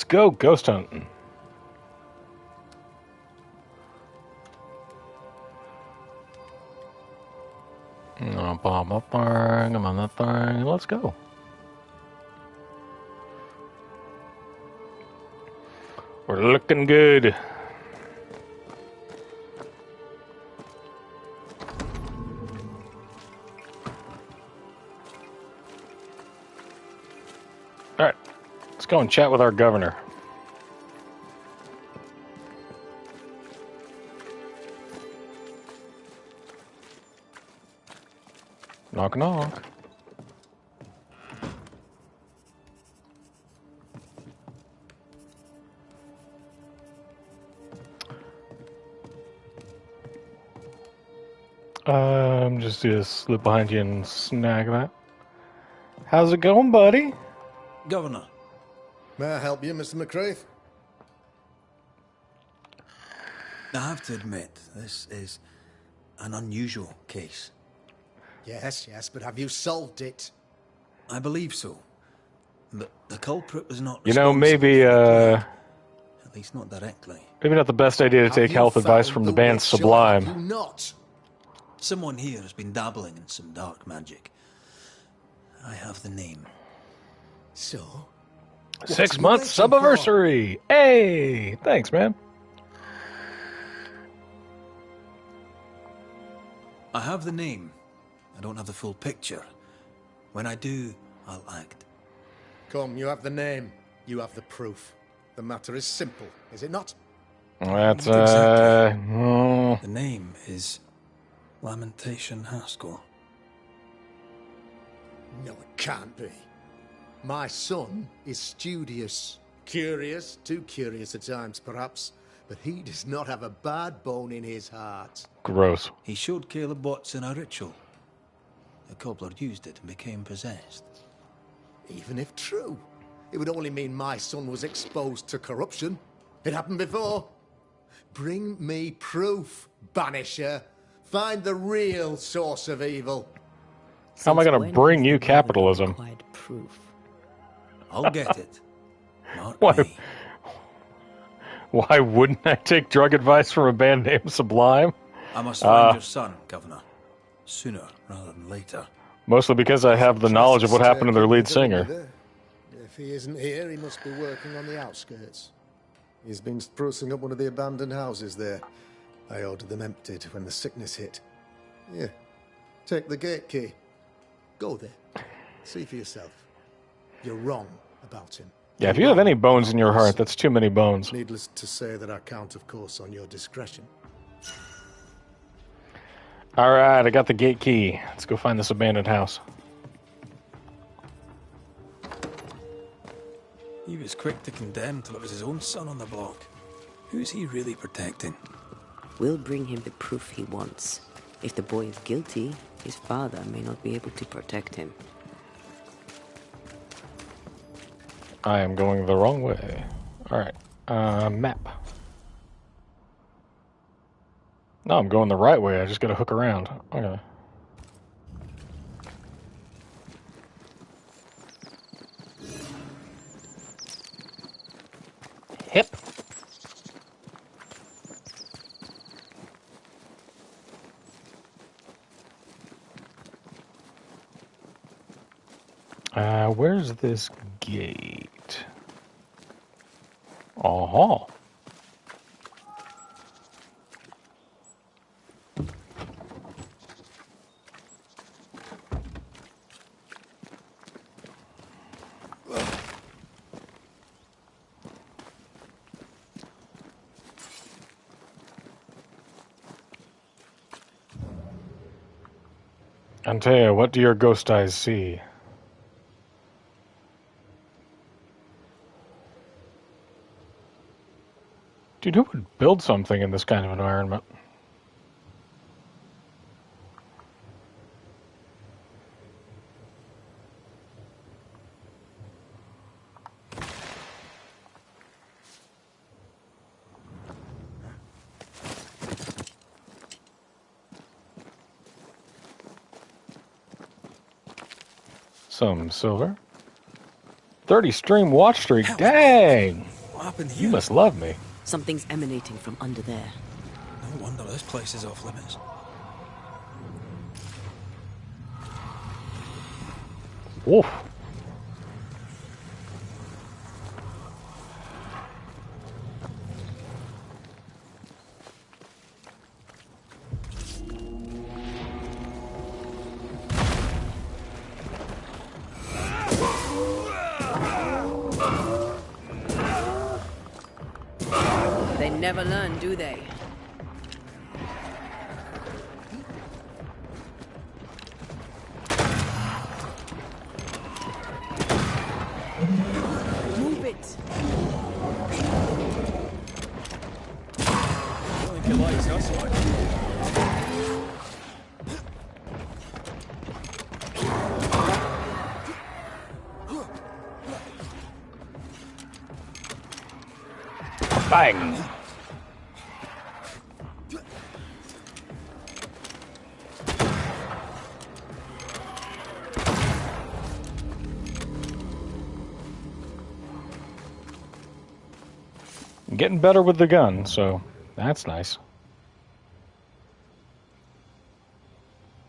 go ghost hunting. Come on that thing. Let's go. We're looking good. All right, let's go and chat with our governor. Knock, knock. Just gonna slip behind you and snag that. How's it going, buddy? Governor. May I help you, Mr. McCraith? I have to admit, this is an unusual case. Yes, but have you solved it? I believe so. But the culprit was not You know, responsible maybe, for the crime. At least not directly. Maybe not the best idea to take health advice from the band Sublime. You not? Someone here has been dabbling in some dark magic. I have the name. So? 6 months sub-anniversary! Hey! Thanks, man. I have the name. I don't have the full picture. When I do, I'll act. Come, you have the name. You have the proof. The matter is simple, is it not? That's, The name is Lamentation Haskell. No, it can't be. My son is studious. Curious, too curious at times, perhaps. But he does not have a bad bone in his heart. Gross. He showed Caleb Watson a ritual. The cobbler used it and became possessed. Even if true, it would only mean my son was exposed to corruption. It happened before. Bring me proof, Banisher. Find the real source of evil. How am I going to bring you capitalism? Proof. I'll get it. Not Why? me. Why wouldn't I take drug advice from a band named Sublime? I must find your son, Governor. Sooner rather than later. Mostly because I have the knowledge of what happened to their lead singer. If he isn't here, he must be working on the outskirts. He's been sprucing up one of the abandoned houses there. I ordered them emptied when the sickness hit. Here, take the gate key. Go there. See for yourself. You're wrong about him. Yeah, if you have any bones in your heart, that's too many bones. Needless to say that I count, of course, on your discretion. All right, I got the gate key. Let's go find this abandoned house. He was quick to condemn till it was his own son on the block. Who's he really protecting? We'll bring him the proof he wants. If the boy is guilty, his father may not be able to protect him. I am going the wrong way. All right, map. No, I'm going the right way. I just got to hook around. Okay. Hip. Where's this gate? Uh-huh. Antea, what do your ghost eyes see? Dude, who would build something in this kind of environment? Some silver. 30 stream watch streak. Dang! What happened You here? must love me. Something's emanating from under there. No wonder this place is off limits. Woof. They never learn, do they? Move it! I don't think he likes us much. Bang. I'm getting better with the gun, so that's nice.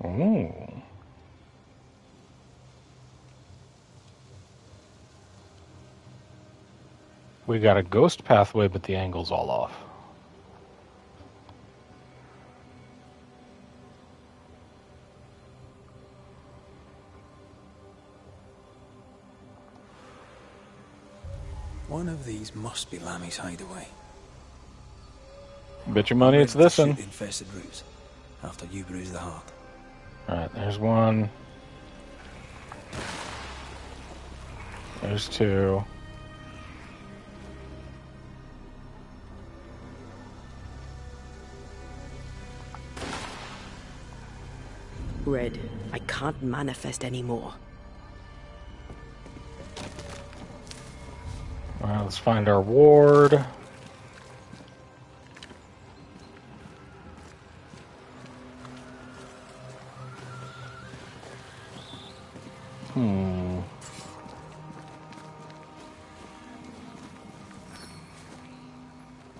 Ooh. We got a ghost pathway, but the angle's all off. One of these must be Lammy's hideaway. Bet your money it's this one. Shoot the infested roots after you bruise the heart. Alright, there's one. There's two. Red, I can't manifest anymore. Alright, let's find our ward.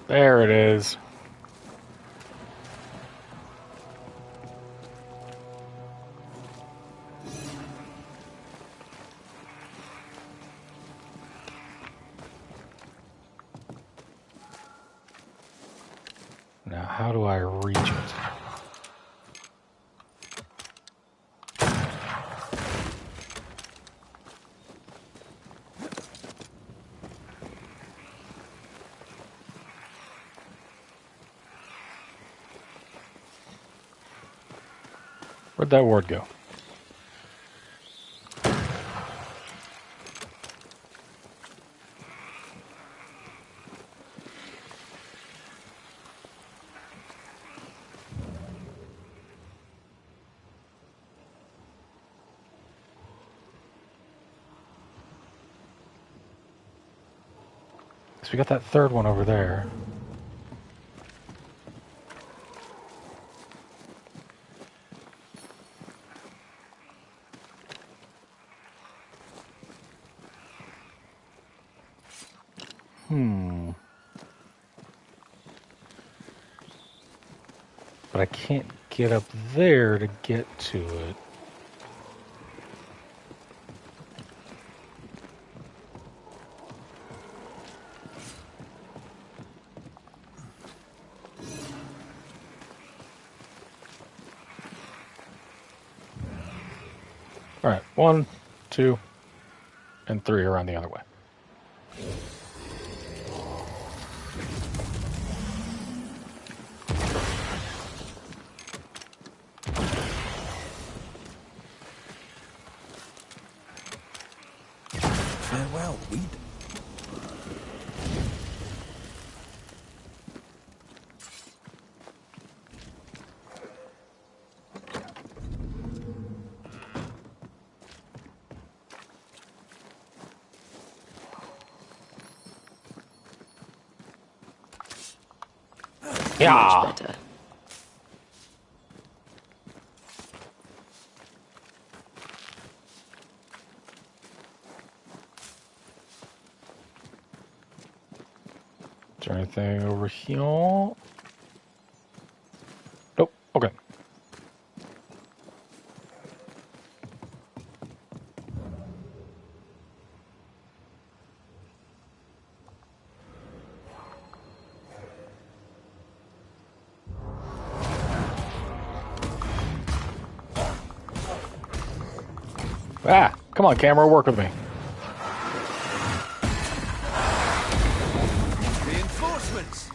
There it is. Now, how do I reach it? Where'd that ward go? So we got that third one over there. But I can't get up there to get to it. All right, 1, 2, and 3 around the other way. Farewell, weed. Yeah. Much better. Is there anything over here? Nope. Okay. Ah! Come on, camera, work with me. Reinforcements!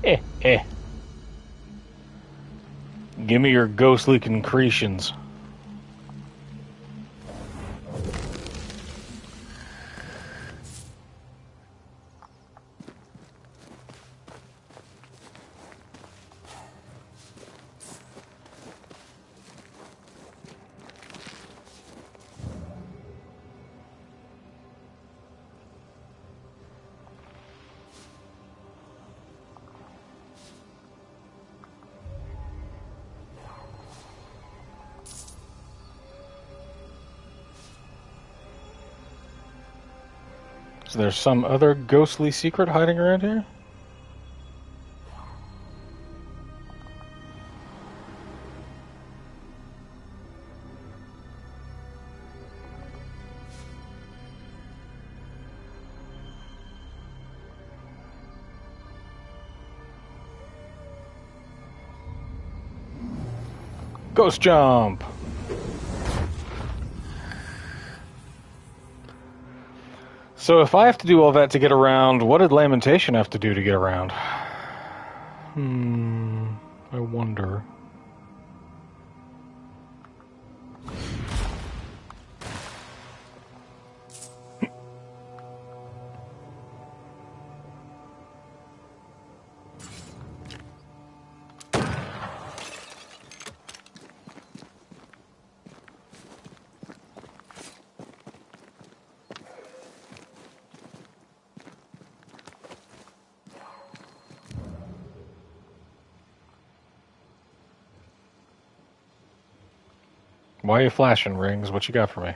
Eh. Give me your ghostly concretions. Is there some other ghostly secret hiding around here? Ghost jump! So if I have to do all that to get around, what did Lamentation have to do to get around? I wonder. Why are you flashing, Rings? What you got for me?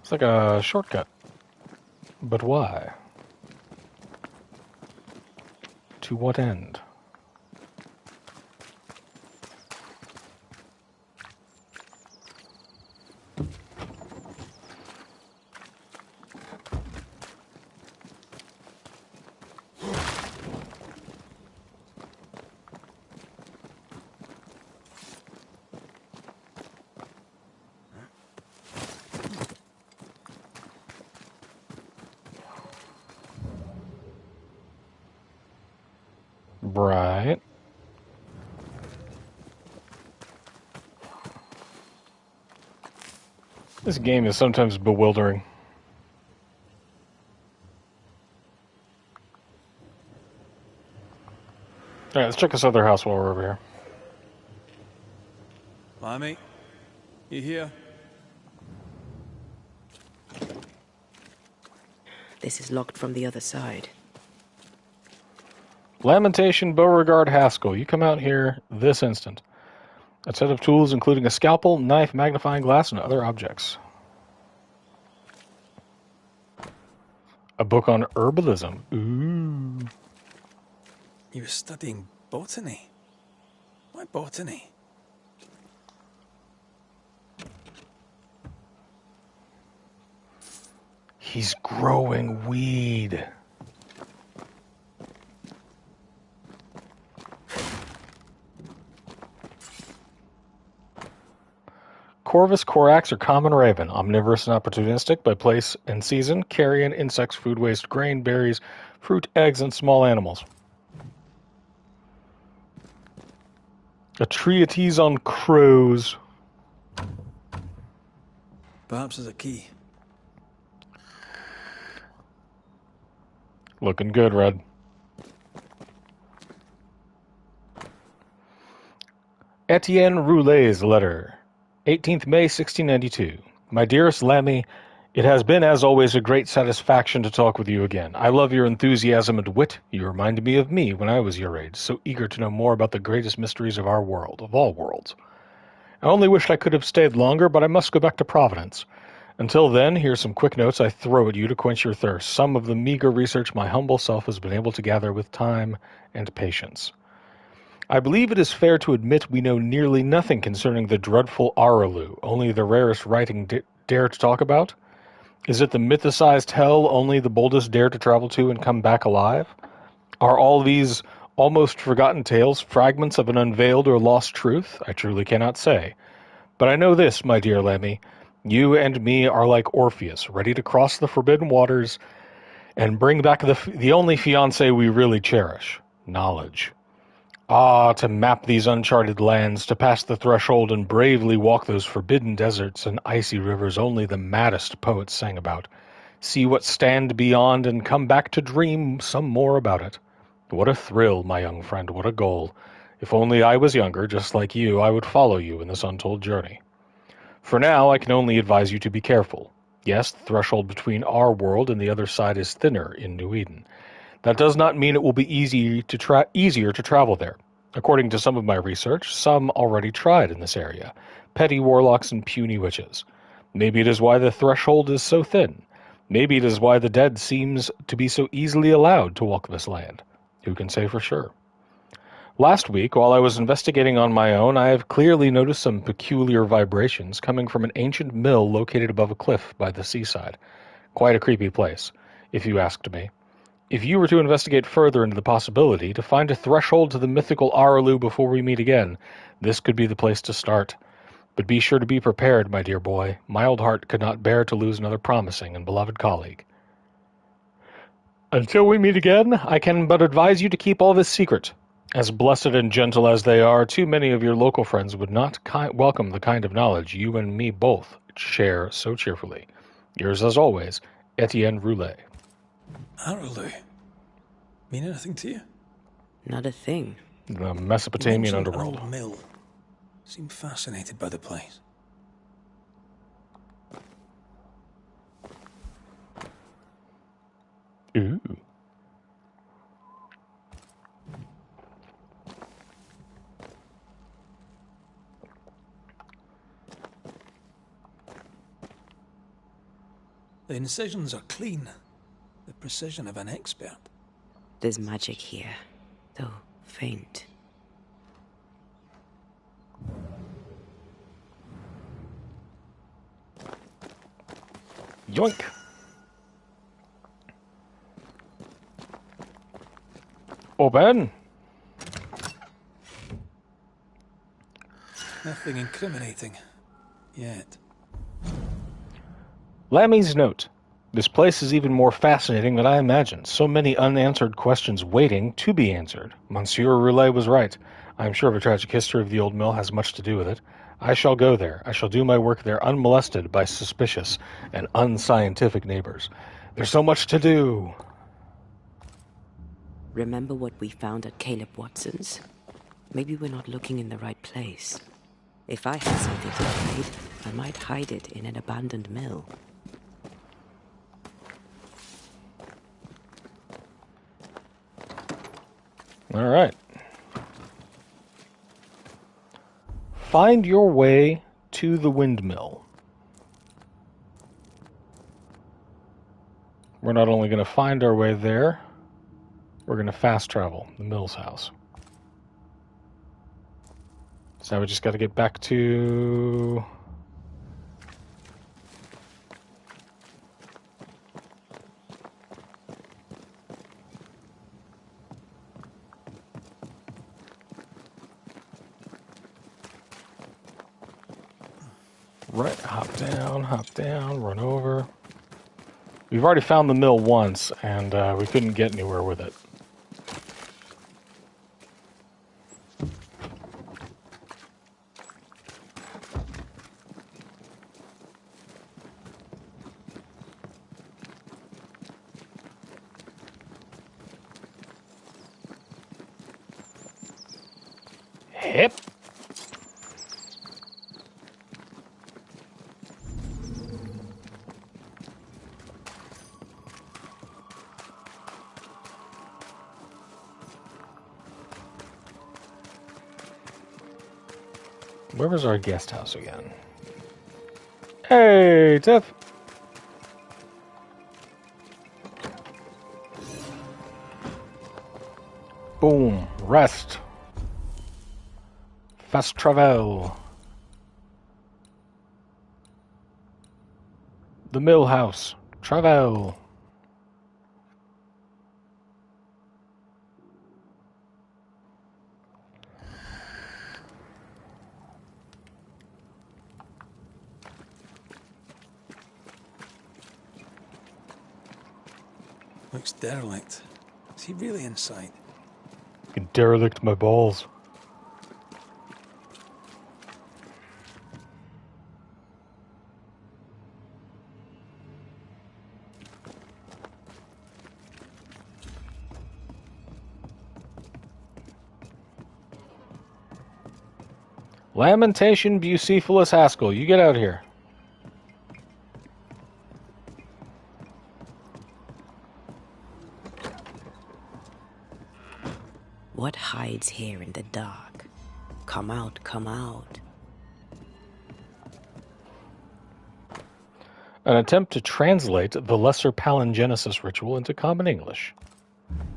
It's like a shortcut. But why? To what end? Right. This game is sometimes bewildering. Alright, let's check this other house while we're over here. Limey, you here? This is locked from the other side. Lamentation Beauregard Haskell, you come out here this instant. A set of tools including a scalpel, knife, magnifying glass, and other objects. A book on herbalism. Ooh. You were studying botany. Why botany? He's growing weed. Corvus corax or common raven, omnivorous and opportunistic by place and season, carrion, insects, food waste, grain, berries, fruit, eggs, and small animals. A treatise on crows. Perhaps there's a key. Looking good, Red. Etienne Roulet's letter. 18th May 1692. My dearest Lammy, it has been, as always, a great satisfaction to talk with you again. I love your enthusiasm and wit. You reminded me of me when I was your age, so eager to know more about the greatest mysteries of our world, of all worlds. I only wished I could have stayed longer, but I must go back to Providence. Until then, here's some quick notes I throw at you to quench your thirst, some of the meager research my humble self has been able to gather with time and patience. I believe it is fair to admit we know nearly nothing concerning the dreadful Araloo, only the rarest writing dare to talk about. Is it the mythicized hell only the boldest dare to travel to and come back alive? Are all these almost forgotten tales fragments of an unveiled or lost truth? I truly cannot say. But I know this, my dear Lemmy. You and me are like Orpheus, ready to cross the forbidden waters and bring back the only fiancé we really cherish, knowledge. Ah, to map these uncharted lands, to pass the threshold and bravely walk those forbidden deserts and icy rivers only the maddest poets sang about. See what stand beyond and come back to dream some more about it. What a thrill, my young friend, what a goal. If only I was younger, just like you, I would follow you in this untold journey. For now, I can only advise you to be careful. Yes, the threshold between our world and the other side is thinner in New Eden. That does not mean it will be easier to travel there. According to some of my research, some already tried in this area. Petty warlocks and puny witches. Maybe it is why the threshold is so thin. Maybe it is why the dead seems to be so easily allowed to walk this land. Who can say for sure? Last week, while I was investigating on my own, I have clearly noticed some peculiar vibrations coming from an ancient mill located above a cliff by the seaside. Quite a creepy place, if you asked me. If you were to investigate further into the possibility to find a threshold to the mythical Araloo before we meet again, this could be the place to start. But be sure to be prepared, my dear boy. My old heart could not bear to lose another promising and beloved colleague. Until we meet again, I can but advise you to keep all this secret. As blessed and gentle as they are, too many of your local friends would not welcome the kind of knowledge you and me both share so cheerfully. Yours as always, Etienne Roulet. Araloo. Mean anything to you? Not a thing. The Mesopotamian An underworld. old mill. Seemed fascinated by the place. Ooh. The incisions are clean. The precision of an expert. There's magic here, though faint. Yoink. Open. Nothing incriminating. Yet. Lammy's note. This place is even more fascinating than I imagined. So many unanswered questions waiting to be answered. Monsieur Roulet was right. I am sure the tragic history of the old mill has much to do with it. I shall go there. I shall do my work there unmolested by suspicious and unscientific neighbors. There's so much to do. Remember what we found at Caleb Watson's? Maybe we're not looking in the right place. If I had something to hide, I might hide it in an abandoned mill. All right. Find your way to the windmill. We're not only going to find our way there, we're going to fast travel the mill's house. So now we just got to get back to... Right, hop down, run over. We've already found the mill once, and we couldn't get anywhere with it. Where was our guest house again? Hey, Tiff! Boom. Rest. Fast travel. The mill house. Travel. Looks derelict. Is he really inside? You can derelict my balls. Lamentation Bucephalus Haskell, you get out here. What hides here in the dark? Come out, come out. An attempt to translate the Lesser Palingenesis ritual into common English.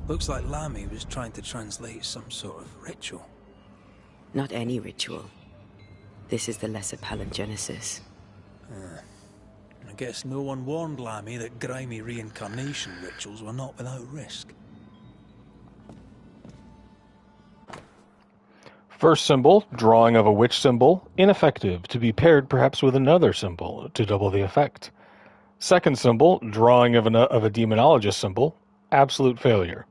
Looks like Lammy was trying to translate some sort of ritual. Not any ritual. This is the Lesser Palingenesis. I guess no one warned Lammy that grimy reincarnation rituals were not without risk. First symbol, drawing of a witch symbol, ineffective, to be paired perhaps with another symbol to double the effect. Second symbol, drawing of a demonologist symbol, absolute failure.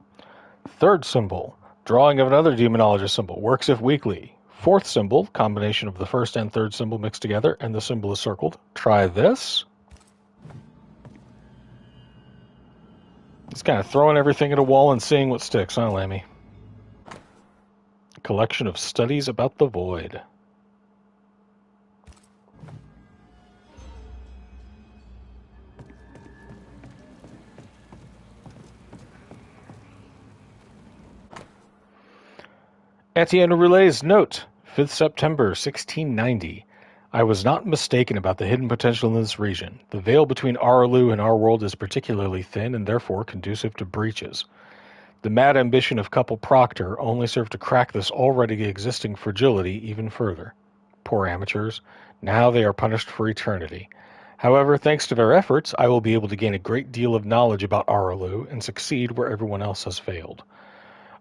Third symbol, drawing of another demonologist symbol, works if weakly. Fourth symbol, combination of the first and third symbol mixed together, and the symbol is circled. Try this. It's kind of throwing everything at a wall and seeing what sticks, huh, Lammy? Collection of studies about the void. Etienne Roulet's note, 5th September 1690. I was not mistaken about the hidden potential in this region. The veil between Araloo and our world is particularly thin and therefore conducive to breaches. The mad ambition of couple Proctor only served to crack this already existing fragility even further. Poor amateurs. Now they are punished for eternity. However, thanks to their efforts, I will be able to gain a great deal of knowledge about Araloo and succeed where everyone else has failed.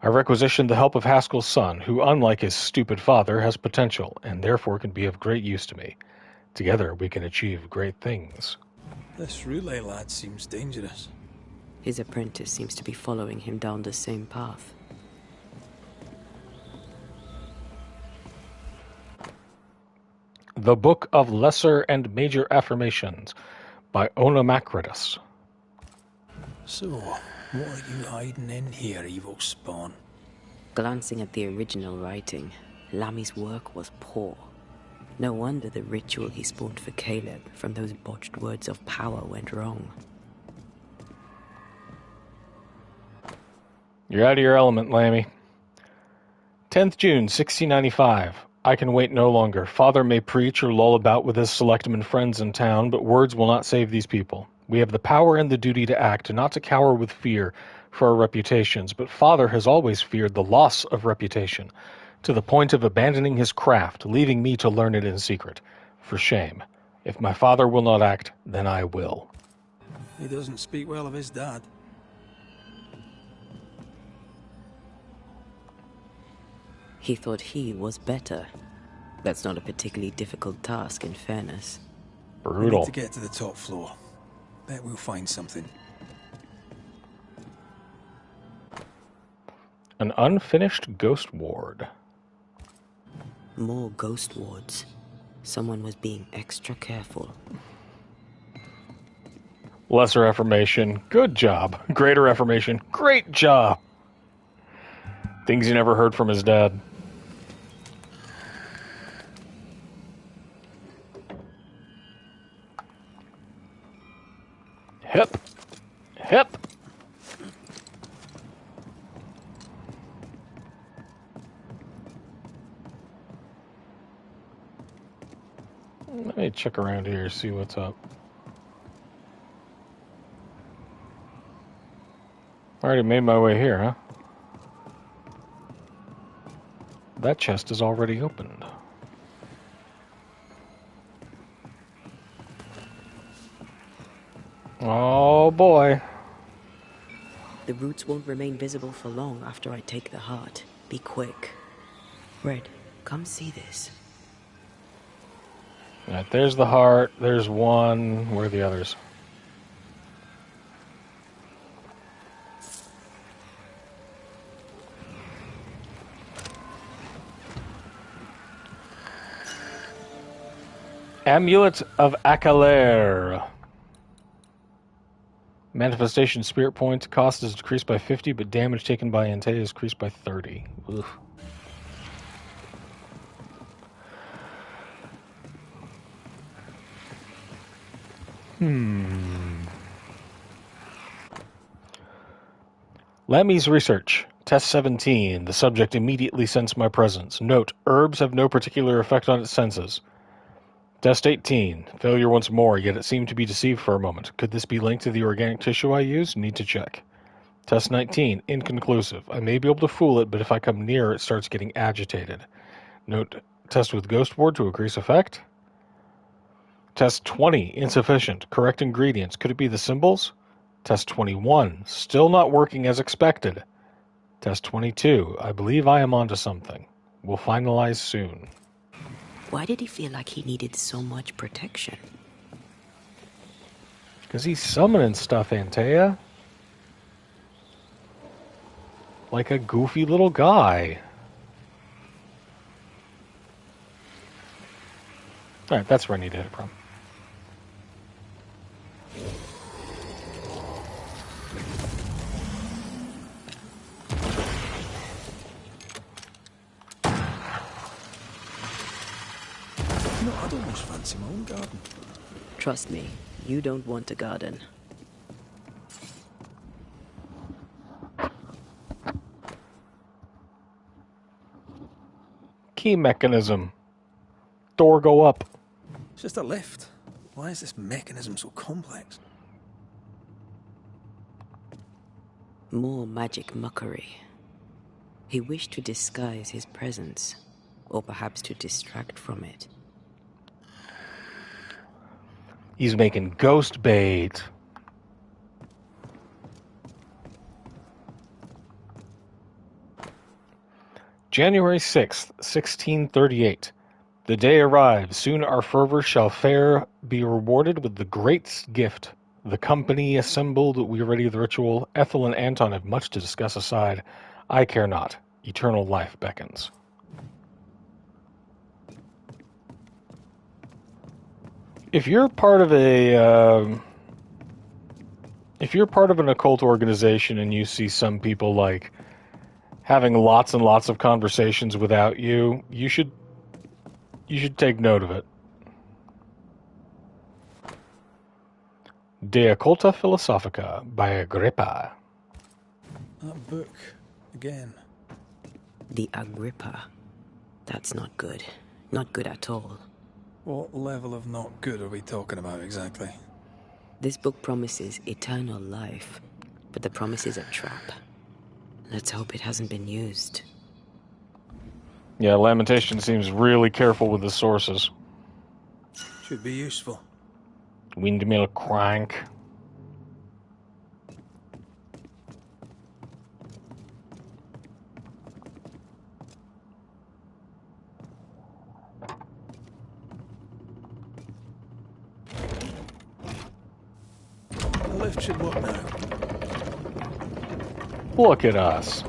I requisition the help of Haskell's son, who, unlike his stupid father, has potential, and therefore can be of great use to me. Together we can achieve great things. This Roulet lad seems dangerous. His apprentice seems to be following him down the same path. The Book of Lesser and Major Affirmations by Onomacritus. So, what are you hiding in here, evil spawn? Glancing at the original writing, Lammy's work was poor. No wonder the ritual he spawned for Caleb from those botched words of power went wrong. You're out of your element, Lammy. 10th June, 1695. I can wait no longer. Father may preach or loll about with his selectmen friends in town, but words will not save these people. We have the power and the duty to act, and not to cower with fear for our reputations, but Father has always feared the loss of reputation, to the point of abandoning his craft, leaving me to learn it in secret. For shame. If my father will not act, then I will. He doesn't speak well of his dad. He thought he was better. That's not a particularly difficult task, in fairness. We Brutal. need to get to the top floor. Bet we'll find something. An unfinished ghost ward. More ghost wards. Someone was being extra careful. Lesser affirmation. Good job. Greater affirmation. Great job. Things he never heard from his dad. Hip. Hip. Let me check around here, see what's up. I already made my way here, huh? That chest is already opened. Oh boy. The roots won't remain visible for long after I take the heart. Be quick. Red, come see this. Alright, there's the heart. There's one. Where are the others? Amulet of Akaler. Manifestation spirit points. Cost is decreased by 50, but damage taken by Antea is increased by 30. Ugh. Lammy's research. Test 17. The subject immediately sensed my presence. Note, herbs have no particular effect on its senses. Test 18. Failure once more, yet it seemed to be deceived for a moment. Could this be linked to the organic tissue I use? Need to check. Test 19. Inconclusive. I may be able to fool it, but if I come near, it starts getting agitated. Note, test with ghost ward to increase effect. Test 20. Insufficient. Correct ingredients. Could it be the symbols? Test 21. Still not working as expected. Test 22. I believe I am onto something. We'll finalize soon. Why did he feel like he needed so much protection? Because he's summoning stuff, Antea. Like a goofy little guy. Alright, that's where I need to hit it from. No, I'd almost fancy my own garden. Trust me, you don't want a garden. Key mechanism. Door go up. It's just a lift. Why is this mechanism so complex? More magic muckery. He wished to disguise his presence, or perhaps to distract from it. He's making ghost bait. January 6th, 1638. The day arrives. Soon our fervor shall fair be rewarded with the great gift. The company assembled, we ready the ritual. Ethel and Anton have much to discuss aside. I care not. Eternal life beckons. If you're part of an occult organization and you see some people like having lots and lots of conversations without you, you should take note of it. De Occulta Philosophica by Agrippa. That book, again. The Agrippa. That's not good. Not good at all. What level of not good are we talking about exactly? This book promises eternal life, but the promise is a trap. Let's hope it hasn't been used. Yeah, Lamentation seems really careful with the sources. Should be useful. Windmill crank. The lift should work now. Look at us.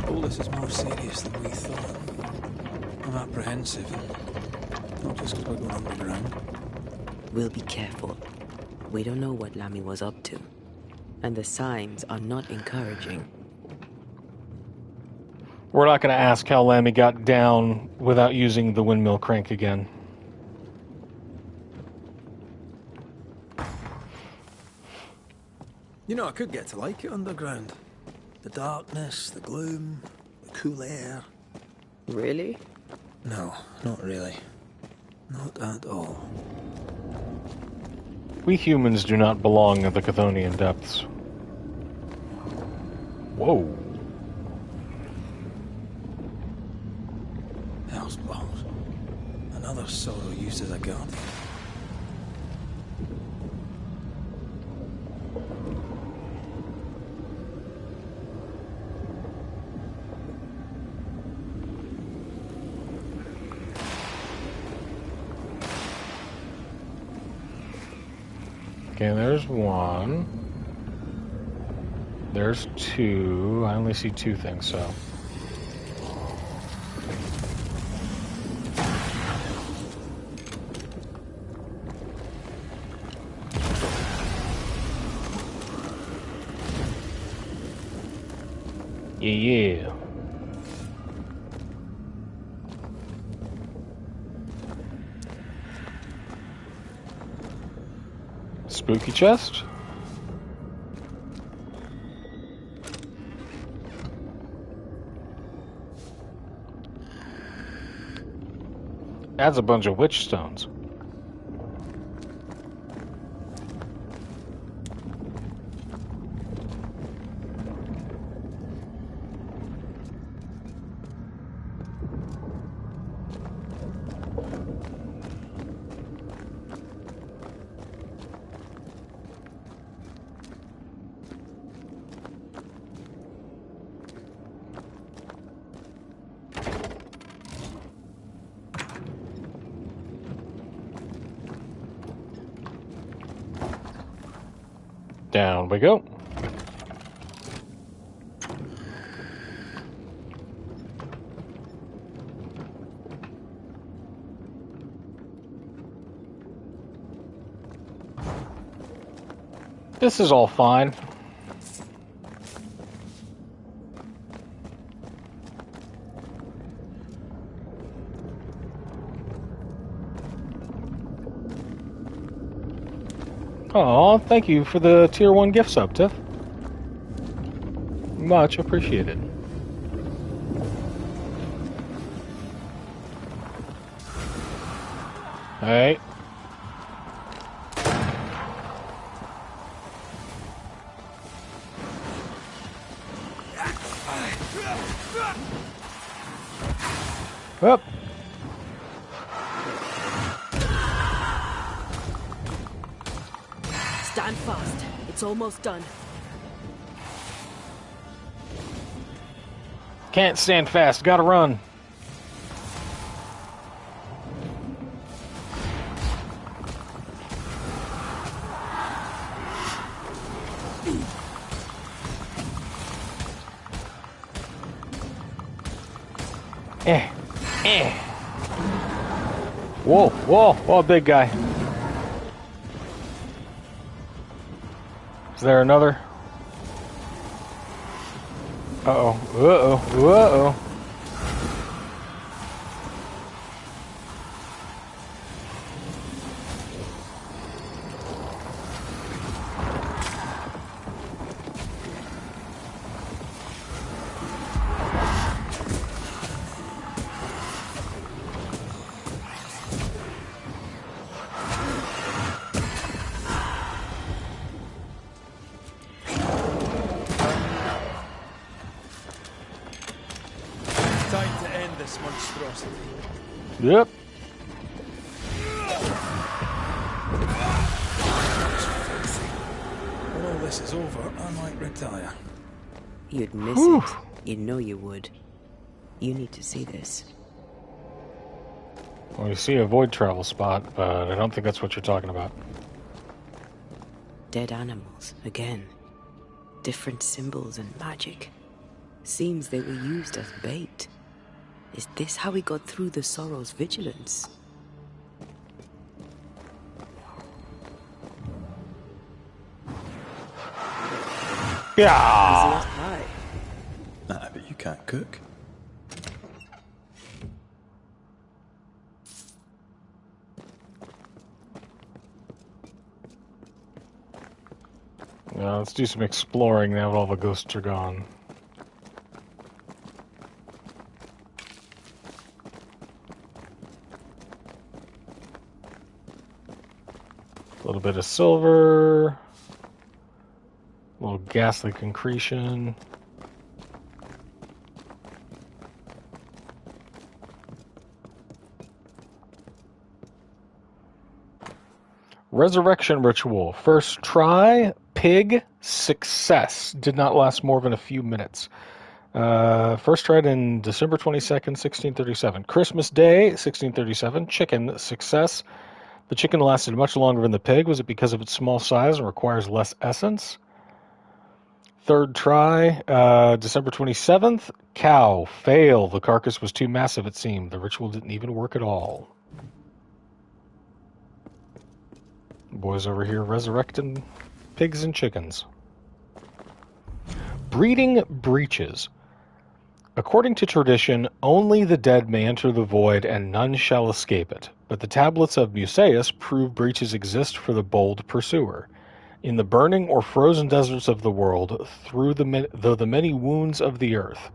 All this is more serious than we thought. I'm apprehensive, not just because we're going underground. We'll be careful. We don't know what Lammy was up to, and the signs are not encouraging. We're not going to ask how Lammy got down without using the windmill crank again. You know, I could get to like it underground. The darkness, the gloom, the cool air. Really? No, not really. Not at all. We humans do not belong in the Chthonian depths. Whoa. Hell's balls. Another sorrow used as a guardian. Okay, there's one. There's two. I only see two things, so. Yeah. Spooky chest? Adds a bunch of witch stones. Down we go. This is all fine. Oh, thank you for the tier 1 gift sub, Tiff. Much appreciated. Alright. Up. Stand fast. It's almost done. Can't stand fast. Gotta run. Whoa, whoa, whoa, big guy. Is there another? Uh-oh, uh-oh, uh-oh. Time to end this monstrosity. Yep. When all this is over, I might retire. You'd miss it. You know you would. You need to see this. Well, you see a void travel spot, but I don't think that's what you're talking about. Dead animals, again. Different symbols and magic. Seems they were used as bait. Is this how we got through the Sorrow's vigilance? Yeah. Easy as pie. Nah, but you can't cook. Let's do some exploring now that all the ghosts are gone. A little bit of silver. A little ghastly concretion. Resurrection ritual. First try, pig, success. Did not last more than a few minutes. First tried in December 22nd, 1637. Christmas Day, 1637. Chicken, success. The chicken lasted much longer than the pig. Was it because of its small size and requires less essence? Third try, December 27th. Cow, fail. The carcass was too massive, it seemed. The ritual didn't even work at all. Boys over here resurrecting pigs and chickens. Breeding breaches. According to tradition, only the dead may enter the void and none shall escape it. But the tablets of Musaeus prove breaches exist for the bold pursuer. In the burning or frozen deserts of the world, through the many wounds of the earth,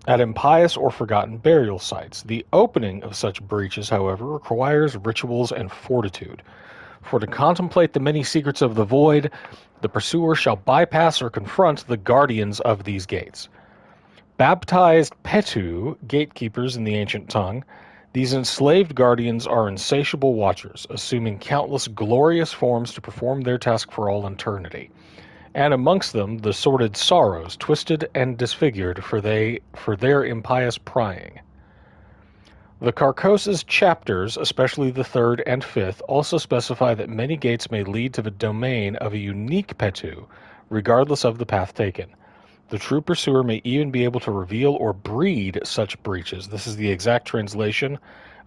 at impious or forgotten burial sites. The opening of such breaches, however, requires rituals and fortitude. For to contemplate the many secrets of the void, the pursuer shall bypass or confront the guardians of these gates. Baptized Petu, gatekeepers in the ancient tongue, these enslaved guardians are insatiable watchers, assuming countless glorious forms to perform their task for all eternity. And amongst them the sordid sorrows, twisted and disfigured for their impious prying. The Carcosa's chapters, especially the 3rd and 5th, also specify that many gates may lead to the domain of a unique Petu, regardless of the path taken. The true pursuer may even be able to reveal or breed such breaches. This is the exact translation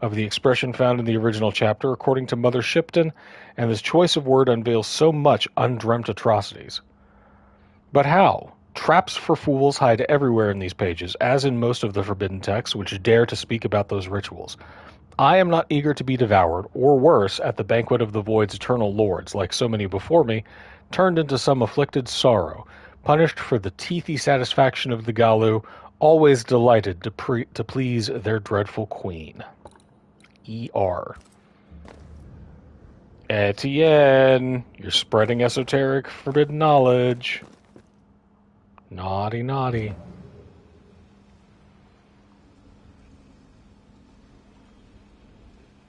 of the expression found in the original chapter, according to Mother Shipton, and this choice of word unveils so much undreamt atrocities. But how? Traps for fools hide everywhere in these pages, as in most of the forbidden texts which dare to speak about those rituals. I am not eager to be devoured, or worse, at the banquet of the void's eternal lords, like so many before me, turned into some afflicted sorrow, punished for the teethy satisfaction of the Galu, always delighted to please their dreadful queen. E.R. Etienne, you're spreading esoteric forbidden knowledge. Naughty, naughty.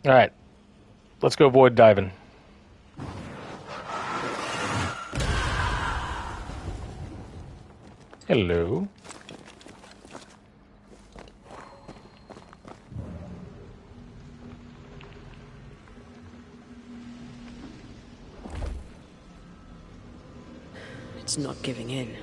All right, let's go void diving. Hello. It's not giving in.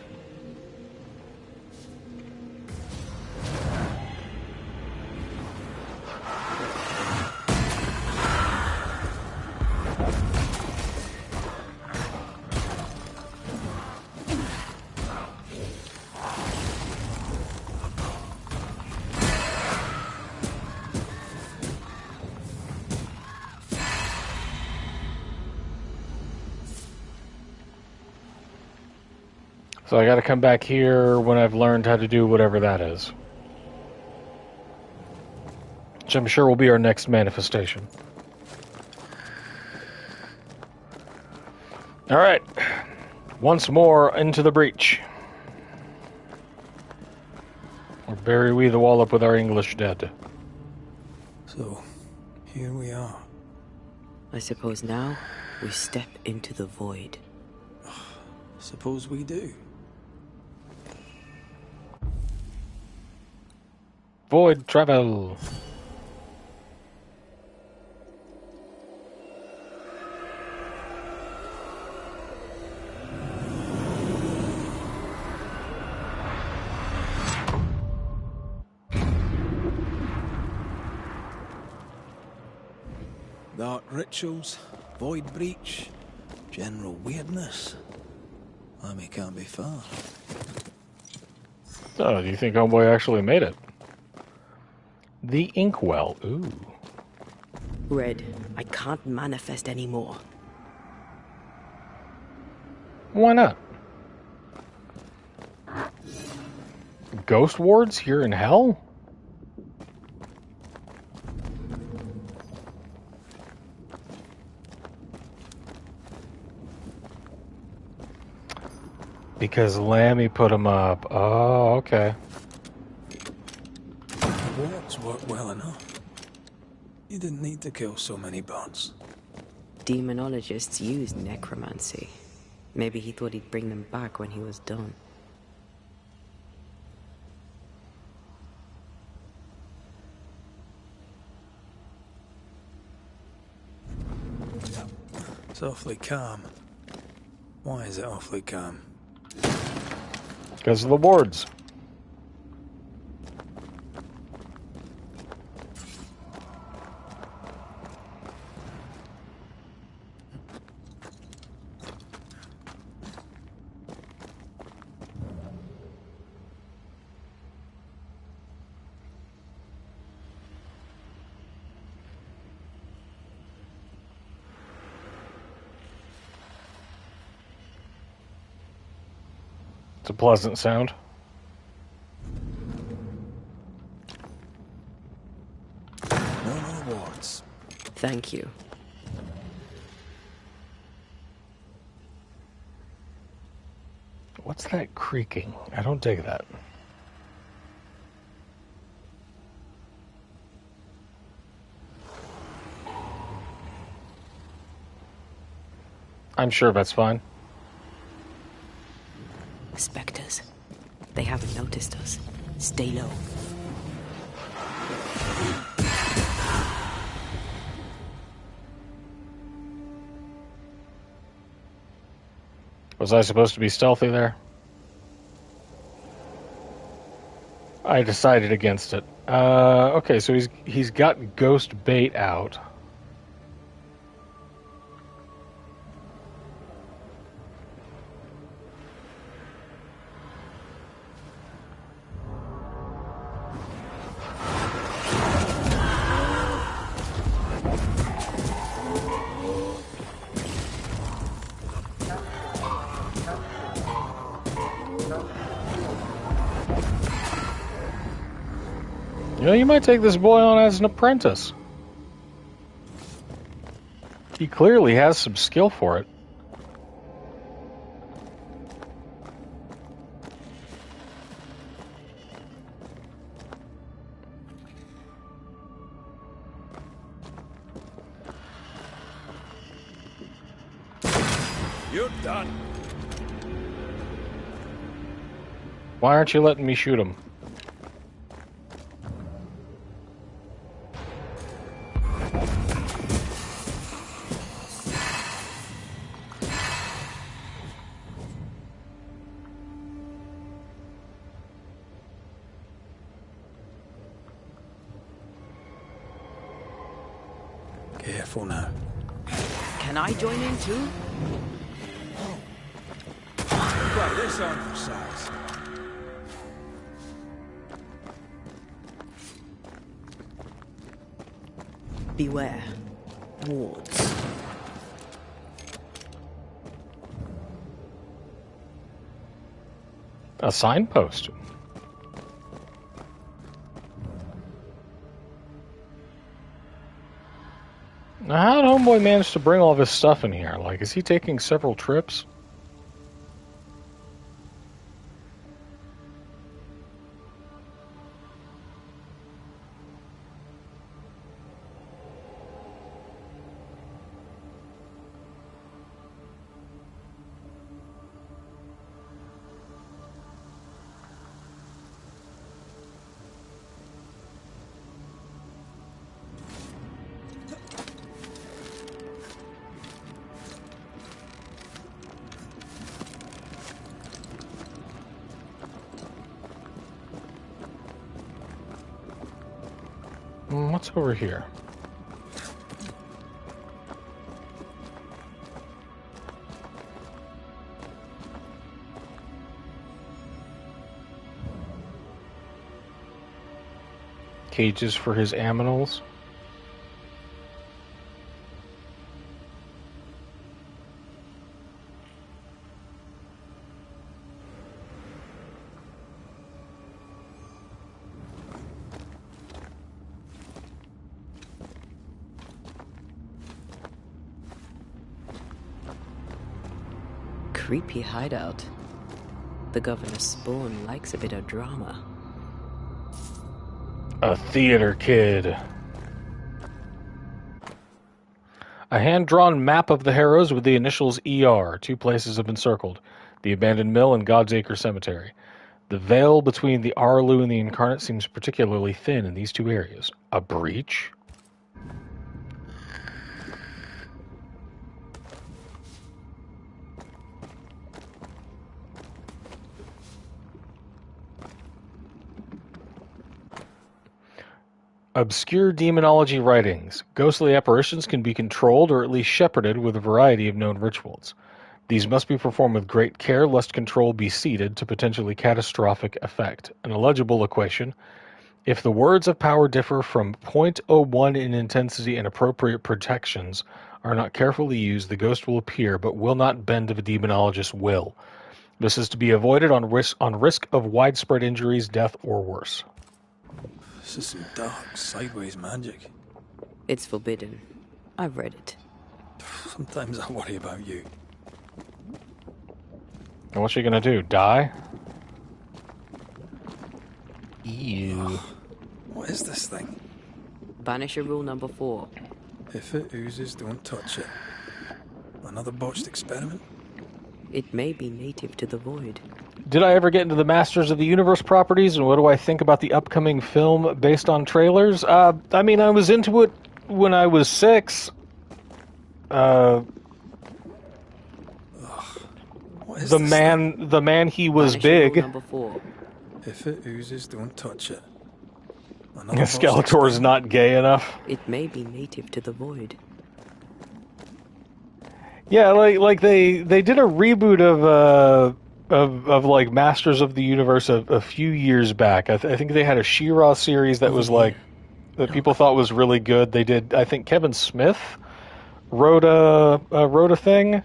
So I gotta come back here when I've learned how to do whatever that is. Which I'm sure will be our next manifestation. Alright. Once more into the breach. Or bury we the wallop with our English dead. So, here we are. I suppose now we step into the void. Suppose we do. Void travel. Dark rituals, void breach, general weirdness. Lammy can't be far. Oh, do you think homeboy actually made it? The inkwell. Ooh. Red, I can't manifest anymore. Why not? Ghost wards here in hell? Because Lammy put them up. Oh, okay. The wards worked well enough. You didn't need to kill so many bots. Demonologists use necromancy. Maybe he thought he'd bring them back when he was done. It's awfully calm. Why is it awfully calm? Because of the wards. It's a pleasant sound. No more wards. Thank you. What's that creaking? I don't dig that. I'm sure that's fine. Spectres. They haven't noticed us. Stay low. Was I supposed to be stealthy there? I decided against it. Okay, so he's got ghost bait out. You know, you might take this boy on as an apprentice. He clearly has some skill for it. You're done. Why aren't you letting me shoot him? Careful now. Can I join in too? Try this on for size. Beware. Wards. A signpost. Now, how did Homeboy manage to bring all this stuff in here? Like, is he taking several trips? What's over here? Cages for his aminals. creepy hideout. The governor's spawn likes a bit of drama. A theater kid. A hand-drawn map of the Harrows with the initials ER. 2 places have been circled. The abandoned mill and God's Acre Cemetery. The veil between the Arlu and the Incarnate seems particularly thin in these 2 areas. A breach? Obscure demonology writings. Ghostly apparitions can be controlled or at least shepherded with a variety of known rituals. These must be performed with great care lest control be ceded to potentially catastrophic effect. An illegible equation. If the words of power differ from 0.01 in intensity and appropriate protections are not carefully used, the ghost will appear but will not bend to the demonologist's will. This is to be avoided on risk of widespread injuries, death, or worse. This is some dark, sideways magic. It's forbidden. I've read it. Sometimes I worry about you. And what's she gonna do? Die? Ew. What is this thing? Banisher rule number 4. If it oozes, don't touch it. Another botched experiment? It may be native to the void. Did I ever get into the Masters of the Universe properties, and what do I think about the upcoming film based on trailers? I mean, I was into it when I was 6. What is The this man, he was Banisher big. rule number 4. thing? If it oozes, don't touch it. Another botched Skeletor's experiment? not gay enough. It may be native to the void. Yeah, like they did a reboot of like Masters of the Universe a few years back. I think they had a She-Ra series that was like that people thought was really good. They did. I think Kevin Smith wrote a thing.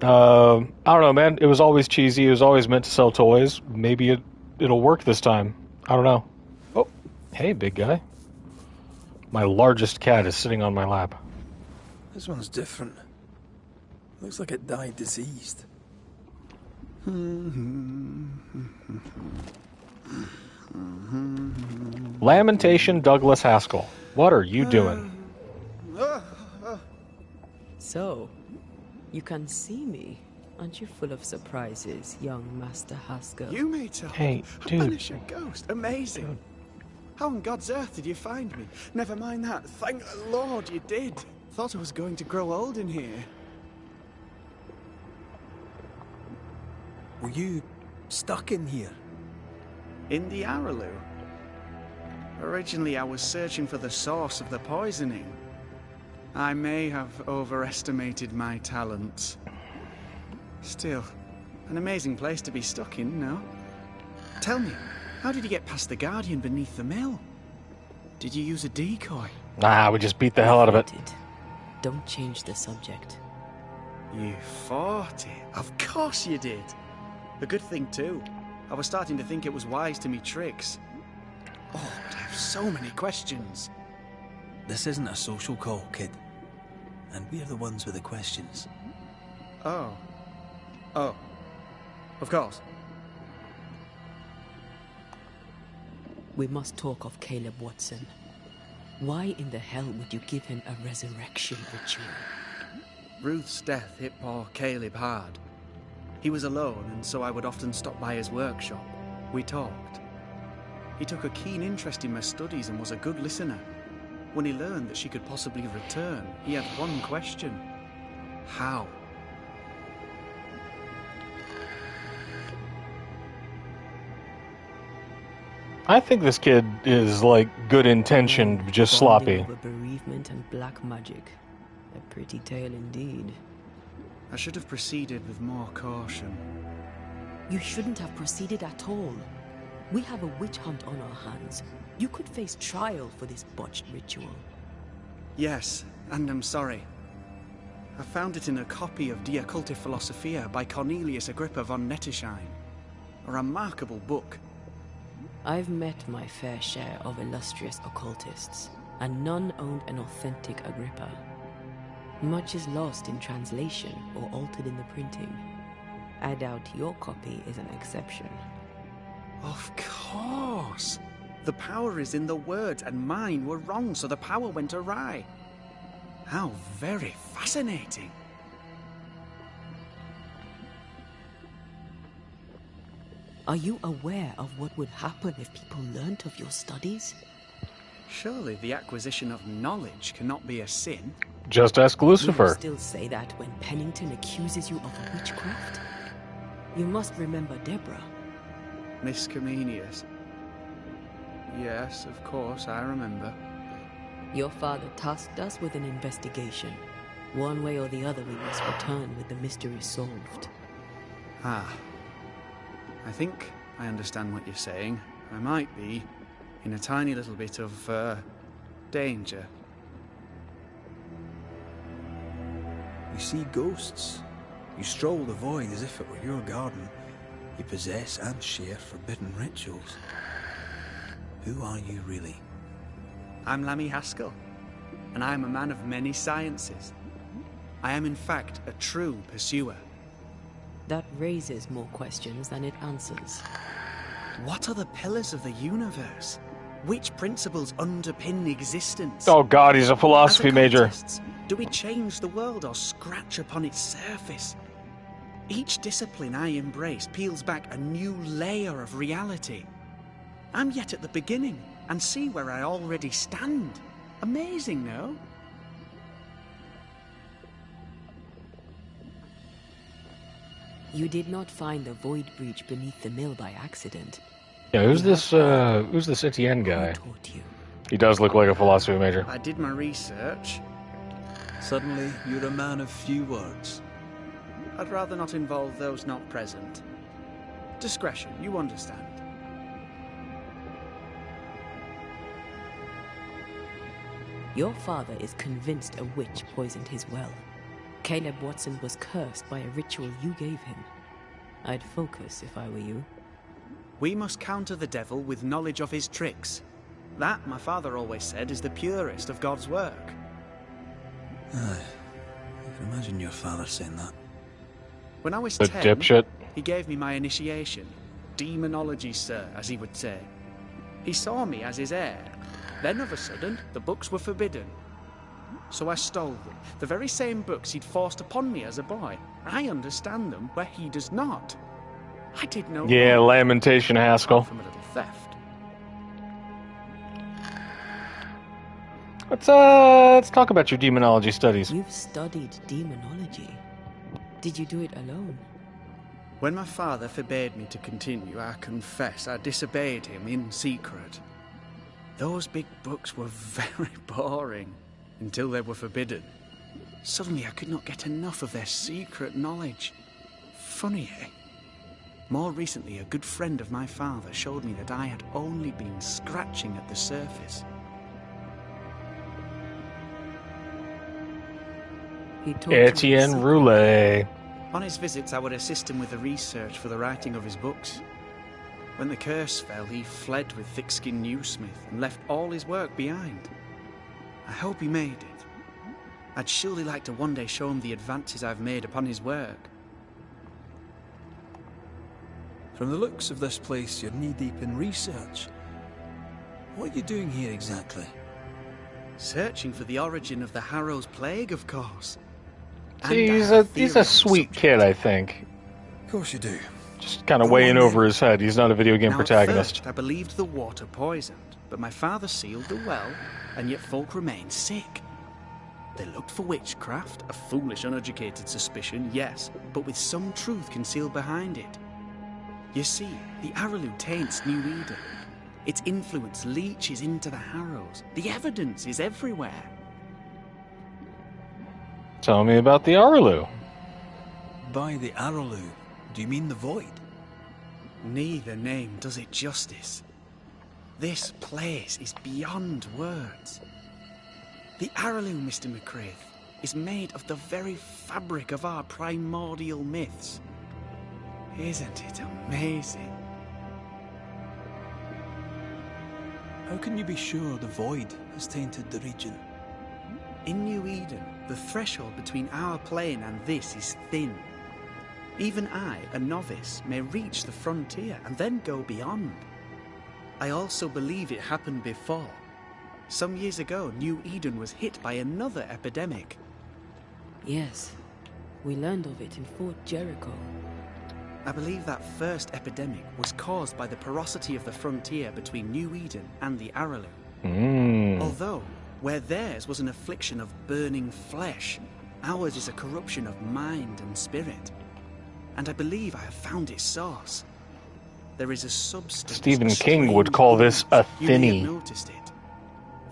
I don't know, man. It was always cheesy. It was always meant to sell toys. Maybe it'll work this time. I don't know. Oh, hey, big guy. My largest cat is sitting on my lap. This one's different. Looks like it died diseased. Lamentation Douglas Haskell. What are you doing? So, you can see me. Aren't you full of surprises, young Master Haskell? You made help. Hey, A dude. Banisher ghost. Amazing. How on God's earth did you find me? Never mind that. Thank the Lord you did. Thought I was going to grow old in here. Were you stuck in here? In the Araloo. Originally, I was searching for the source of the poisoning. I may have overestimated my talents. Still, an amazing place to be stuck in, no? Tell me, how did you get past the Guardian beneath the mill? Did you use a decoy? Nah, we just beat the hell out of it. Don't change the subject. You fought it. Of course you did. A good thing, too. I was starting to think it was wise to me tricks. Oh, but I have so many questions. This isn't a social call, kid. And we're the ones with the questions. Oh. Oh. Of course. We must talk of Caleb Watson. Why in the hell would you give him a resurrection ritual? Ruth's death hit poor Caleb hard. He was alone, and so I would often stop by his workshop. We talked. He took a keen interest in my studies and was a good listener. When he learned that she could possibly return, he had one question. How? I think this kid is like good intentioned, just Bonding sloppy. over bereavement and black magic. A pretty tale indeed. I should have proceeded with more caution. You shouldn't have proceeded at all. We have a witch hunt on our hands. You could face trial for this botched ritual. Yes, and I'm sorry. I found it in a copy of De Occulti Philosophia by Cornelius Agrippa von Nettesheim. A remarkable book. I've met my fair share of illustrious occultists, and none owned an authentic Agrippa. Much is lost in translation or altered in the printing. I doubt your copy is an exception. Of course. The power is in the words, and mine were wrong, so the power went awry. How very fascinating. Are you aware of what would happen if people learnt of your studies? Surely the acquisition of knowledge cannot be a sin. Just ask Will you Lucifer. still say that when Pennington accuses you of witchcraft? You must remember Deborah. Miss Comenius. Yes, of course, I remember. Your father tasked us with an investigation. One way or the other, we must return with the mystery solved. Ah. I think I understand what you're saying. I might be in a tiny little bit of, danger. You see ghosts. You stroll the void as if it were your garden. You possess and share forbidden rituals. Who are you really? I'm Lammy Haskell, and I am a man of many sciences. I am in fact a true pursuer. That raises more questions than it answers. What are the pillars of the universe? Which principles underpin existence? Oh God, he's a philosophy As major. occultists, do we change the world or scratch upon its surface? Each discipline I embrace peels back a new layer of reality. I'm yet at the beginning, and see where I already stand. Amazing, no? You did not find the void breach beneath the mill by accident. Yeah, who's this Etienne guy? Who taught you? He does look like a philosophy major. I did my research. Suddenly, you're a man of few words. I'd rather not involve those not present. Discretion, you understand. Your father is convinced a witch poisoned his well. Caleb Watson was cursed by a ritual you gave him. I'd focus if I were you. We must counter the devil with knowledge of his tricks. That, my father always said, is the purest of God's work. Aye. I can imagine your father saying that. When I was The 10, dipshit. he gave me my initiation. Demonology, sir, as he would say. He saw me as his heir. Then, of a sudden, the books were forbidden. So I stole them. The very same books he'd forced upon me as a boy. I understand them where he does not. I did no Yeah, wrong. lamentation, Haskell. From a little theft. Let's talk about your demonology studies. You've studied demonology. Did you do it alone? When my father forbade me to continue, I confess I disobeyed him in secret. Those big books were very boring until they were forbidden. Suddenly I could not get enough of their secret knowledge. Funny, eh? More recently, a good friend of my father showed me that I had only been scratching at the surface. He taught you Etienne the secret. Roulet. On his visits, I would assist him with the research for the writing of his books. When the curse fell, he fled with thick-skinned Newsmith and left all his work behind. I hope he made it. I'd surely like to one day show him the advances I've made upon his work. From the looks of this place, you're knee-deep in research. What are you doing here exactly? Searching for the origin of the Harrow's Plague, of course. See, And I he's have a theories on the sweet subject. kid, I think. Of course you do. Just kind of Go weighing on, over then. his head. He's not a video game Now, protagonist. At first, I believed the water poisoned, but my father sealed the well, and yet folk remained sick. They looked for witchcraft, a foolish, uneducated suspicion, yes, but with some truth concealed behind it. You see, the Arrowloo taints New Eden. Its influence leaches into the Harrows. The evidence is everywhere. Tell me about the Arlu. By the Arrowloo, do you mean the void? Neither name does it justice. This place is beyond words. The Arrowloo, Mr. McCraith, is made of the very fabric of our primordial myths. Isn't it amazing? How can you be sure the void has tainted the region? In New Eden, the threshold between our plane and this is thin. Even I, a novice, may reach the frontier and then go beyond. I also believe it happened before. Some years ago, New Eden was hit by another epidemic. Yes, we learned of it in Fort Jericho. I believe that first epidemic was caused by the porosity of the frontier between New Eden and the Araloo. Although, where theirs was an affliction of burning flesh, ours is a corruption of mind and spirit. And I believe I have found its source. There is a substance. Stephen King would call this a You may thinny. have noticed it.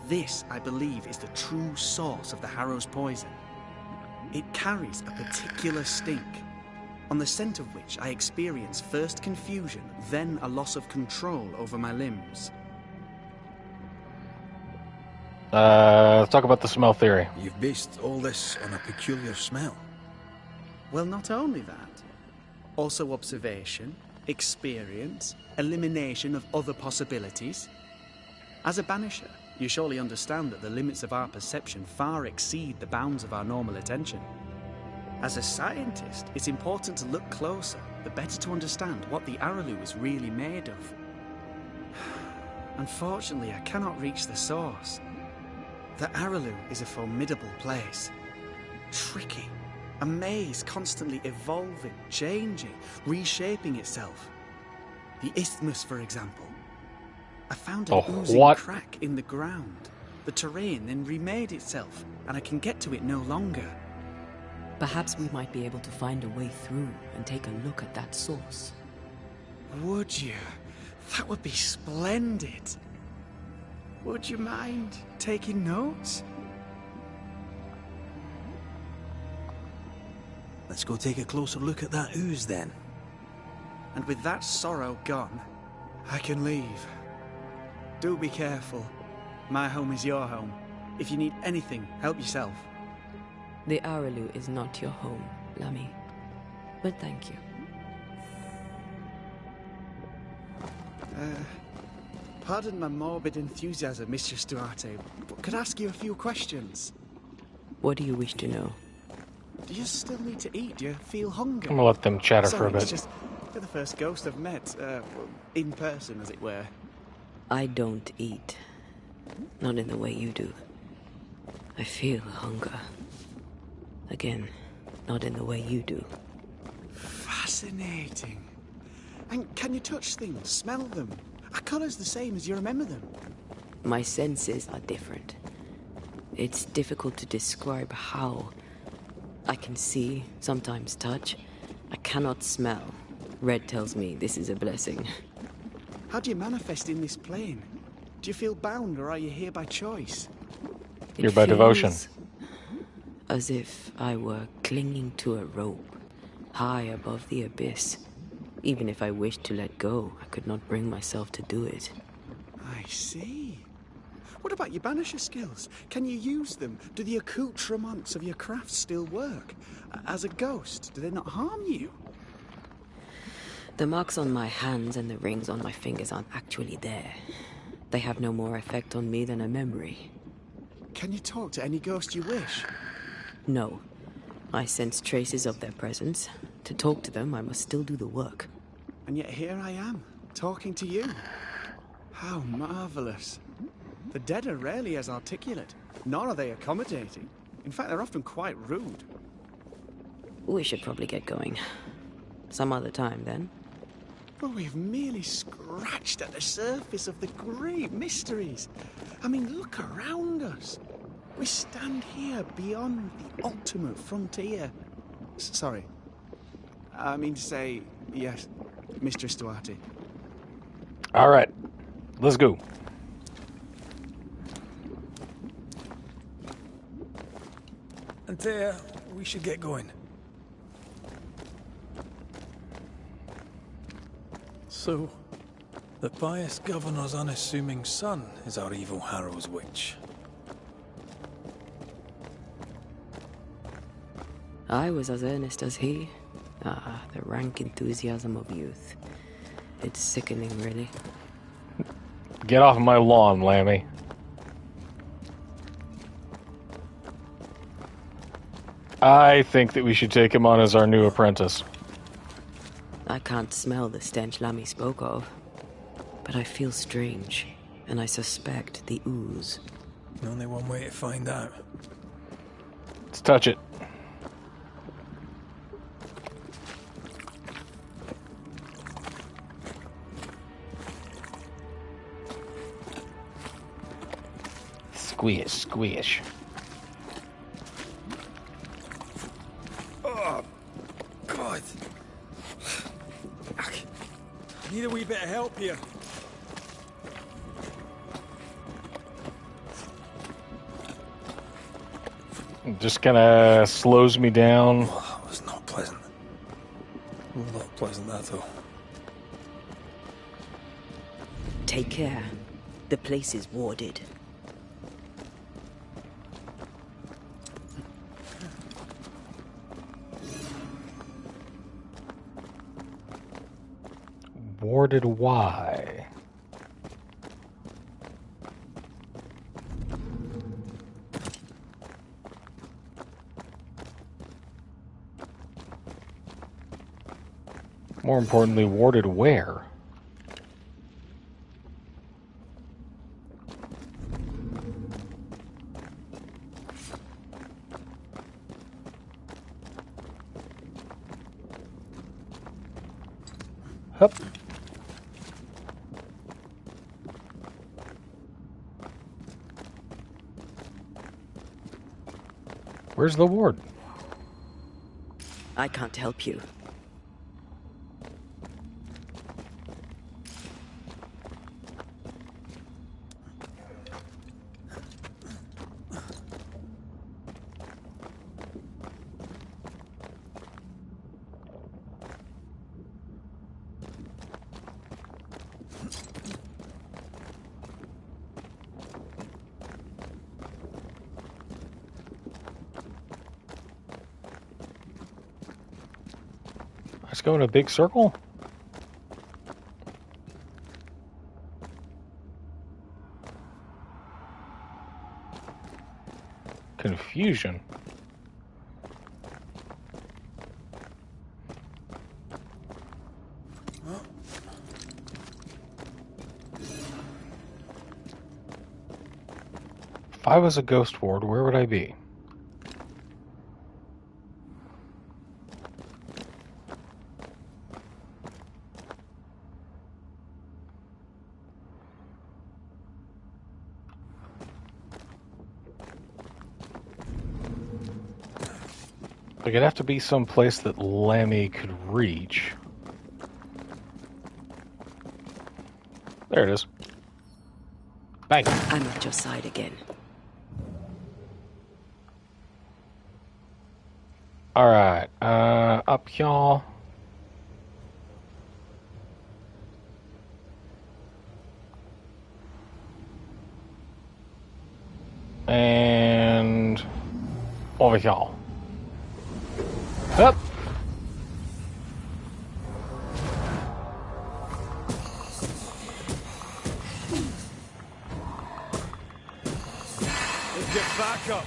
This, I believe, is the true source of the Harrow's poison. It carries a particular stink, on the scent of which I experience first confusion, then a loss of control over my limbs. Let's talk about the smell theory. You've based all this on a peculiar smell. Well, not only that, also observation, experience, elimination of other possibilities. As a banisher, you surely understand that the limits of our perception far exceed the bounds of our normal attention. As a scientist, it's important to look closer, the better to understand what the Araloo is really made of. Unfortunately, I cannot reach the source. The Araloo is a formidable place. Tricky. A maze constantly evolving, changing, reshaping itself. The isthmus, for example. I found an oozing crack in the ground. The terrain then remade itself, and I can get to it no longer. Perhaps we might be able to find a way through and take a look at that source. Would you? That would be splendid. Would you mind taking notes? Let's go take a closer look at that ooze then. And with that sorrow gone, I can leave. Do be careful. My home is your home. If you need anything, help yourself. The Araloo is not your home, Lammy. But thank you. Pardon my morbid enthusiasm, Mistress Duarte, but could I ask you a few questions? What do you wish to know? Do you still need to eat? Do you feel hunger? I'm gonna let them chatter for a It's bit. just, you're the first ghost I've met, in person, as it were. I don't eat. Not in the way you do. I feel hunger. Again, not in the way you do. Fascinating. And can you touch things, smell them? Are colours the same as you remember them? My senses are different. It's difficult to describe how. I can see, sometimes touch. I cannot smell. Red tells me this is a blessing. How do you manifest in this plane? Do you feel bound, or are you here by choice? Here by devotion. As if I were clinging to a rope, high above the abyss. Even if I wished to let go, I could not bring myself to do it. I see. What about your banisher skills? Can you use them? Do the accoutrements of your craft still work? As a ghost, do they not harm you? The marks on my hands and the rings on my fingers aren't actually there. They have no more effect on me than a memory. Can you talk to any ghost you wish? No. I sense traces of their presence. To talk to them, I must still do the work. And yet here I am, talking to you. How marvellous. The dead are rarely as articulate, nor are they accommodating. In fact, they're often quite rude. We should probably get going. Some other time, then. But we've merely scratched at the surface of the great mysteries. I mean, look around us. We stand here beyond the ultimate frontier. Sorry. I mean to say, yes, Mistress Duarte. All right, let's go. And we should get going. So, the pious governor's unassuming son is our evil Harrow's witch. I was as earnest as he. The rank enthusiasm of youth. It's sickening, really. Get off my lawn, Lammy. I think that we should take him on as our new apprentice. I can't smell the stench Lammy spoke of, but I feel strange, and I suspect the ooze. Only one way to find out. Let's touch it. Squish, squish. Oh, God. I need a wee bit of help here. It just kind of slows me down. Oh, that was not pleasant. Not pleasant at all. Take care. The place is warded. Warded why? More importantly, warded where? Hup. Where's the ward? I can't help you. Let's go in a big circle. Confusion. If I was a ghost ward, where would I be? Like, it'd have to be some place that Lammy could reach. There it is. Bang. I'm at your side again. Alright, up y'all. And over y'all. Up. Let's get back up.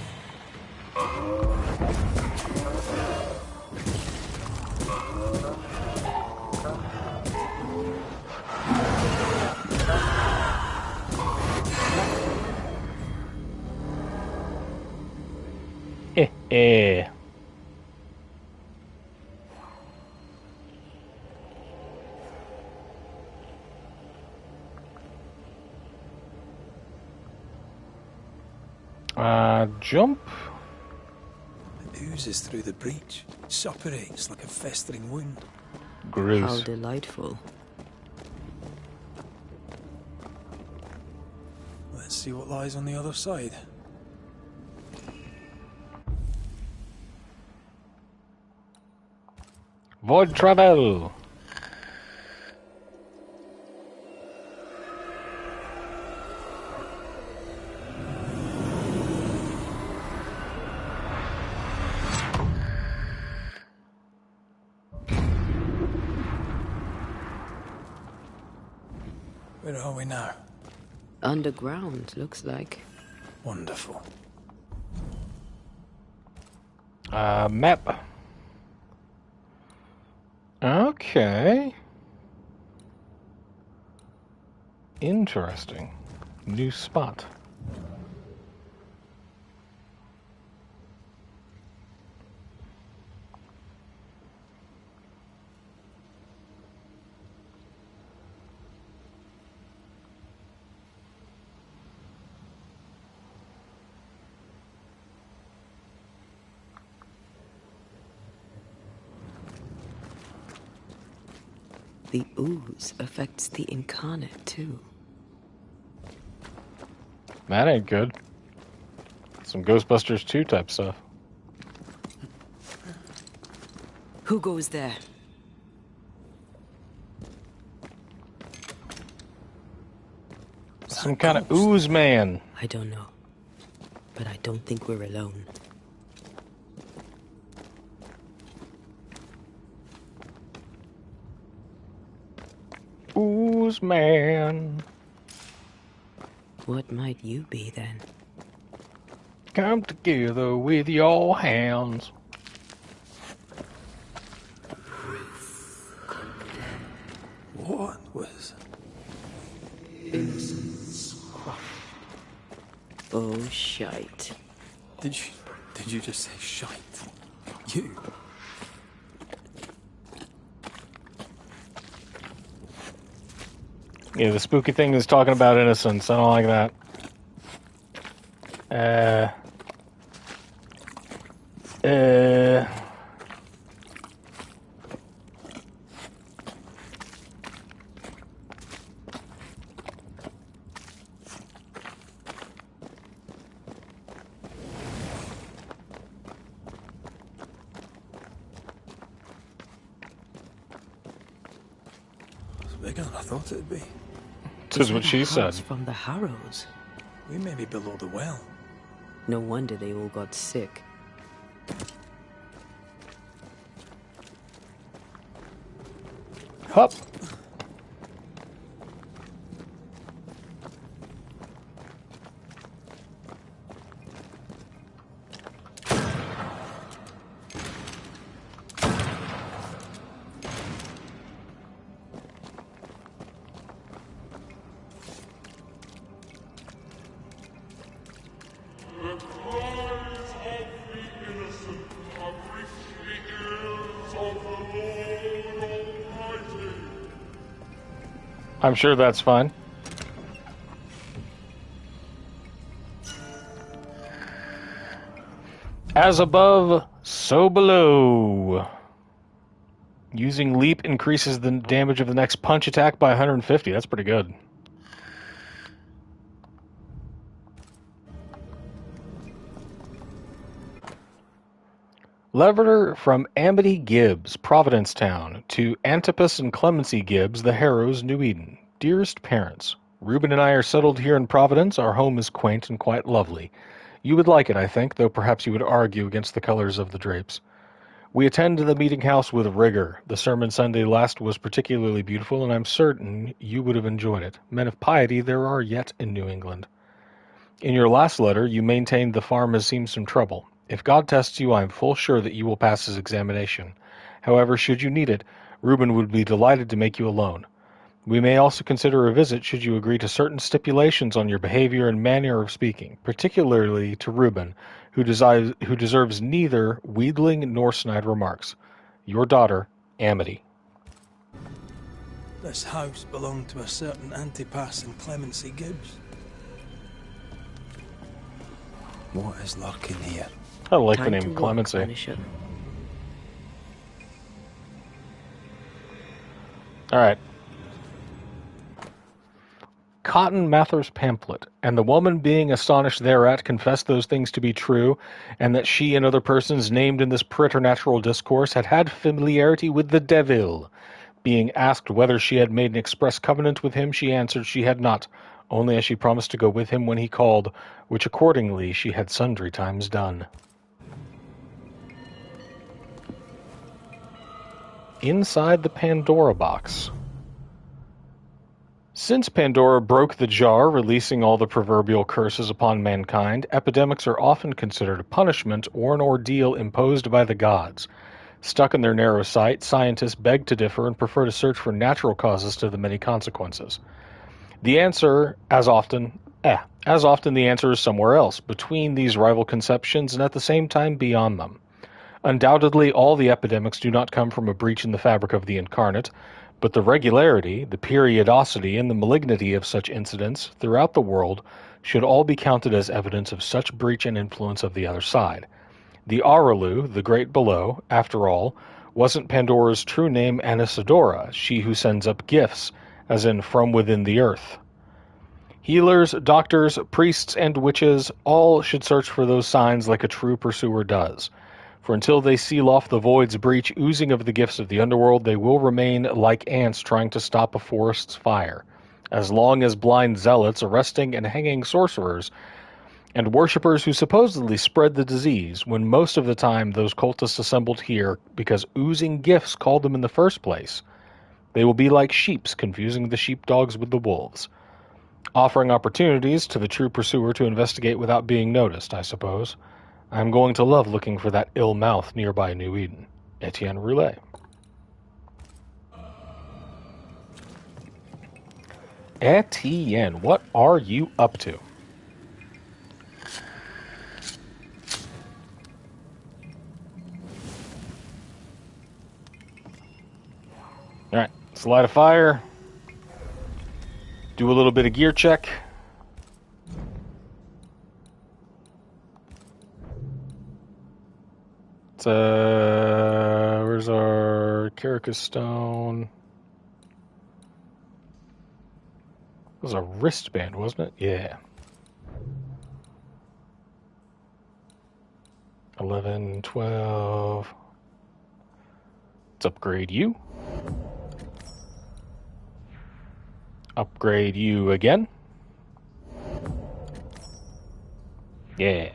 Eh. Jump. It oozes through the breach. It suppurates like a festering wound. Gross. How delightful. Let's see what lies on the other side. Void travel. Where are we now? Underground, looks like. Wonderful. Map. Okay. Okay. Interesting. New spot. The ooze affects the incarnate, too. That ain't good. Some Ghostbusters 2 type stuff. Who goes there? Some kind of ooze man. I don't know. But I don't think we're alone. Ooze man. What might you be, then? Come together with your hands. What was... Innocence. Oh, shite. Did you just say shite? You? Yeah, the spooky thing is talking about innocence. I don't like that. It's bigger than I thought it'd be. This is what she said. From the Harrows. We may be below the well. No wonder they all got sick. Hup. I'm sure that's fine. As above, so below. Using leap increases the damage of the next punch attack by 150. That's pretty good. Letter from Amity Gibbs, Providencetown, to Antipas and Clemency Gibbs, the Harrows, New Eden. Dearest parents, Reuben and I are settled here in Providence. Our home is quaint and quite lovely. You would like it, I think, though perhaps you would argue against the colors of the drapes. We attend the meeting house with rigor. The sermon Sunday last was particularly beautiful, and I'm certain you would have enjoyed it. Men of piety there are yet in New England. In your last letter, you maintained the farm has seen some trouble. If God tests you, I am full sure that you will pass his examination. However, should you need it, Reuben would be delighted to make you a loan. We may also consider a visit should you agree to certain stipulations on your behavior and manner of speaking, particularly to Reuben, who deserves neither wheedling nor snide remarks. Your daughter, Amity. This house belonged to a certain Antipas and Clemency Gibbs. What is lurking here? I like Time the name to work, Clemency. Banisher. All right. Cotton Mather's pamphlet, and the woman being astonished thereat confessed those things to be true, and that she and other persons named in this preternatural discourse had had familiarity with the devil. Being asked whether she had made an express covenant with him, she answered she had not, only as she promised to go with him when he called, which accordingly she had sundry times done. Inside the Pandora box. Since Pandora broke the jar, releasing all the proverbial curses upon mankind, epidemics are often considered a punishment or an ordeal imposed by the gods. Stuck in their narrow sight, scientists beg to differ and prefer to search for natural causes to the many consequences. The answer, as often the answer is somewhere else, between these rival conceptions and at the same time beyond them. Undoubtedly, all the epidemics do not come from a breach in the fabric of the incarnate, but the regularity, the periodicity, and the malignity of such incidents throughout the world should all be counted as evidence of such breach and influence of the other side. The Aurelu, the great below, after all, wasn't Pandora's true name Anisidora, she who sends up gifts, as in from within the earth. Healers, doctors, priests, and witches all should search for those signs like a true pursuer does. For until they seal off the void's breach oozing of the gifts of the underworld, they will remain like ants trying to stop a forest's fire. As long as blind zealots arresting and hanging sorcerers and worshippers who supposedly spread the disease, when most of the time those cultists assembled here because oozing gifts called them in the first place, they will be like sheeps confusing the sheepdogs with the wolves. Offering opportunities to the true pursuer to investigate without being noticed, I suppose. I'm going to love looking for that ill mouth nearby New Eden. Etienne Roulet. Etienne, what are you up to? Alright, let's light a fire. Do a little bit of gear check. Where's our Caracas stone? It was a wristband, wasn't it? Yeah. 11, 12. Let's upgrade you. Upgrade you again. Yeah.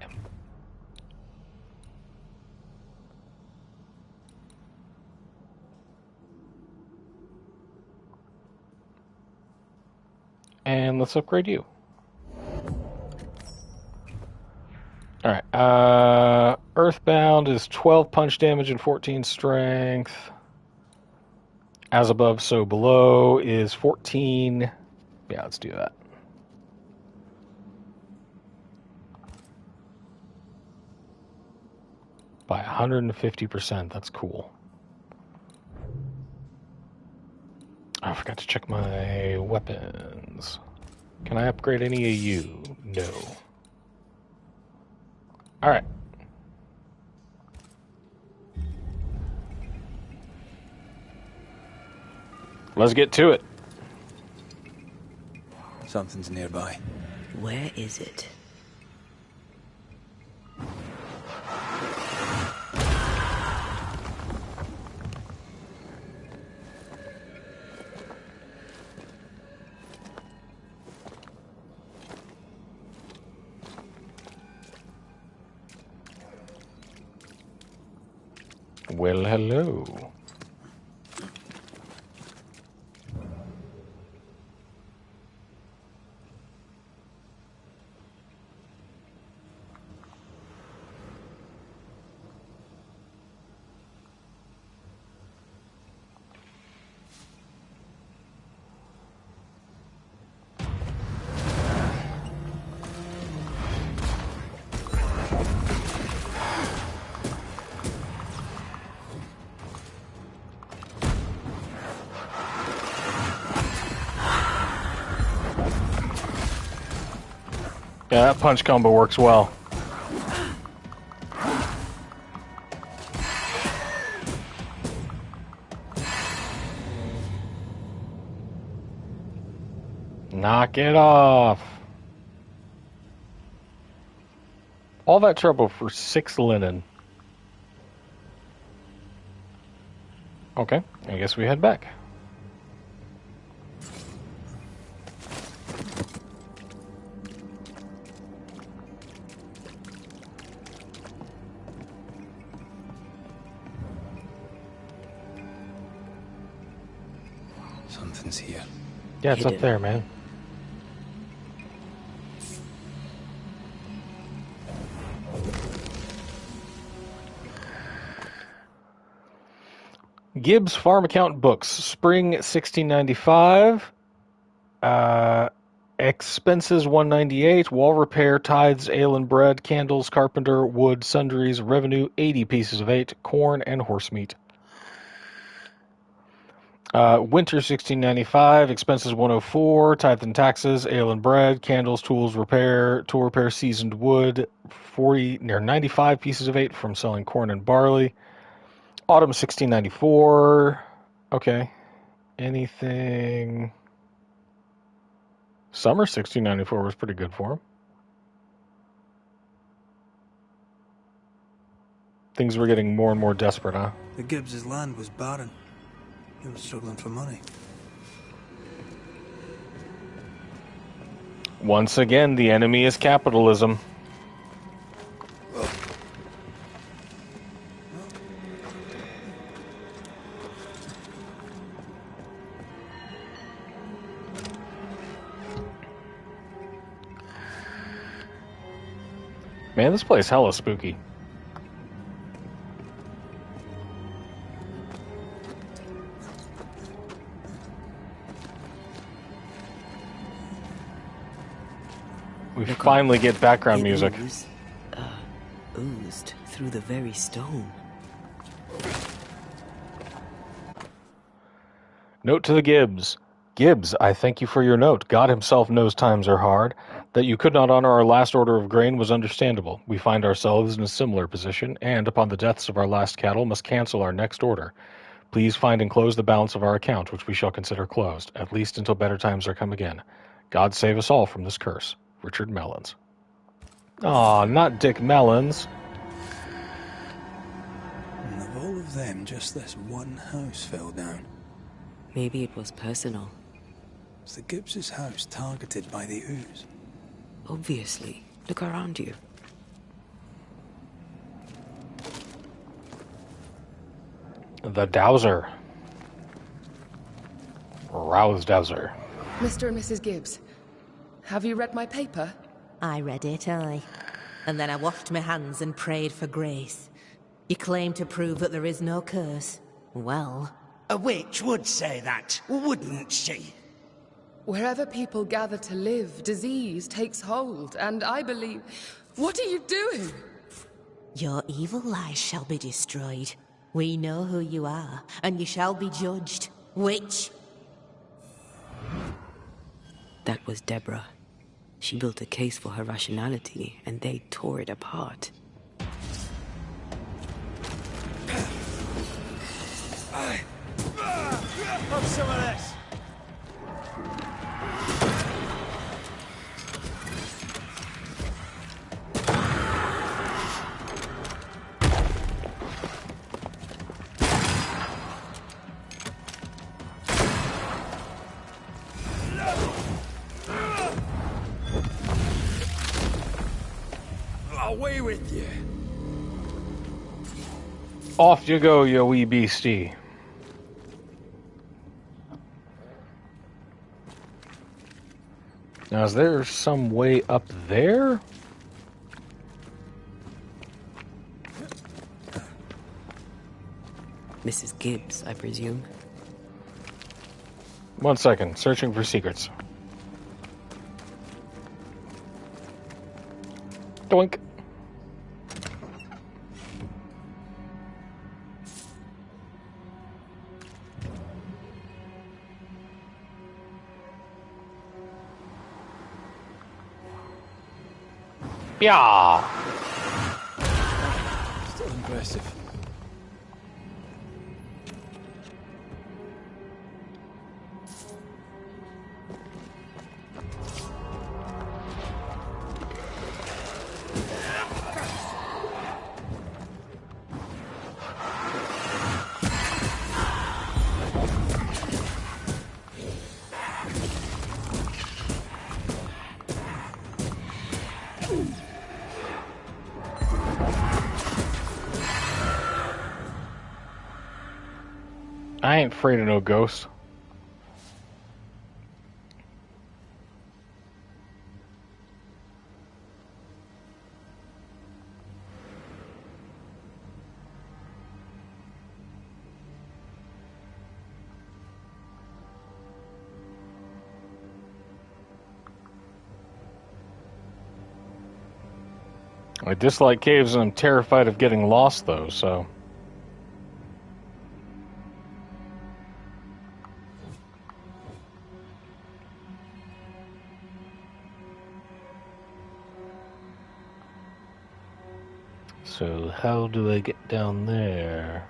And let's upgrade you. Alright, Earthbound is 12 punch damage and 14 strength. As above, so below is 14. Yeah, let's do that. By 150%, that's cool. I forgot to check my weapons. Can I upgrade any of you? No. Alright. Let's get to it. Something's nearby. Where is it? Well, hello. Yeah, that punch combo works well. Knock it off. All that trouble for 6 linen. Okay, I guess we head back. Something's here. Yeah, it's up there, man. Gibbs Farm Account Books, Spring 1695. Expenses 198. Wall repair, tithes, ale and bread, candles, carpenter, wood, sundries, revenue 80 pieces of 8, corn and horse meat. Winter 1695, expenses 104, tithe and taxes, ale and bread, candles, tools, repair, tool repair, seasoned wood, 40 near 95 pieces of 8 from selling corn and barley. Autumn 1694, okay. Anything? Summer 1694 was pretty good for him. Things were getting more and more desperate, huh? The Gibbs' land was barren. He was struggling for money. Once again, the enemy is capitalism. Man, this place hella spooky. We finally get background music. Oozed through the very stone. Note to the Gibbs. Gibbs, I thank you for your note. God himself knows times are hard. That you could not honor our last order of grain was understandable. We find ourselves in a similar position, and upon the deaths of our last cattle must cancel our next order. Please find and close the balance of our account, which we shall consider closed, at least until better times are come again. God save us all from this curse. Richard Mellons. Aw, not Dick Mellons. And of all of them, just this one house fell down. Maybe it was personal. Was the Gibbs' house targeted by the ooze? Obviously. Look around you. The Dowser. Rouse Dowser. Mr. and Mrs. Gibbs, have you read my paper? I read it, aye. And then I washed my hands and prayed for grace. You claim to prove that there is no curse. Well... A witch would say that, wouldn't she? Wherever people gather to live, disease takes hold, and I believe... What are you doing? Your evil lies shall be destroyed. We know who you are, and you shall be judged. Witch! That was Deborah. She built a case for her rationality, and they tore it apart. Have some of this. Away with you. Off you go, you wee beastie. Now, is there some way up there? Mrs. Gibbs, I presume. 1 second. Searching for secrets. Doink. Yeah. Still impressive. I ain't afraid of no ghost. I dislike caves and I'm terrified of getting lost, though, so... So, how do I get down there?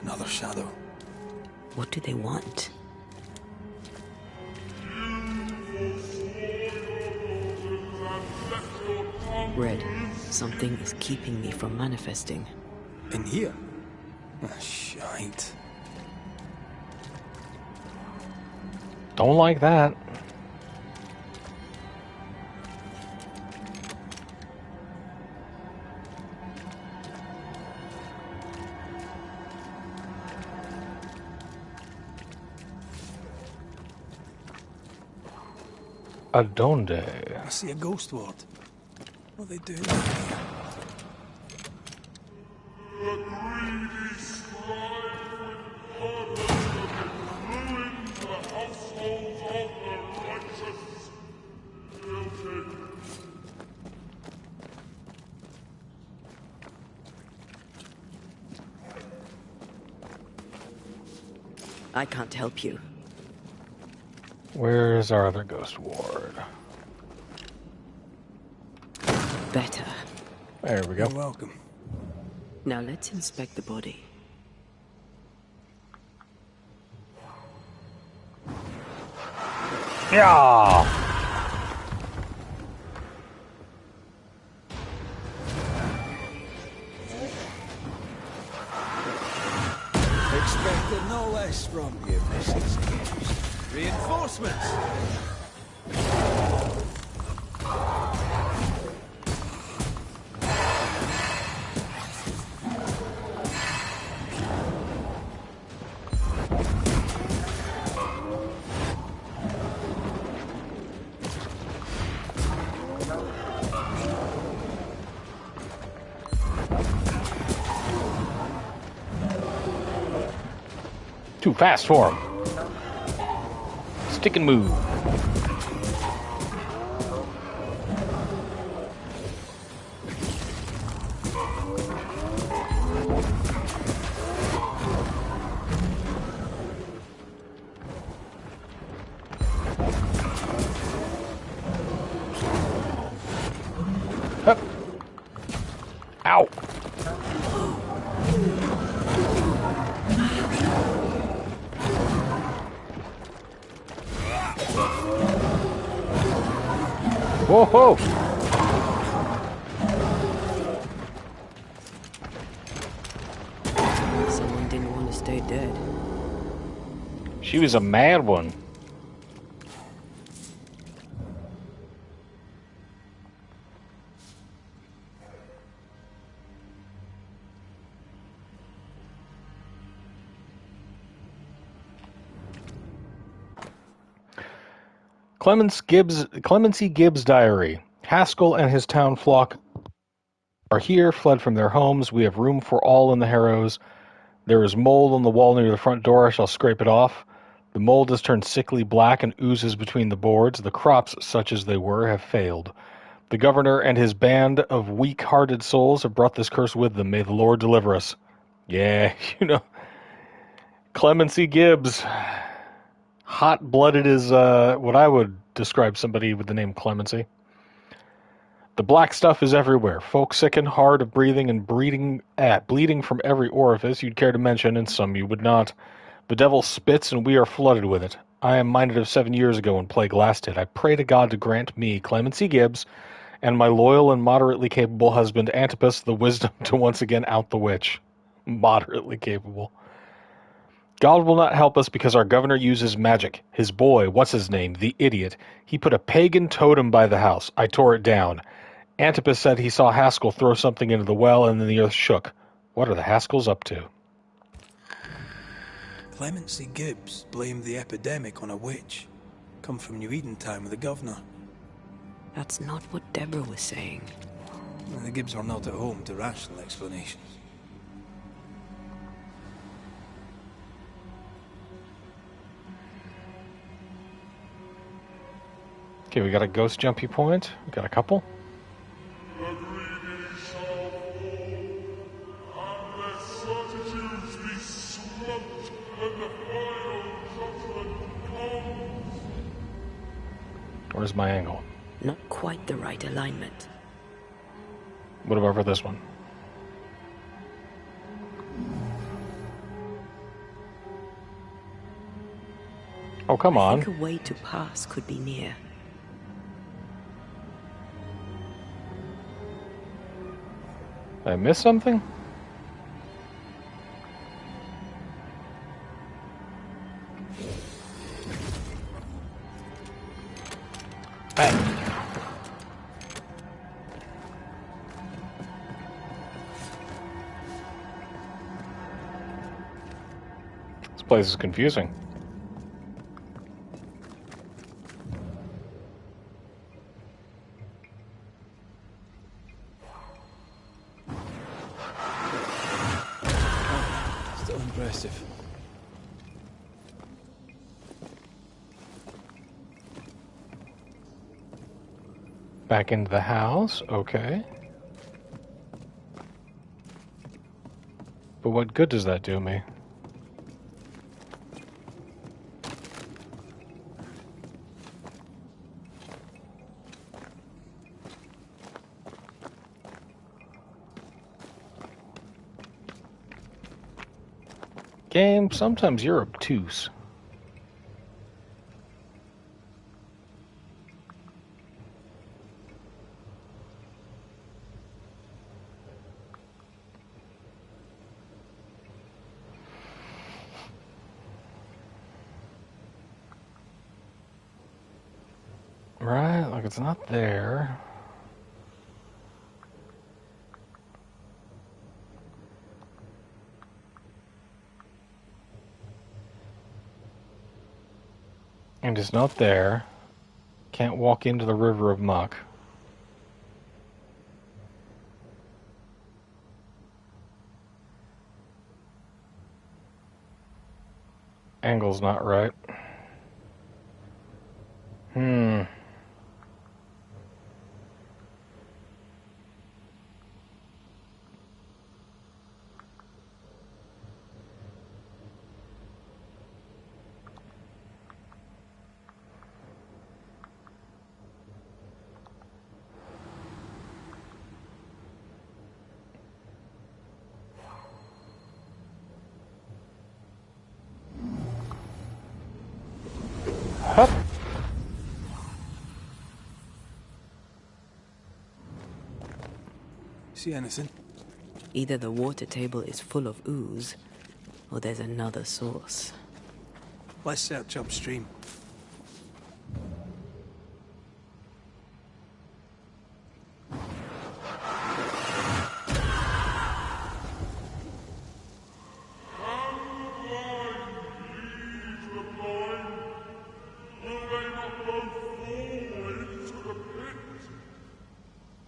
Another shadow. What do they want? Red, something is keeping me from manifesting. In here? Ah, shite. Don't like that. Adonde? I see a ghost ward. What are they doing down here? I can't help you. Where's our other ghost ward? Better. There we go. You're welcome. Now let's inspect the body. Yeah. Expected no less from you, Mrs. Gibbs. Reinforcements! Too fast for him. Stick and move. Hup. Ow. Whoa, whoa! Someone didn't want to stay dead. She was a mad one. Clemency Gibbs' diary. Haskell and his town flock are here, fled from their homes. We have room for all in the harrows. There is mold on the wall near the front door. I shall scrape it off. The mold has turned sickly black and oozes between the boards. The crops, such as they were, have failed. The governor and his band of weak-hearted souls have brought this curse with them. May the Lord deliver us. Yeah, Clemency Gibbs. Hot-blooded is what I would describe somebody with the name Clemency. The black stuff is everywhere. Folk sicken, hard of breathing, and bleeding from every orifice you'd care to mention, and some you would not. The devil spits, and we are flooded with it. I am minded of 7 years ago when plague last hit. I pray to God to grant me, Clemency Gibbs, and my loyal and moderately capable husband, Antipas, the wisdom to once again out the witch. Moderately capable. God will not help us because our governor uses magic. His boy, what's his name, the idiot, he put a pagan totem by the house. I tore it down. Antipas said he saw Haskell throw something into the well and then the earth shook. What are the Haskells up to? Clemency Gibbs blamed the epidemic on a witch. Come from New Eden town with the governor. That's not what Deborah was saying. The Gibbs are not at home to rational explanations. Okay, we got a ghost jumpy point. We got a couple. Where's my angle? Not quite the right alignment. What about for this one? Oh, come on. I think a way to pass could be near. Did I miss something? Hey. This place is confusing. Still impressive. Back into the house, okay. But what good does that do me? Game, sometimes you're obtuse. Right, like it's not there. And it's not there. Can't walk into the river of muck. Angle's not right. Hup. See anything? Either the water table is full of ooze, or there's another source. Let's search upstream.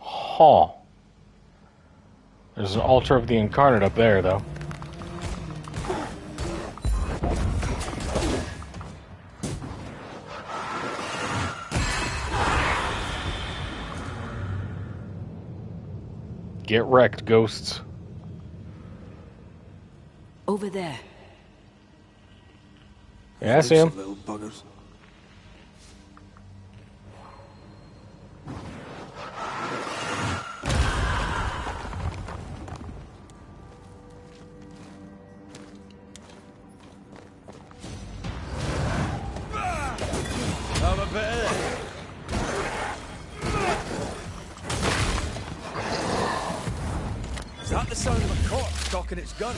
Huh. There's an altar of the incarnate up there, though. Get wrecked, ghosts. Over there. Yeah, I see him. Little buggers. Is that the sound of a corpse cocking its gun?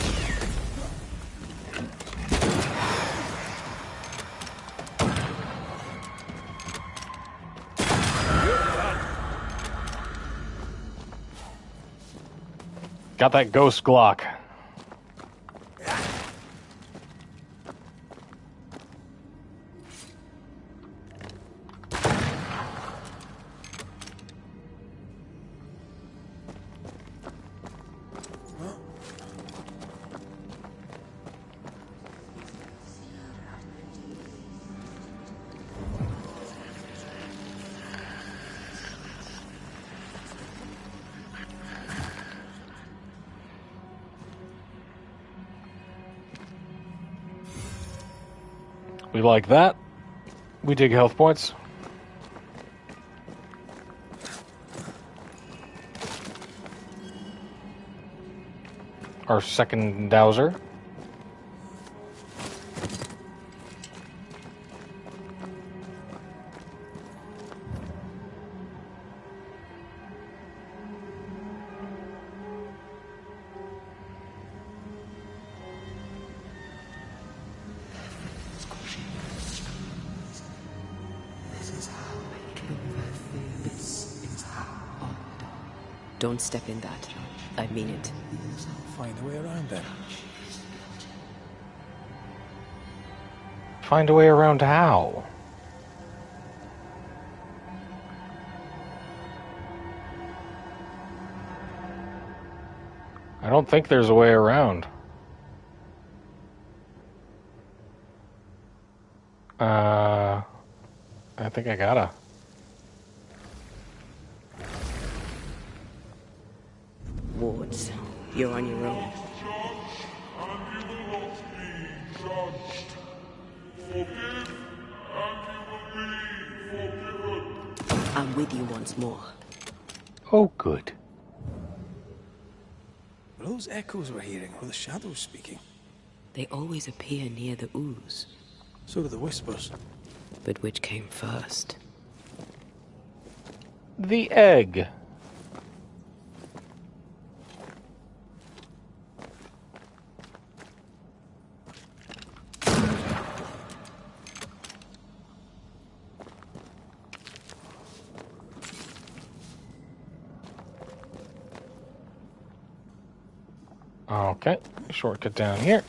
Got that ghost Glock. We like that. We dig health points. Our second dowser. Don't step in that. I mean it. Find a way around then. Find a way around how? I don't think there's a way around. I think I gotta. Wards, you're on your own. I'm with you once more. Oh, good. Were those echoes we're hearing, or the shadows speaking? They always appear near the ooze. So do the whispers. But which came first? The egg. Okay, shortcut down here.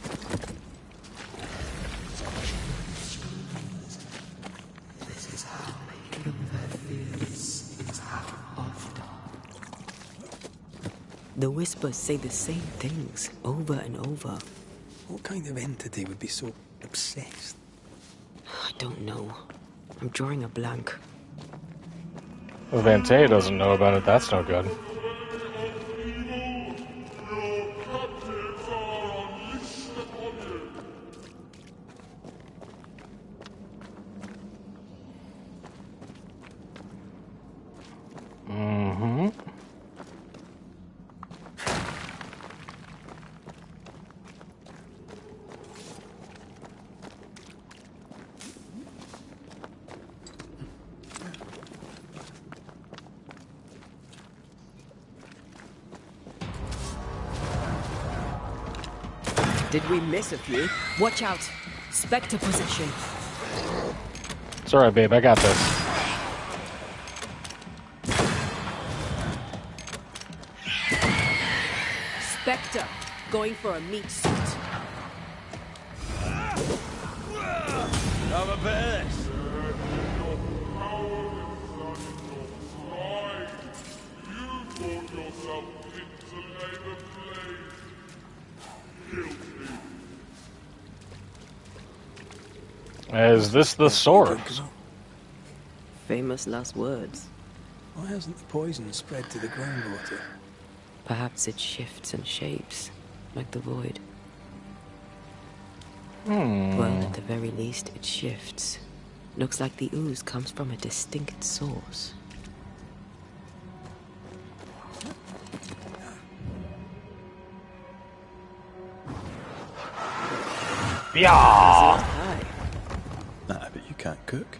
The whispers say the same things over and over. What kind of entity would be so obsessed? I don't know. I'm drawing a blank. Well, Vante doesn't know about it. That's no good. Did we miss a few? Watch out! Spectre position. It's alright, babe. I got this. Spectre, going for a meat suit. Have a bit of this. Is this the source? Famous last words. Why hasn't the poison spread to the groundwater? Perhaps it shifts and shapes, like the void. Well, at the very least, it shifts. Looks like the ooze comes from a distinct source. Yeah. Nah, but you can't cook.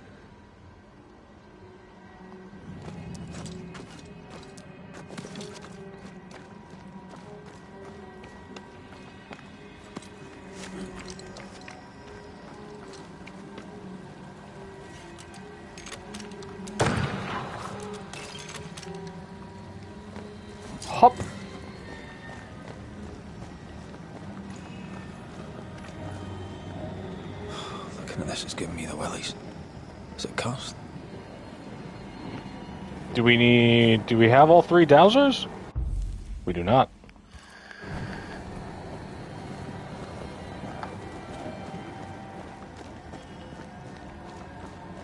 Hop. Looking at this is giving me the willies. Is it cursed? Do we have all three dowsers? We do not.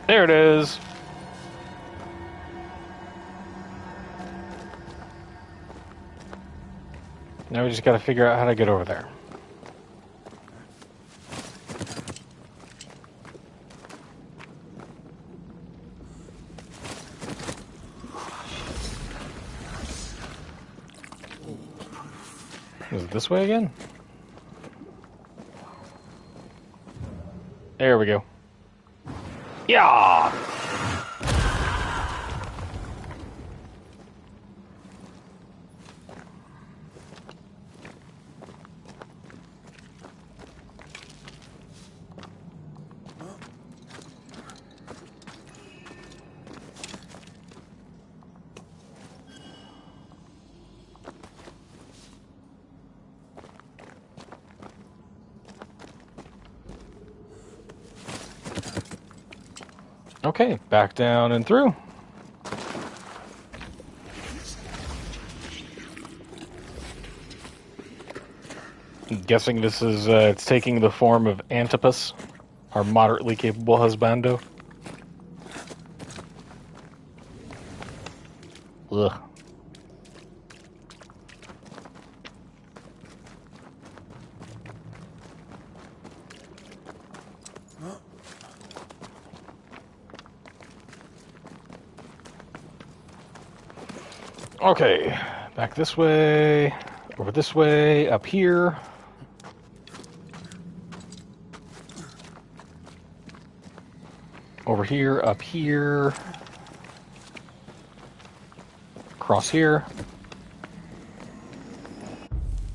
There it is. Now we just gotta figure out how to get over there. Is it this way again? There we go. Yeah! Okay, back down and through. I'm guessing this is, it's taking the form of Antipas, our moderately capable husbando. Ugh. Okay, back this way, over this way, up here. Over here, up here. Across here.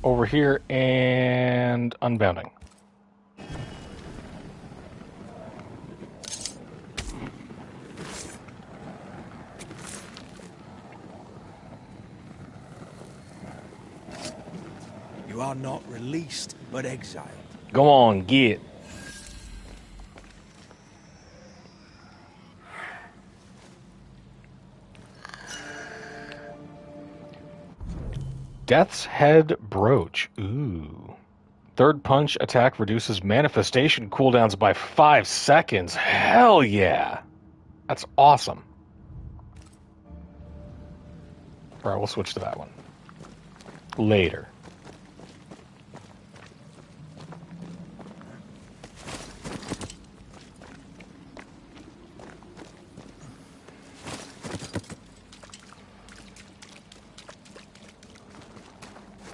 Over here, and unbounding. You are not released, but exiled. Go on, get. Death's Head Brooch. Ooh. Third punch attack reduces manifestation cooldowns by 5 seconds. Hell yeah. That's awesome. Alright, we'll switch to that one. Later.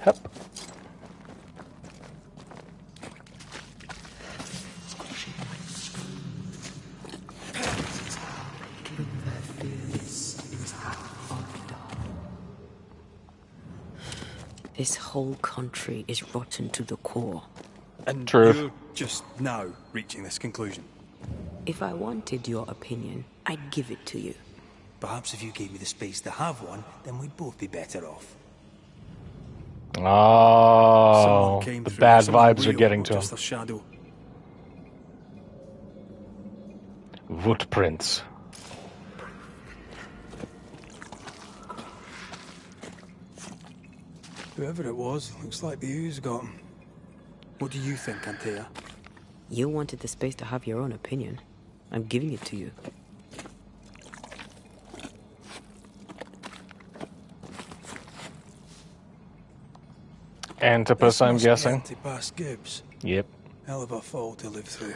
Yep. This whole country is rotten to the core. And True. you're just now reaching this conclusion. If I wanted your opinion, I'd give it to you. Perhaps if you gave me the space to have one, then we'd both be better off. Oh, Someone came the through, bad someone vibes are real, getting not to him. just a shadow. Footprints. Whoever it was, looks like the ooze got him. What do you think, Antea? You wanted the space to have your own opinion. I'm giving it to you. Antipas, I'm guessing. Antipas Gibbs. Yep. Hell of a fall to live through.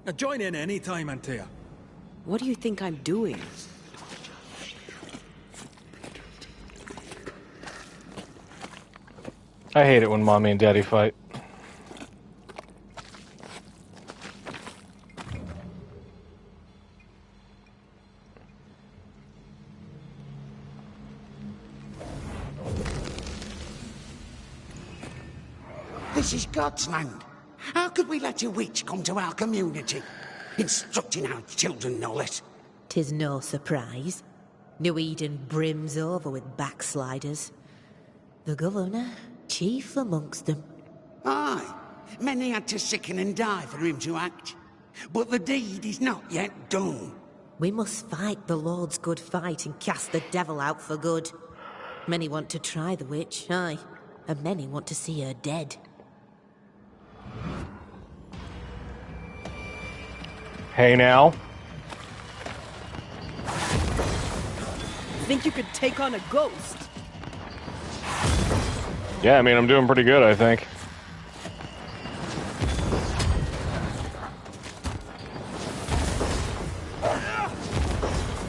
Now join in any time, Antea. What do you think I'm doing? I hate it when mommy and daddy fight. This is God's land. How could we let a witch come to our community? Instructing our children, no less. 'Tis no surprise. New Eden brims over with backsliders. The governor, chief amongst them. Aye, many had to sicken and die for him to act. But the deed is not yet done. We must fight the Lord's good fight and cast the devil out for good. Many want to try the witch, aye, and many want to see her dead. Hey now. Think you could take on a ghost? Yeah, I mean, I'm doing pretty good, I think.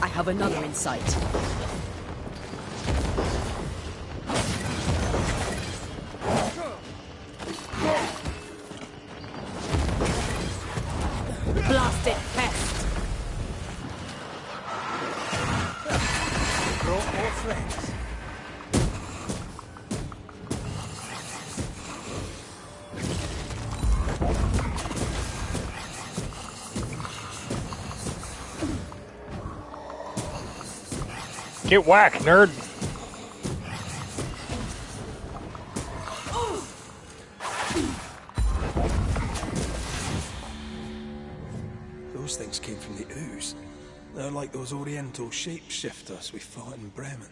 I have another insight. blasted pest! Brought more friends. Get whacked, nerd! Those things came from the ooze. They're like those oriental shapeshifters we fought in Bremen.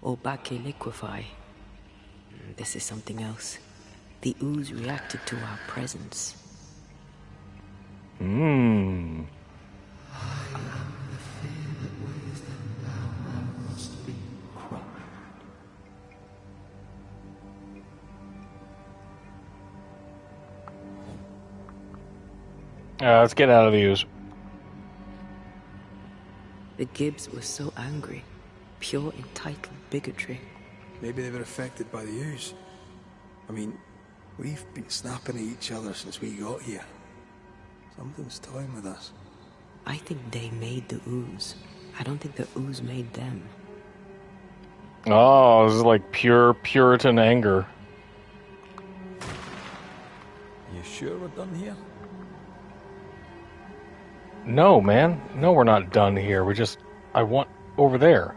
Obake liquefy. This is something else. The ooze reacted to our presence. Mmm. Let's get out of the ooze. The Gibbs were so angry. Pure entitled bigotry. Maybe they were affected by the ooze. I mean, we've been snapping at each other since we got here. Something's toying with us. I think they made the ooze. I don't think the ooze made them. Oh, this is like pure Puritan anger. You sure we're done here? No, man. No, we're not done here. I want over there.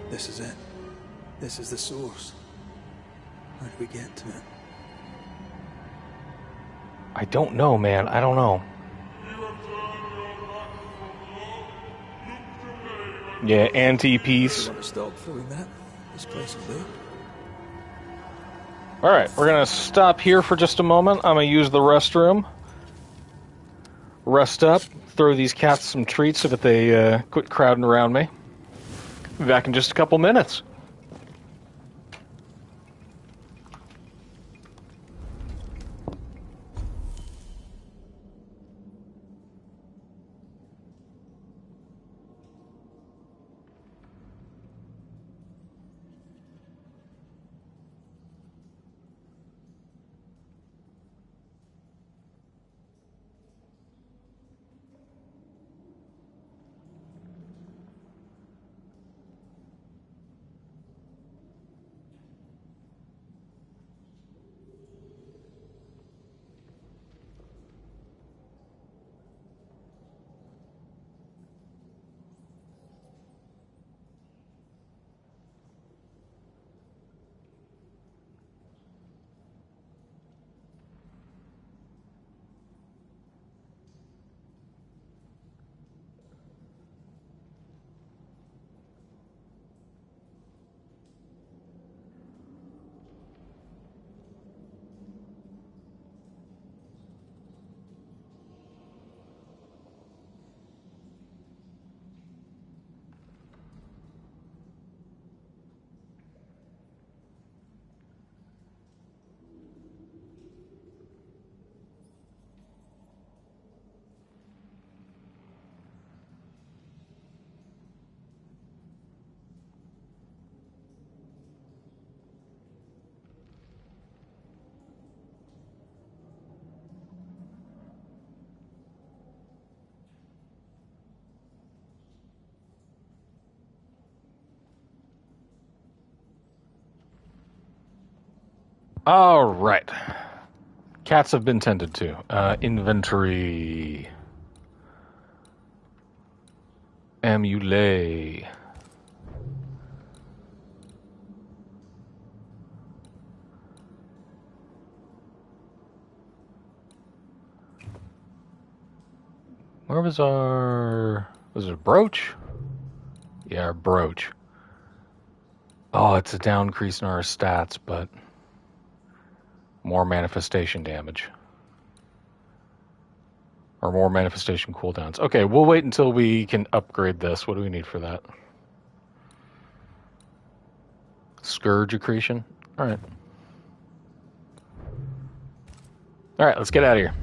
This is it. This is the source. How do we get to it? I don't know, man. I don't know. Yeah, anti-peace. You want to stop for a wee minute? This place will do. Alright, we're going to stop here for just a moment. I'm going to use the restroom. Rest up. Throw these cats some treats so that they quit crowding around me. Be back in just a couple minutes. Alright. Cats have been tended to. Inventory. Amulets. Where was our... Was it a brooch? Yeah, our brooch. Oh, it's a downcrease in our stats, but... more manifestation damage. Or more manifestation cooldowns. Okay, we'll wait until we can upgrade this. What do we need for that? Scourge accretion? Alright. Alright, let's get out of here.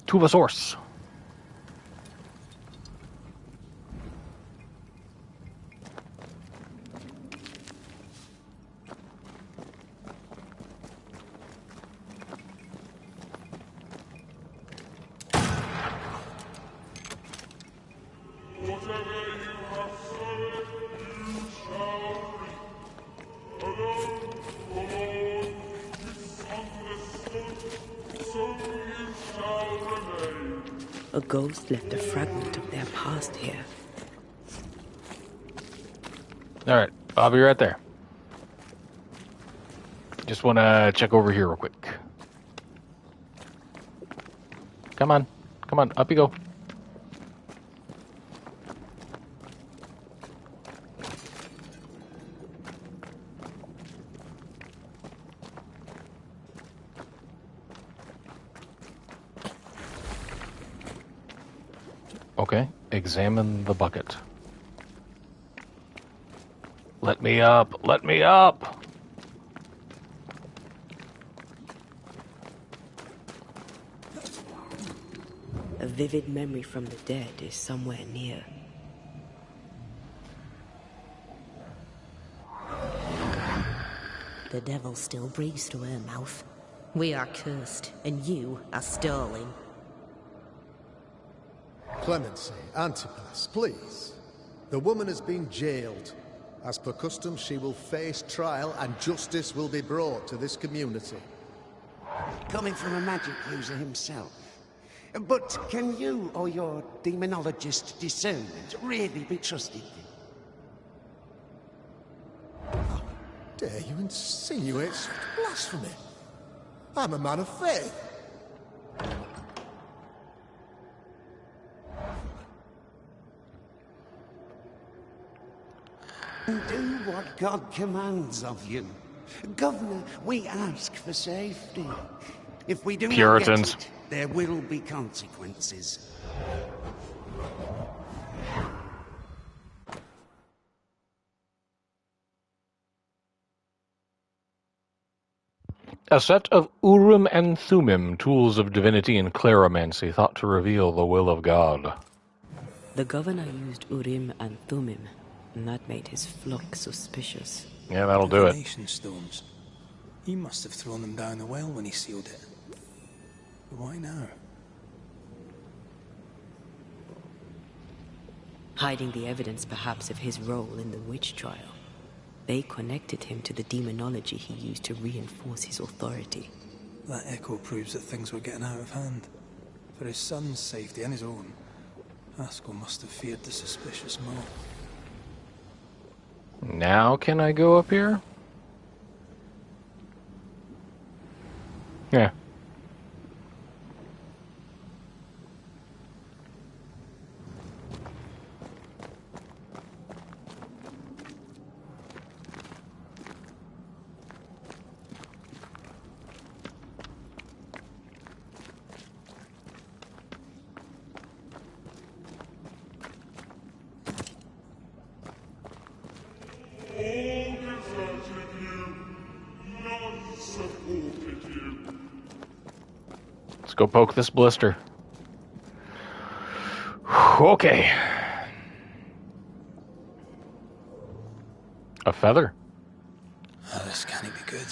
To the source. A ghost left a fragment of their past here. All right, I'll be right there. Just want to check over here real quick. Come on, up you go. Okay, examine the bucket. Let me up, let me up! A vivid memory from the dead is somewhere near. The devil still breathes through her mouth. We are cursed, and you are stolen. Clemency, Antipas, please. The woman has been jailed. As per custom, she will face trial and justice will be brought to this community. Coming from a magic user himself. But can you or your demonologist discernment really be trusted? How dare you insinuate such blasphemy? I'm a man of faith. Do what God commands of you. Governor, we ask for safety. If we do Puritans. not get it, there will be consequences. A set of Urim and Thummim, tools of divinity and cleromancy, thought to reveal the will of God. The governor used Urim and Thummim, and that made his flock suspicious. Yeah, that'll do it. Divination stones. He must have thrown them down the well when he sealed it. But why now? Hiding the evidence perhaps of his role in the witch trial. They connected him to the demonology he used to reinforce his authority. That echo proves that things were getting out of hand. For his son's safety and his own, Haskell must have feared the suspicious mob. Now can I go up here? Yeah. Let's go poke this blister. Okay. A feather. Oh, this can't be good.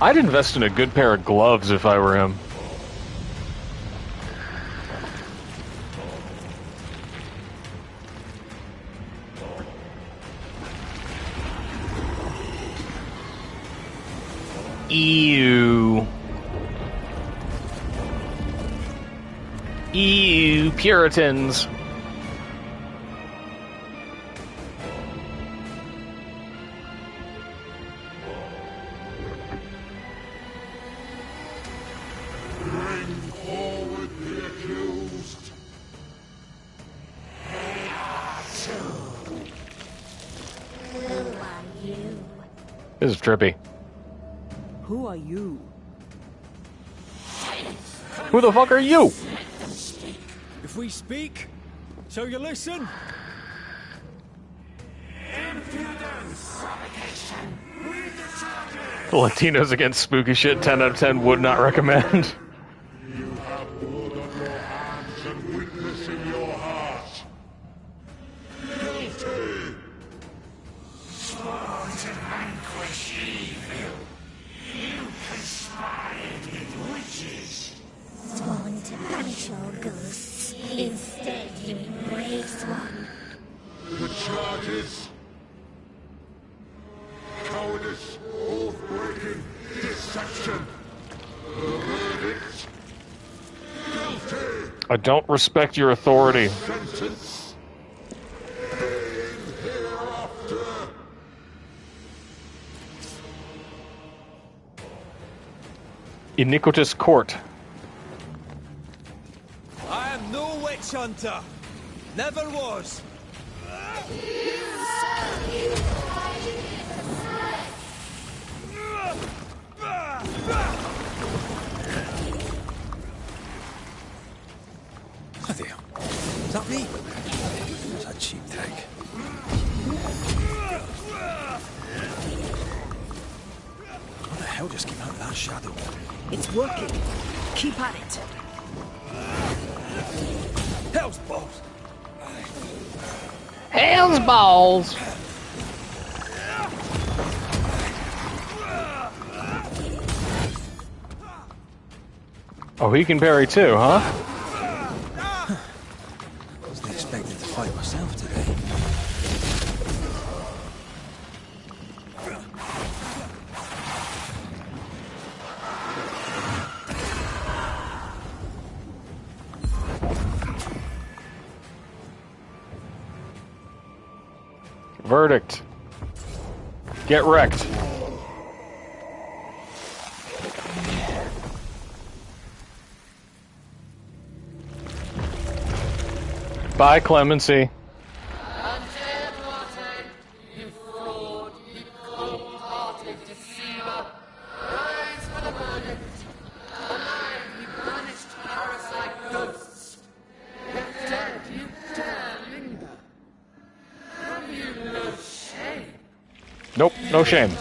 I'd invest in a good pair of gloves if I were him. Ew. Ew, Puritans. Bring forward the accused. Who are you? This is trippy. Who are you? Who the fuck are you? If we speak, so you listen? Latinos against spooky shit, 10 out of 10, would not recommend. You have blood on your hands and weakness in your heart. Guilty! Sworn to vanquish evil. You conspired with witches. Sworn to banish all ghosts. Instead, you embrace one. The charges: cowardice, oath-breaking, deception, I don't respect your authority. Sentence. Hereafter. Iniquitous court. I am no witch hunter. Never was. Hi there. Is that me? What's that cheap trick? What the hell just came out of that shadow? It's working. Keep at it. Hell's balls. Hell's balls! Oh, he can parry too, huh? Wasn't expecting to fight myself today. Verdict. Get wrecked. Bye, Clemency. Nope, no shame.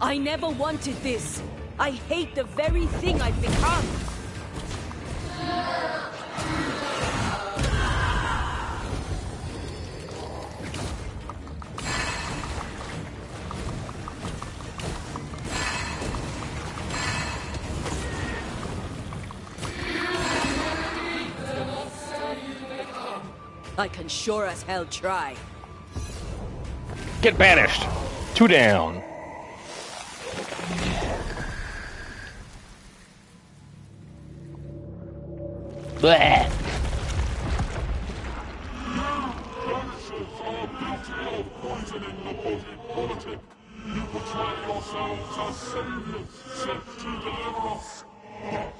I never wanted this. I hate the very thing I've become. I can sure as hell try. Get banished. 2 down. Bleh. Banishers are guilty of poisoning the body politic. You portray yourselves as saviors sent to deliver us. But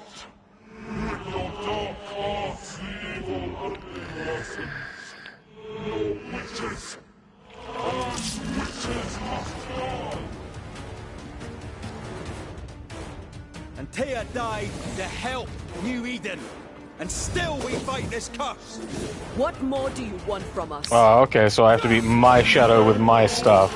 with your dark hearts, the evil only worsens. No witches. And witches must die. Antea died to help New Eden. And still we fight this curse. What more do you want from us? Oh, okay, so I have to beat my shadow with my stuff.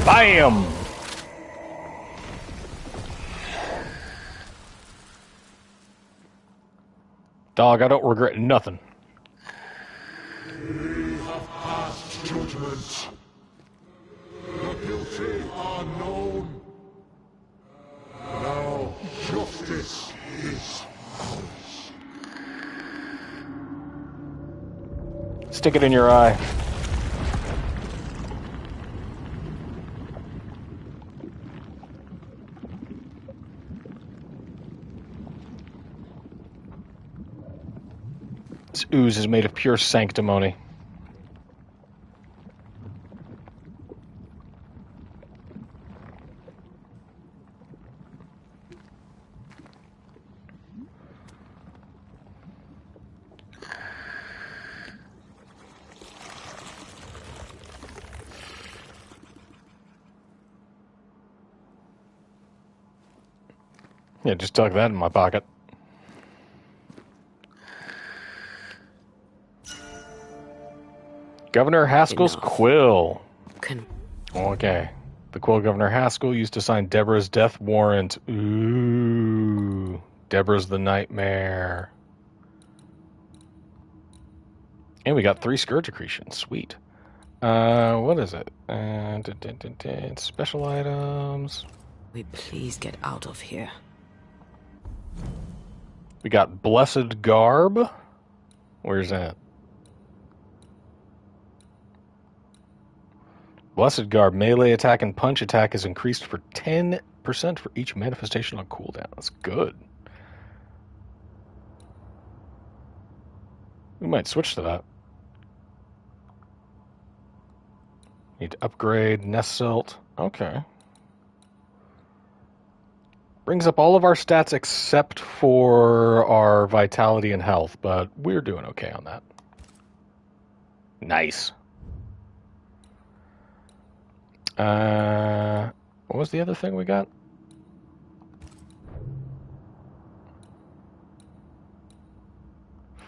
Bam! Dog, I don't regret nothing. We have passed judgment. The guilty are known. Now justice is ours. Stick it in your eye. This ooze is made of pure sanctimony. Yeah, just tuck that in my pocket. Governor Haskell's Enough. quill. Can... Okay. The quill Governor Haskell used to sign Deborah's death warrant. Ooh. Deborah's the nightmare. And we got 3 Scourge accretions. Sweet. What is it? Special items. We please get out of here. We got Blessed Garb. Where's that? Blessed Garb. Melee attack and punch attack is increased for 10% for each manifestation on cooldown. That's good. We might switch to that. Need to upgrade Nest Silt. Okay. Brings up all of our stats except for our vitality and health, but we're doing okay on that. Nice. What was the other thing we got?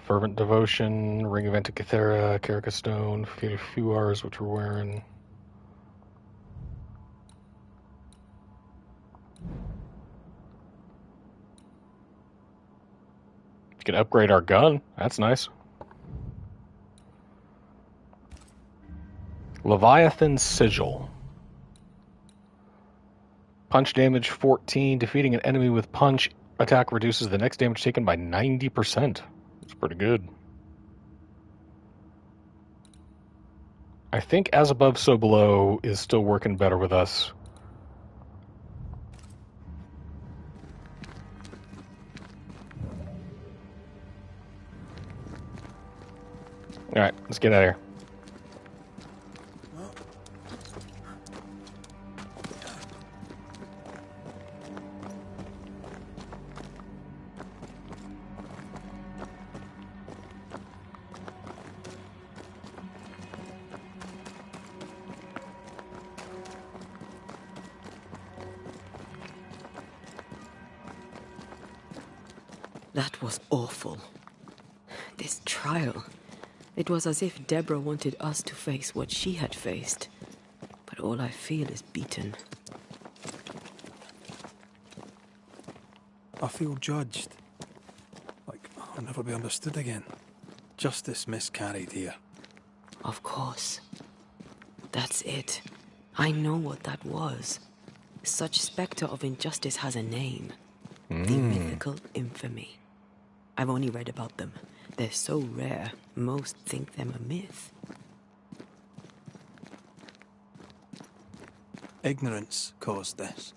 Fervent Devotion, Ring of Antikythera, Carica Stone, few hours, which we're wearing. You can upgrade our gun. That's nice. Leviathan Sigil. Punch damage 14. Defeating an enemy with punch attack reduces the next damage taken by 90%. That's pretty good. I think As Above, So Below is still working better with us. Alright, let's get out of here. That was awful. This trial. It was as if Deborah wanted us to face what she had faced. But all I feel is beaten. I feel judged. Like I'll never be understood again. Justice miscarried here. Of course. That's it. I know what that was. Such spectre of injustice has a name. The mythical infamy. I've only read about them. They're so rare, most think them a myth. Ignorance caused this.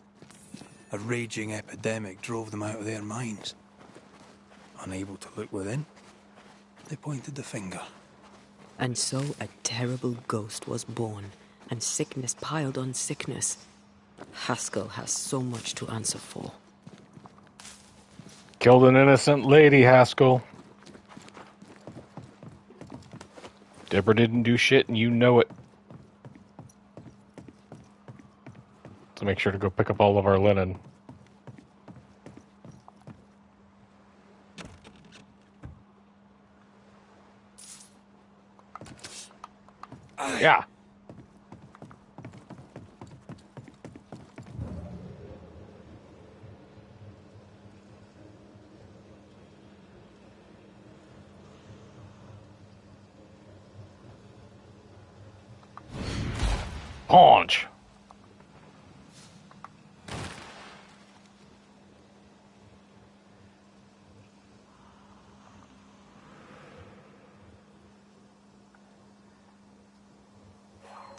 A raging epidemic drove them out of their minds. Unable to look within, they pointed the finger. And so a terrible ghost was born, and sickness piled on sickness. Haskell has so much to answer for. Killed an innocent lady, Haskell. Deborah didn't do shit, and you know it. So make sure to go pick up all of our linen. Yeah. Punch.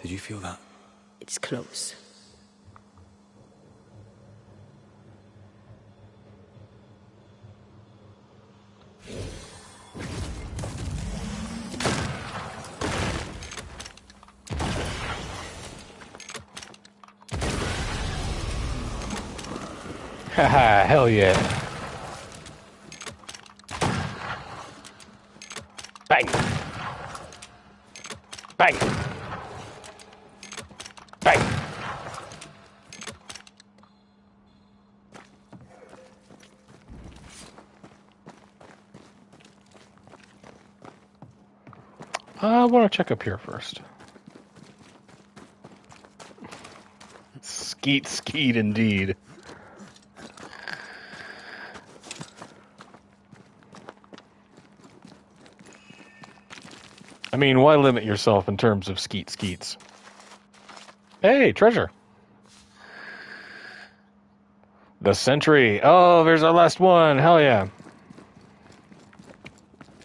Did you feel that? It's close. Haha, hell yeah. Bang. Bang. Bang. I want to check up here first. Skeet, skeet, indeed. I mean, why limit yourself in terms of skeet, skeets? Hey, treasure. The sentry. Oh, there's our last one. Hell yeah.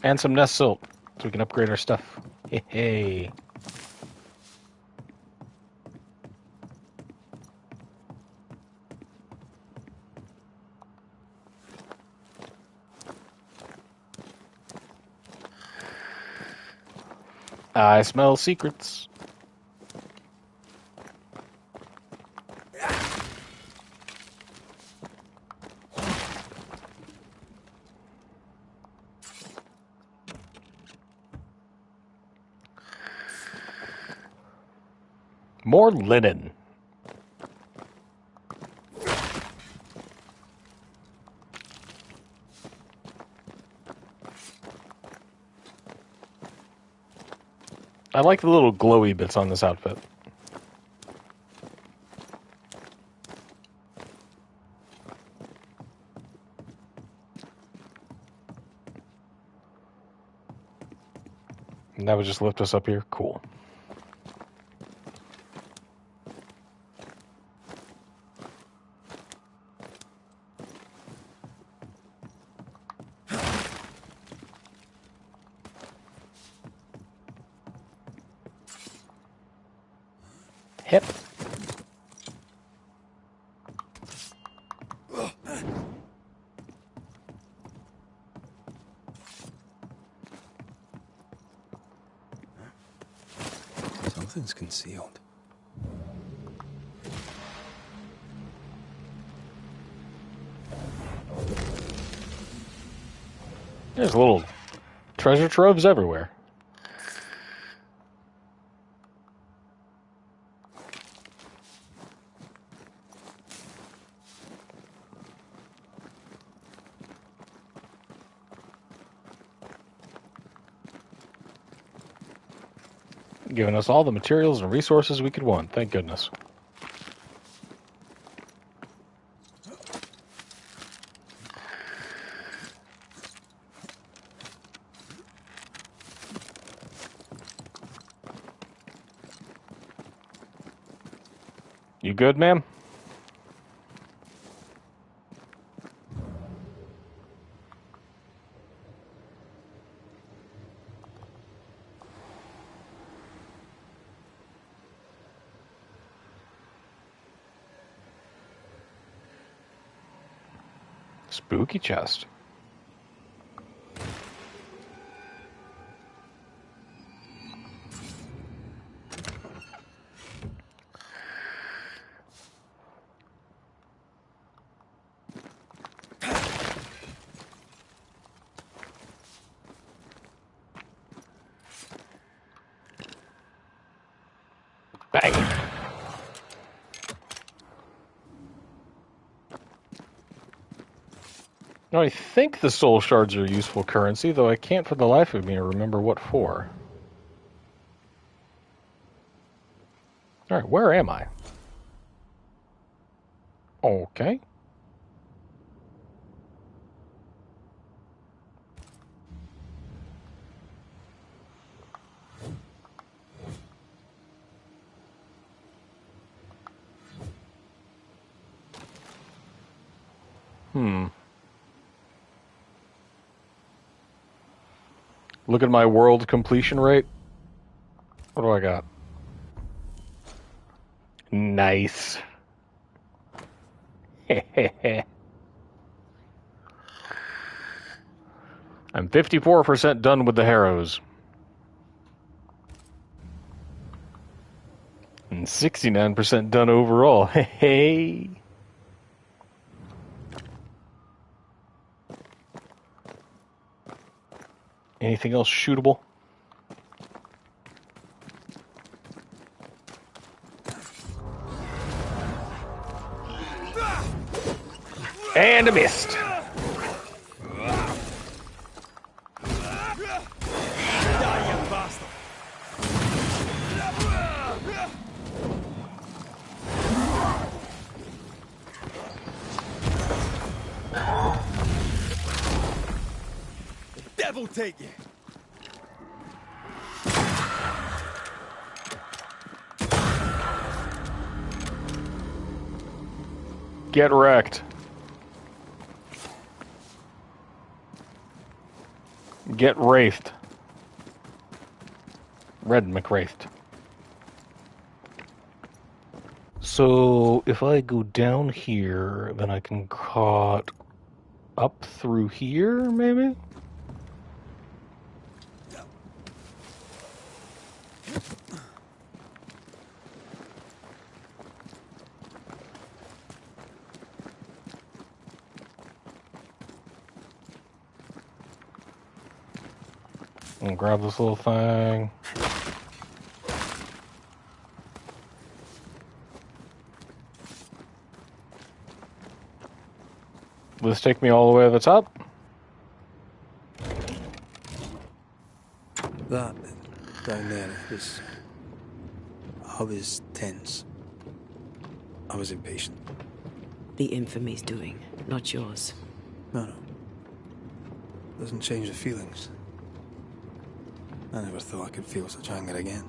And some nest silt, so we can upgrade our stuff. Hey. I smell secrets. More linen. I like the little glowy bits on this outfit. And that would just lift us up here. Cool. Hip. Something's concealed. There's little treasure troves everywhere. Giving us all the materials and resources we could want. Thank goodness. You good, ma'am? Spooky chest. Bang. Now, I think the soul shards are useful currency, though I can't for the life of me remember what for. Alright, where am I? Okay. Look at my world completion rate. What do I got? Nice. I'm 54% done with the Harrows. And 69% done overall. Hey. Anything else shootable? And a missed. Die, you bastard! devil take you. Get wrecked. Get wraithed. Red McWraithed. So, if I go down here, then I can cut up through here, maybe? And grab this little thing. Will this take me all the way to the top? That down there was... I was tense. I was impatient. The infamy's doing, not yours. No. Doesn't change the feelings. I never thought I could feel such anger again.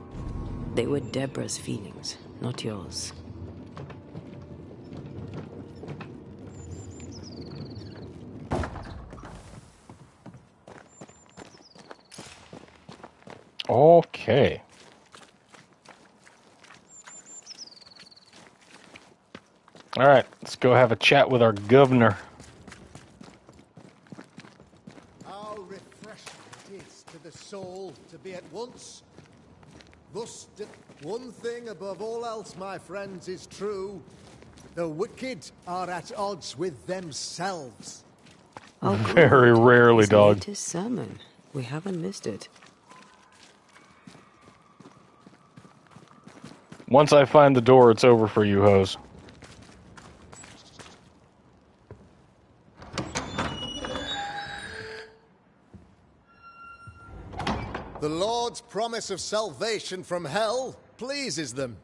They were Deborah's feelings, not yours. Okay. All right, let's go have a chat with our governor. How refreshing it is to the soul to be at once. Thus, one thing above all else, my friends, is true. The wicked are at odds with themselves. Oh, very rarely, dog. Latest sermon. We haven't missed it. Once I find the door, it's over for you, hoes. The Lord's promise of salvation from hell pleases them.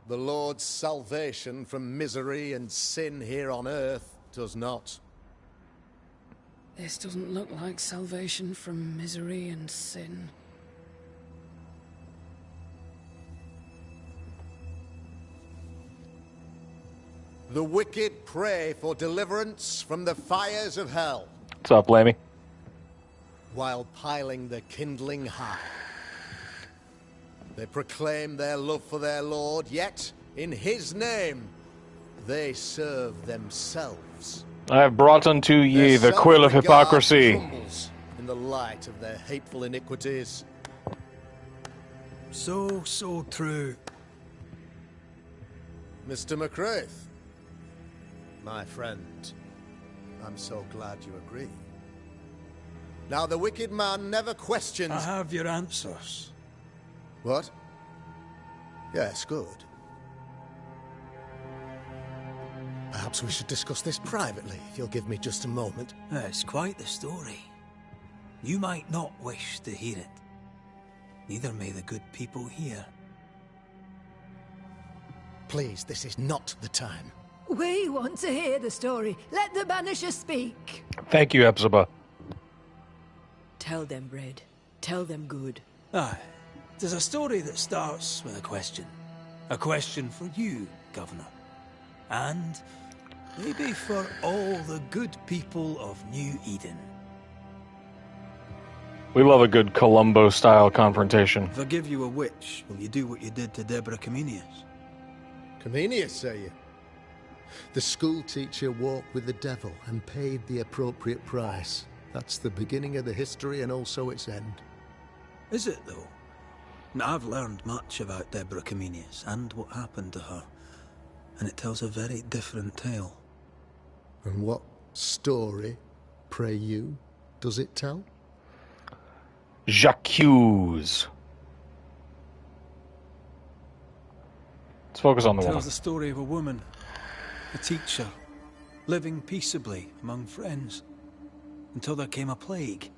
The Lord's salvation from misery and sin here on earth does not. This doesn't look like salvation from misery and sin. The wicked pray for deliverance from the fires of hell, What's up, Lammy? while piling the kindling high. They proclaim their love for their Lord, yet, in his name, they serve themselves. I have brought unto ye Their the quill of self-regard hypocrisy. crumbles in the light of their hateful iniquities. So true. Mr. McWraith, my friend, I'm so glad you agree. Now, the wicked man never questions... I have your answers. What? Yes, good. Perhaps we should discuss this privately, if you'll give me just a moment. It's quite the story. You might not wish to hear it. Neither may the good people hear. Please, this is not the time. We want to hear the story. Let the Banisher speak. Thank you, Epzaba. Tell them, Red. Tell them good. Aye. There's a story that starts with a question. A question for you, Governor. And maybe for all the good people of New Eden. We love a good Columbo-style confrontation. If I give you a witch, will you do what you did to Deborah Comenius? Comenius, say you? The school teacher walked with the devil and paid the appropriate price. That's the beginning of the history and also its end. Is it, though? Now, I've learned much about Deborah Comenius and what happened to her. And it tells a very different tale. And what story, pray you, does it tell? Jacques. Let's focus on the It woman. tells the story of a woman, a teacher, living peaceably among friends, until there came a plague.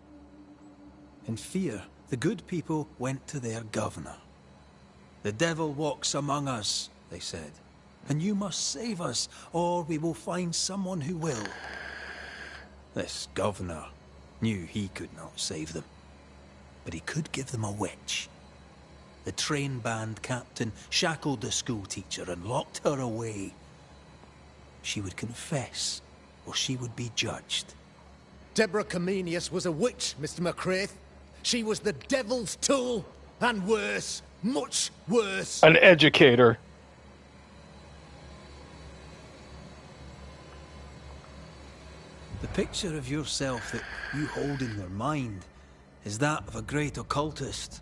In fear, the good people went to their governor. The devil walks among us, they said, and you must save us, or we will find someone who will. This governor knew he could not save them, but he could give them a witch. The train band captain shackled the schoolteacher and locked her away. She would confess, or she would be judged. Deborah Comenius was a witch, Mr. McCraith. She was the devil's tool, and worse, much worse. An educator. The picture of yourself that you hold in your mind is that of a great occultist.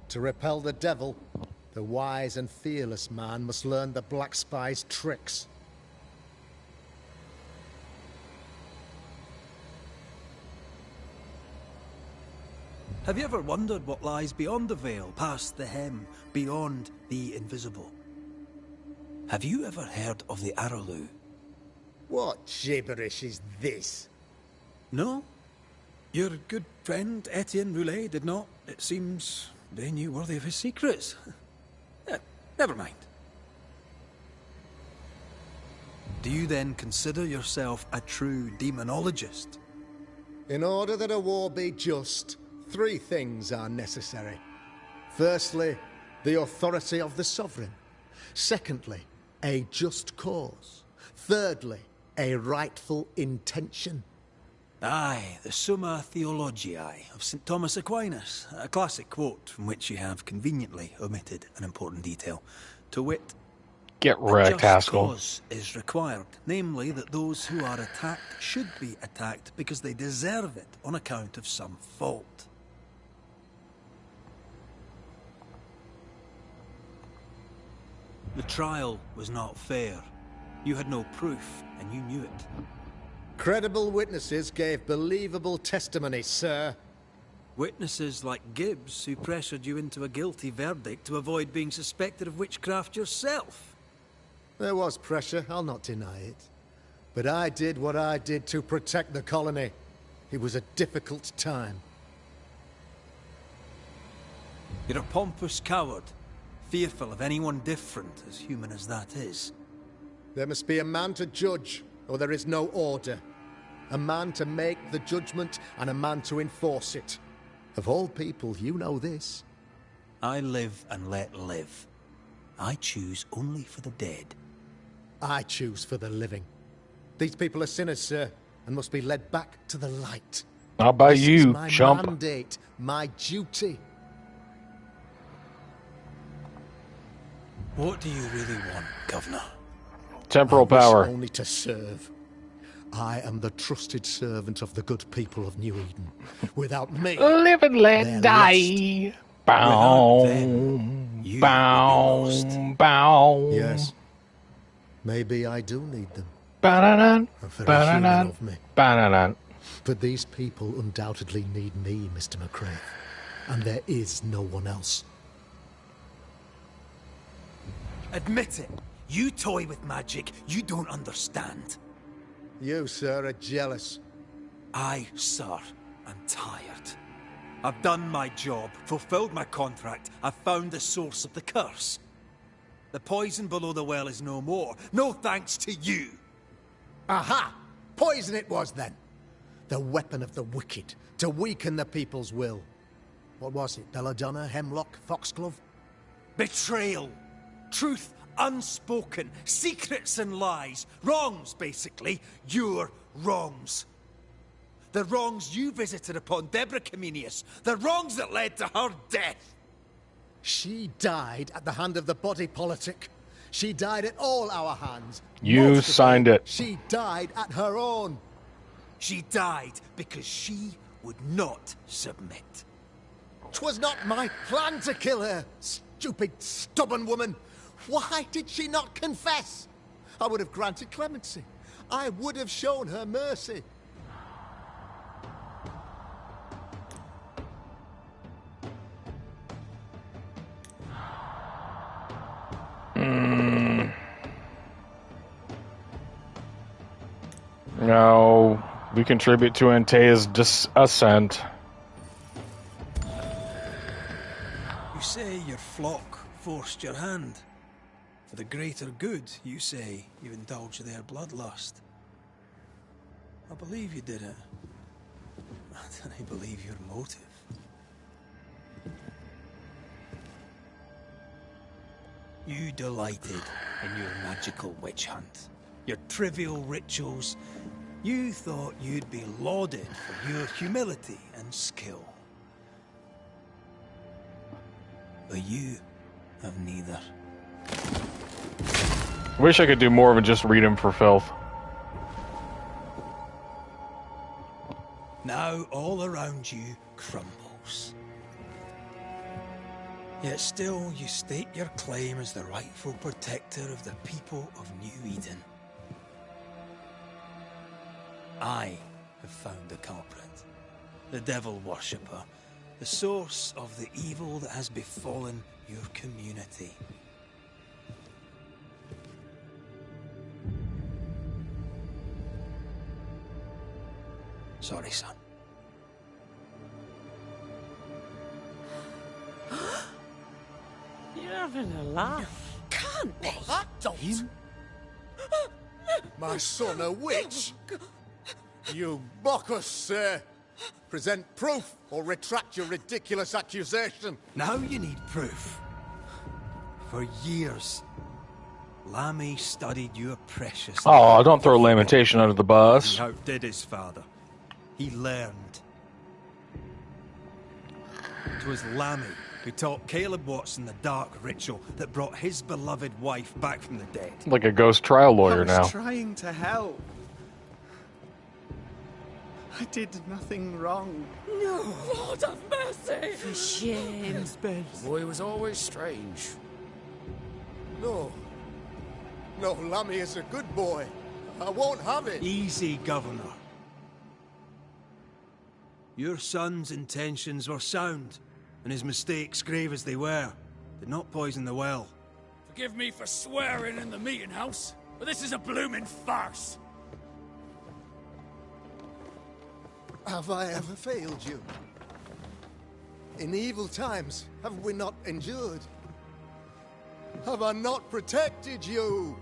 To repel the devil, the wise and fearless man must learn the Black Spy's tricks. Have you ever wondered what lies beyond the veil, past the hem, beyond the invisible? Have you ever heard of the Arrowloo? What gibberish is this? No? Your good friend Etienne Roulet did not. It seems they knew worthy of his secrets. Never mind. Do you then consider yourself a true demonologist? In order that a war be just, 3 things are necessary. Firstly, the authority of the sovereign. Secondly, a just cause. Thirdly, a rightful intention. Aye, the Summa Theologiae of St. Thomas Aquinas, a classic quote from which you have conveniently omitted an important detail. To wit, get wrecked, Haskell. Cause is required, namely that those who are attacked should be attacked because they deserve it on account of some fault. The trial was not fair. You had no proof, and you knew it. Credible witnesses gave believable testimony, sir. Witnesses like Gibbs, who pressured you into a guilty verdict to avoid being suspected of witchcraft yourself. There was pressure, I'll not deny it. But I did what I did to protect the colony. It was a difficult time. You're a pompous coward, fearful of anyone different, as human as that is. There must be a man to judge, or there is no order. A man to make the judgment, and a man to enforce it. Of all people, you know this. I live and let live. I choose only for the dead. I choose for the living. These people are sinners, sir, and must be led back to the light. Not by this you, is my chump. mandate, my duty. What do you really want, Governor? Temporal I wish power. only to serve. I am the trusted servant of the good people of New Eden. Without me, live and let they're die. lost. Bow, you bow, would be bow. Yes. Maybe I do need them. Ba-da-dun, A very ba-da-dun, human of me. ba-da-dun. But these people undoubtedly need me, Mr. McCraith. And there is no one else. Admit it. You toy with magic you don't understand. You, sir, are jealous. I, sir, am tired. I've done my job, fulfilled my contract, I've found the source of the curse. The poison below the well is no more. No thanks to you. Aha! Poison it was, then. The weapon of the wicked, to weaken the people's will. What was it? Belladonna, hemlock, foxglove? Betrayal. Truth unspoken. Secrets and lies. Wrongs, basically. Your wrongs. The wrongs you visited upon Deborah Comenius. The wrongs that led to her death. She died at the hand of the body politic. She died at all our hands. You Most of signed it. She died at her own. She died because she would not submit. 'Twas not my plan to kill her, stupid, stubborn woman. Why did she not confess? I would have granted clemency. I would have shown her mercy. No, we contribute to Antaea's ascent. You say your flock forced your hand. For the greater good, you say you indulge their bloodlust. I believe you did it. I don't believe your motive. You delighted in your magical witch hunt, your trivial rituals. You thought you'd be lauded for your humility and skill. But you have neither. Wish I could do more than just read him for filth. Now all around you crumbles. Yet still you stake your claim as the rightful protector of the people of New Eden. I have found the culprit, the devil worshipper, the source of the evil that has befallen your community. Sorry, son. You're having a laugh. Can't be. Don't. Him? My son, a witch? You mock us, sir. Present proof or retract your ridiculous accusation. Now you need proof. For years, Lammy studied your precious... Oh, don't throw Lamentation under the bus. He outdid his father. He learned. It was Lammy who taught Caleb Watson the dark ritual that brought his beloved wife back from the dead. Like a ghost trial lawyer now. I was trying to help. I did nothing wrong. No, Lord have mercy. For shame. Ben. Boy was always strange. No. No, Lammy is a good boy. I won't have it. Easy, Governor. Your son's intentions were sound, and his mistakes, grave as they were, did not poison the well. Forgive me for swearing in the meeting house, but this is a blooming farce. Have I ever failed you? In evil times, have we not endured? Have I not protected you?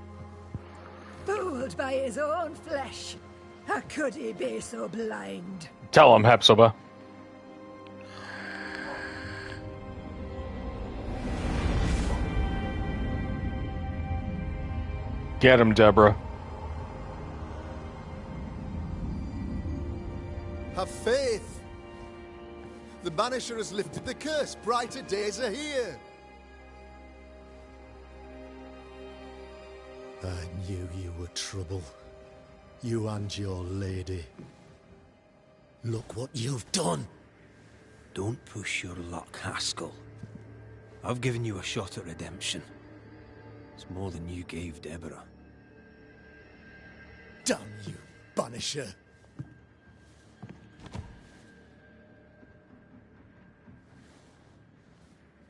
Fooled by his own flesh. How could he be so blind? Tell him, Hepzibah. Get him, Deborah. Have faith. The Banisher has lifted the curse. Brighter days are here. I knew you were trouble. You and your lady. Look what you've done. Don't push your luck, Haskell. I've given you a shot at redemption. It's more than you gave Deborah. Damn you, Banisher.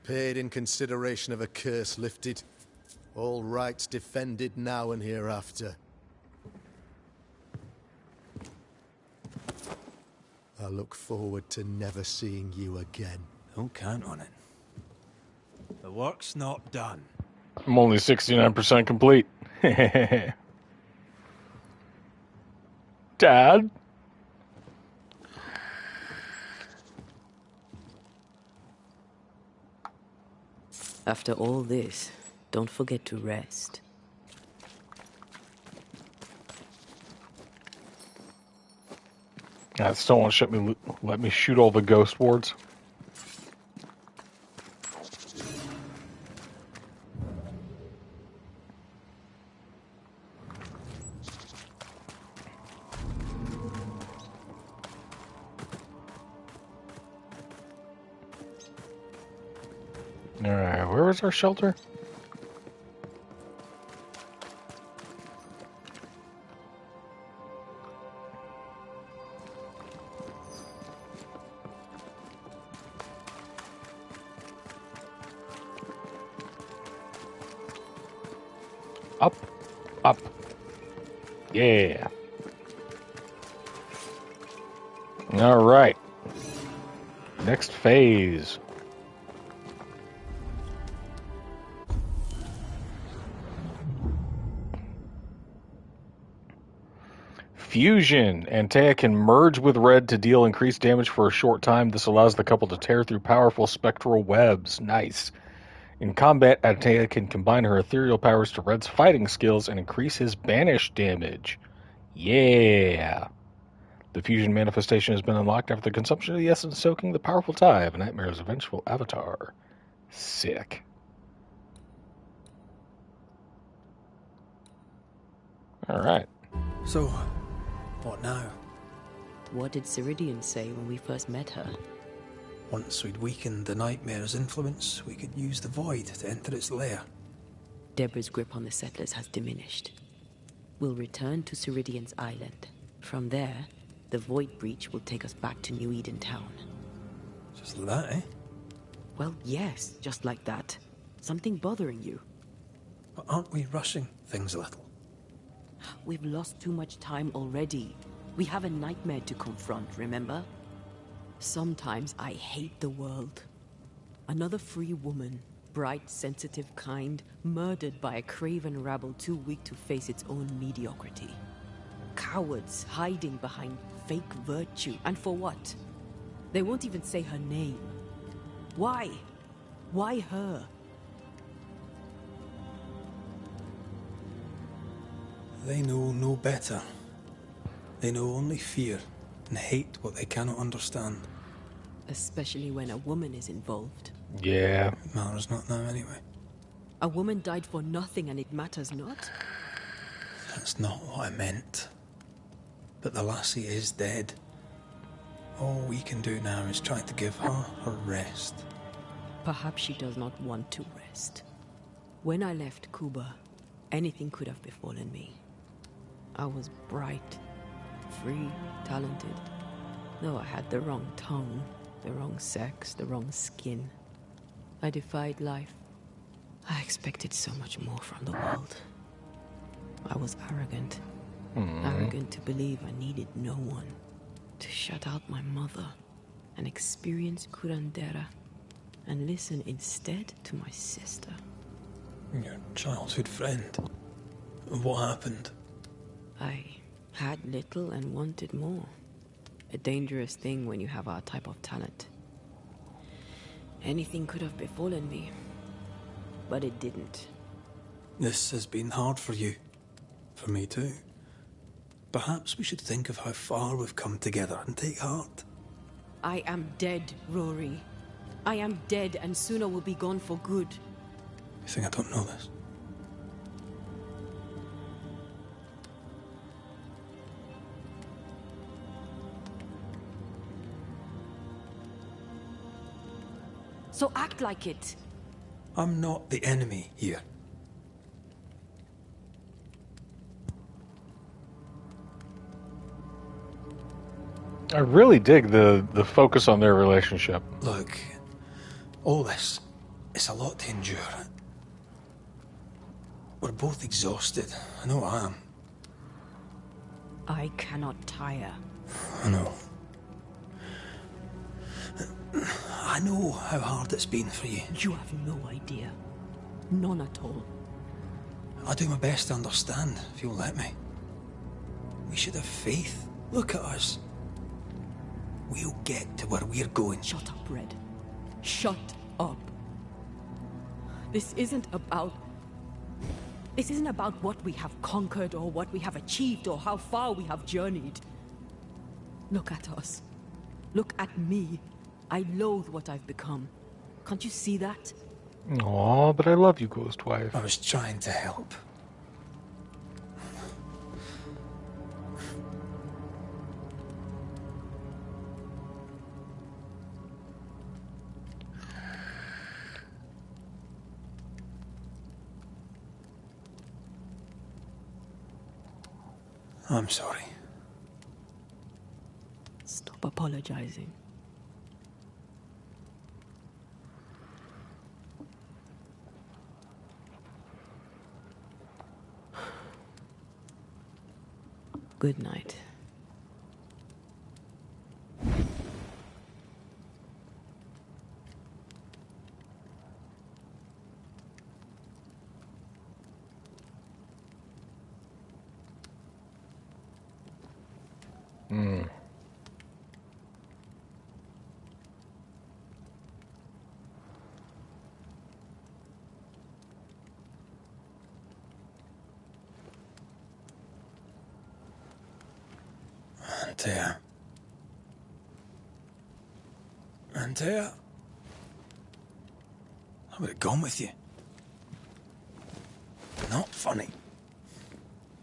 Paid in consideration of a curse lifted. All rights defended now and hereafter. I look forward to never seeing you again. Don't count on it. The work's not done. I'm only 69% complete. Dad? After all this, don't forget to rest. I still won't let me shoot all the ghost wards. Alright, where was our shelter? Up, up. Yeah. All right. Next phase. Fusion. Antea can merge with Red to deal increased damage for a short time. This allows the couple to tear through powerful spectral webs. Nice. In combat, Antea can combine her ethereal powers to Red's fighting skills and increase his banish damage. Yeah. The fusion manifestation has been unlocked after the consumption of the essence soaking the powerful tie of a Nightmare's vengeful avatar. Sick. Alright. So, what now? What did Ceridian say when we first met her? Once we'd weakened the Nightmare's influence, we could use the Void to enter its lair. Deborah's grip on the settlers has diminished. We'll return to Ceridian's island. From there, the Void Breach will take us back to New Eden Town. Just like that, eh? Well, yes, just like that. Something bothering you. But aren't we rushing things a little? We've lost too much time already. We have a nightmare to confront, remember? Sometimes I hate the world. Another free woman, bright, sensitive, kind, murdered by a craven rabble too weak to face its own mediocrity. Cowards hiding behind fake virtue. And for what? They won't even say her name. Why? Why her? They know no better. They know only fear and hate what they cannot understand. Especially when a woman is involved. Yeah. It matters not now anyway. A woman died for nothing and it matters not? That's not what I meant. But the lassie is dead. All we can do now is try to give her her rest. Perhaps she does not want to rest. When I left Cuba, anything could have befallen me. I was bright, free, talented. Though I had the wrong tongue, the wrong sex, the wrong skin. I defied life. I expected so much more from the world. I was arrogant. Arrogant to believe I needed no one. To shut out my mother and experience curandera. And listen instead to my sister. Your childhood friend. What happened? I had little and wanted more. A dangerous thing when you have our type of talent. Anything could have befallen me, but it didn't. This has been hard for you. For me too. Perhaps we should think of how far we've come together and take heart. I am dead, Rory. I am dead, and sooner will be gone for good. You think I don't know this? So act like it. I'm not the enemy here. I really dig the focus on their relationship. Look, all this, it's a lot to endure. We're both exhausted. I know I am. I cannot tire. I know. I know how hard it's been for you. You have no idea. None at all. I'll do my best to understand, if you'll let me. We should have faith. Look at us. We'll get to where we're going. Shut up, Red. Shut up. This isn't about what we have conquered or what we have achieved or how far we have journeyed. Look at us. Look at me. I loathe what I've become. Can't you see that? Aw, but I love you, Ghost Wife. I was trying to help. I'm sorry. Stop apologizing. Good night. Antea. Antea? I would have gone with you. Not funny.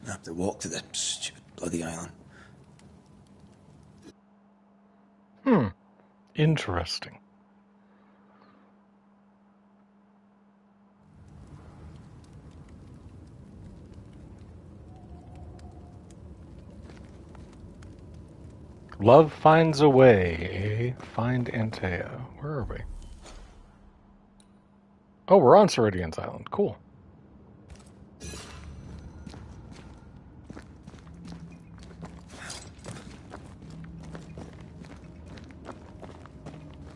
I have to walk to the stupid bloody island. Interesting. Love finds a way, eh? Find Antea. Where are we? Oh, we're on Ceridian's Island. Cool.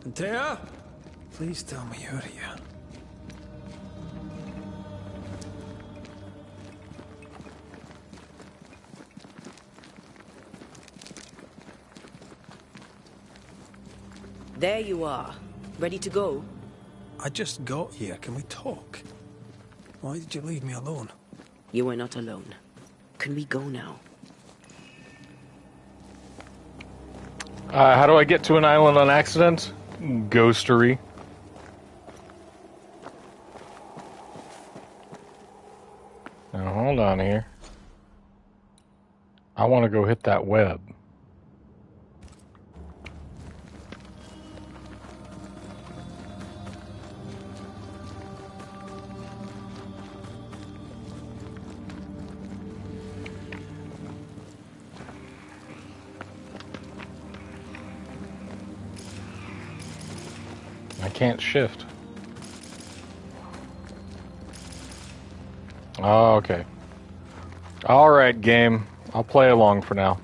Antea? Please tell me you're here. There you are. Ready to go? I just got here. Can we talk? Why did you leave me alone? You are not alone. Can we go now? How do I get to an island on accident? Ghostery. Now, hold on here. I want to go hit that web. I can't shift. Oh, okay. Alright, game. I'll play along for now.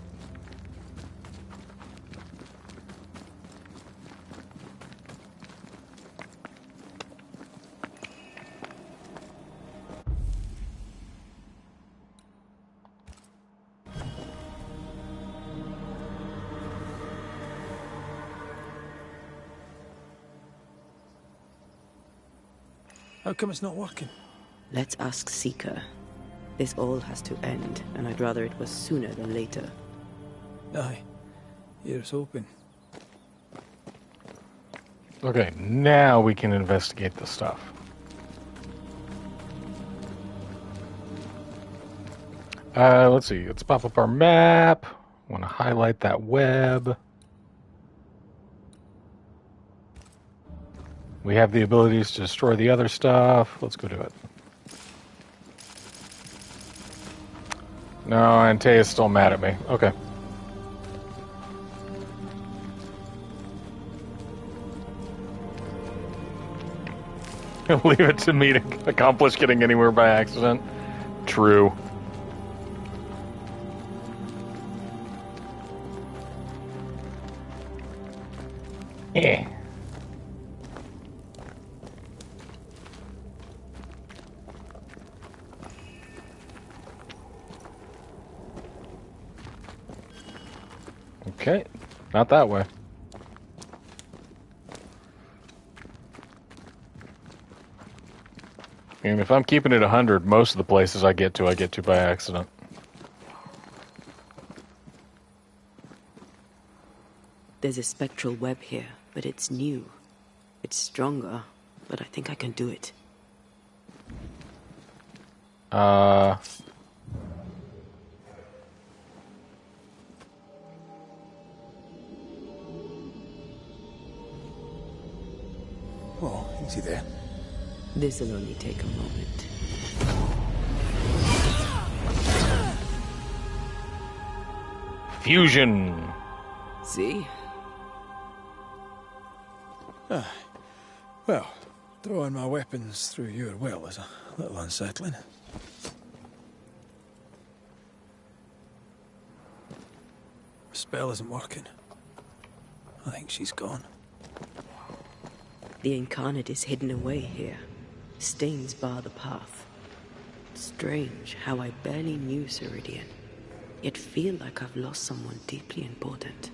How come it's not working? Let's ask Seeker. This all has to end, and I'd rather it was sooner than later. Aye. Here's hoping. Okay, now we can investigate the stuff. Let's see. Let's pop up our map. Want to highlight that web. We have the abilities to destroy the other stuff. Let's go do it. No, Antea's still mad at me. Okay. Leave it to me to accomplish getting anywhere by accident. True. Eh. Okay, not that way. And if I'm keeping it 100, most of the places I get to by accident. There's a spectral web here, but it's new. It's stronger, but I think I can do it. Oh, easy there. This'll only take a moment. Fusion. See? Well, throwing my weapons through your will is a little unsettling. Spell isn't working. I think she's gone. The incarnate is hidden away here. Stains bar the path. Strange how I barely knew Ceridian, yet feel like I've lost someone deeply important.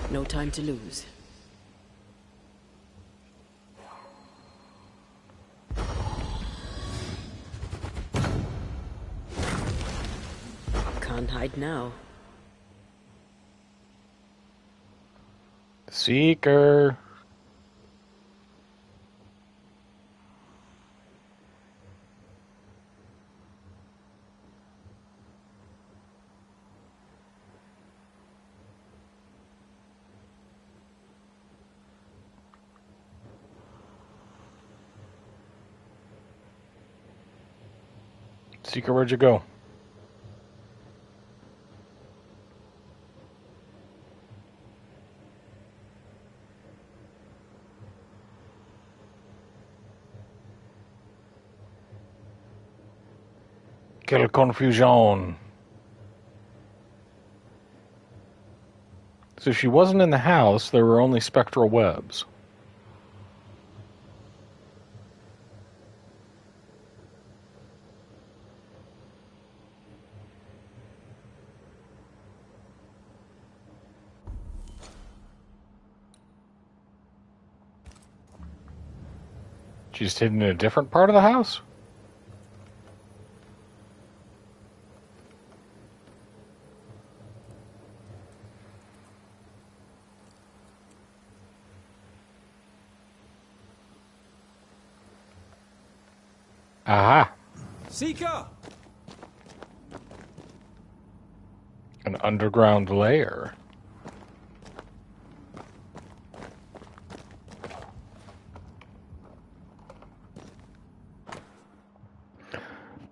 No time to lose. hide now. Seeker. Seeker, where'd you go? Quelle confusion. So if she wasn't in the house, there were only spectral webs. She's hidden in a different part of the house? Aha! Seeker! An underground lair.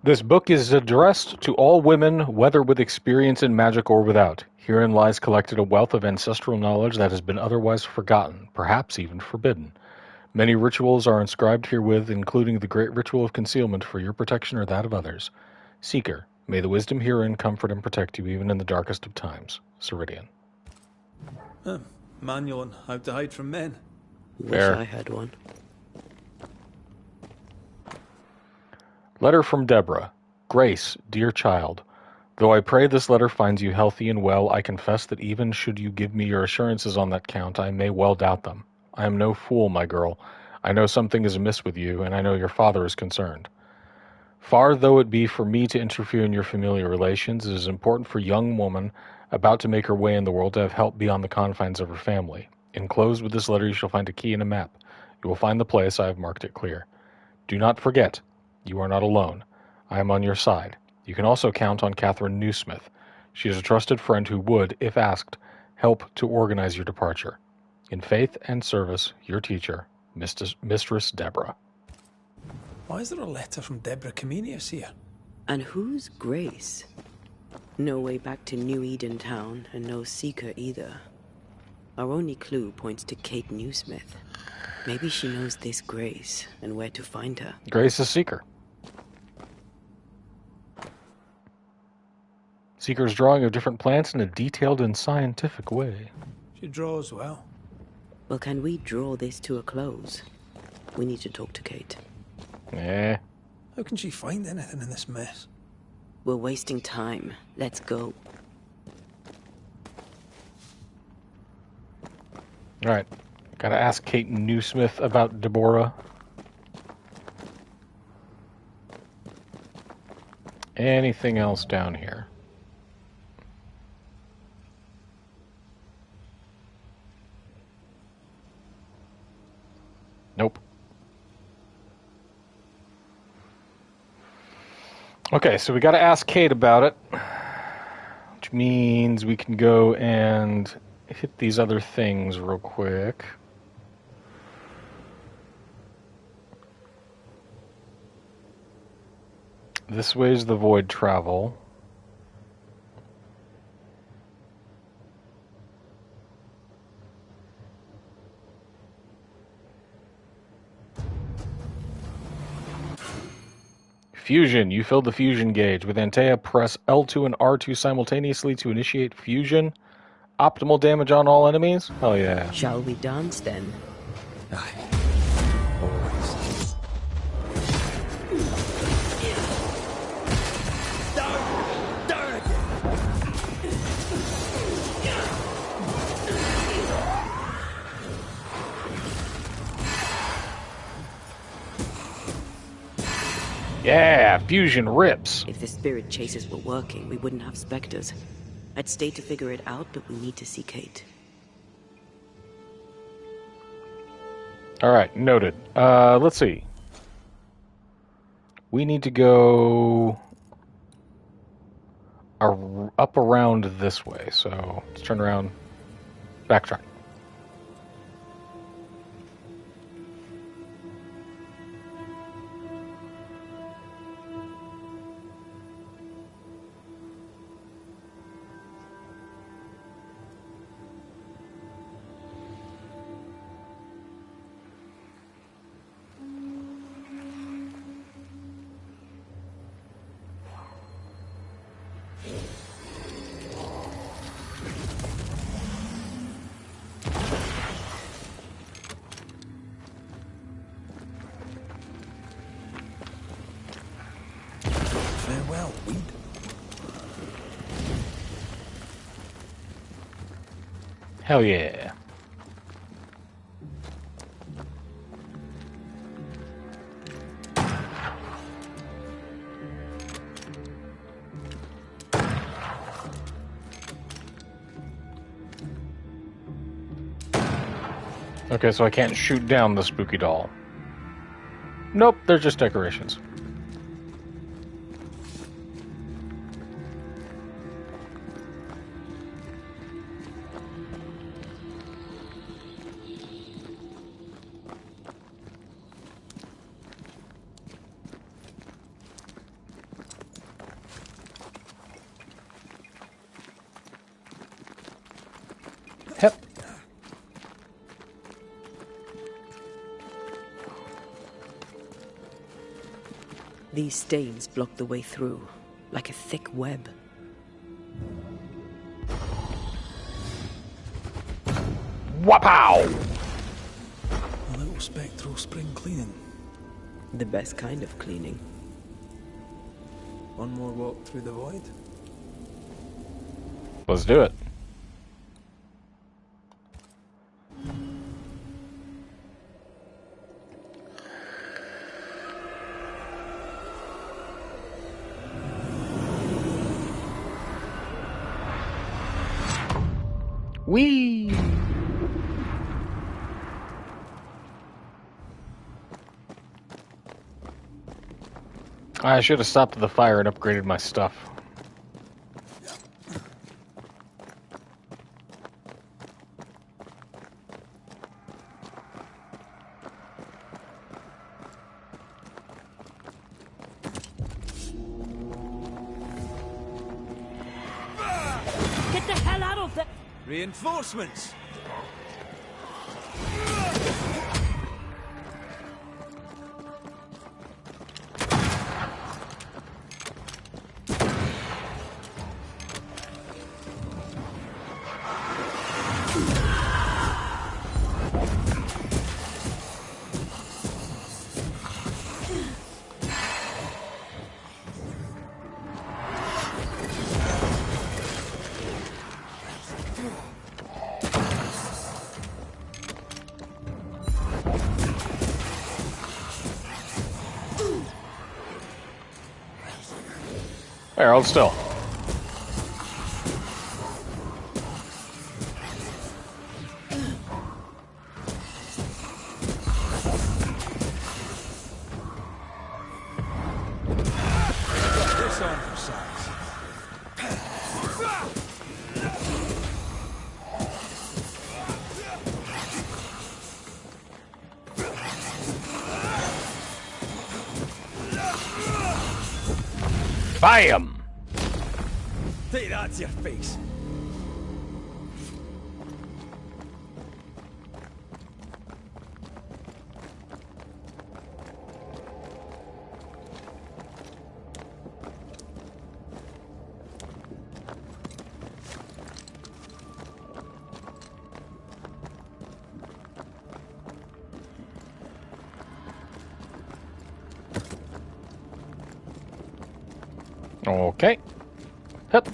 This book is addressed to all women, whether with experience in magic or without. Herein lies collected a wealth of ancestral knowledge that has been otherwise forgotten, perhaps even forbidden. Many rituals are inscribed herewith, including the great ritual of concealment for your protection or that of others. Seeker, may the wisdom herein comfort and protect you even in the darkest of times. Ceridian. Manual on how to hide from men. Wish I had one. Letter from Deborah. Grace, dear child, though I pray this letter finds you healthy and well, I confess that even should you give me your assurances on that count, I may well doubt them. I am no fool, my girl. I know something is amiss with you, and I know your father is concerned. Far though it be for me to interfere in your familiar relations, it is important for a young woman about to make her way in the world to have help beyond the confines of her family. Enclosed with this letter you shall find a key and a map. You will find the place, I have marked it clear. Do not forget, you are not alone. I am on your side. You can also count on Catherine Newsmith. She is a trusted friend who would, if asked, help to organize your departure. In faith and service, your teacher, Mistress Deborah. Why is there a letter from Deborah Comenius here? And who's Grace? No way back to New Eden Town, and no Seeker either. Our only clue points to Kate Newsmith. Maybe she knows this Grace, and where to find her. Grace is Seeker. Seeker's drawing of different plants in a detailed and scientific way. She draws well. Well, can we draw this to a close? We need to talk to Kate. How can she find anything in this mess? We're wasting time. Let's go. Alright. Gotta ask Kate Newsmith about Deborah. Anything else down here? Nope. Okay, so we gotta ask Kate about it. Which means we can go and hit these other things real quick. This way's the void travel. Fusion. You filled the fusion gauge. With Antea, press L2 and R2 simultaneously to initiate fusion. Optimal damage on all enemies? Hell yeah. Shall we dance then? Aye. Yeah, fusion rips. If the spirit chases were working, we wouldn't have specters. I'd stay to figure it out, but we need to see Kate. Alright, noted. Let's see. We need to go up around this way, so let's turn around, backtrack. Farewell, weed. Hell yeah. Okay, so I can't shoot down the spooky doll. Nope, they're just decorations. Yep. These stains block the way through, like a thick web. Wapow! A little spectral spring cleaning. The best kind of cleaning. One more walk through the void. Let's do it. Whee! I should have stopped the fire and upgraded my stuff. Get the hell out of there! Reinforcements! There, hold still. This on for size. Bam! Take that to your face. Okay. Hip.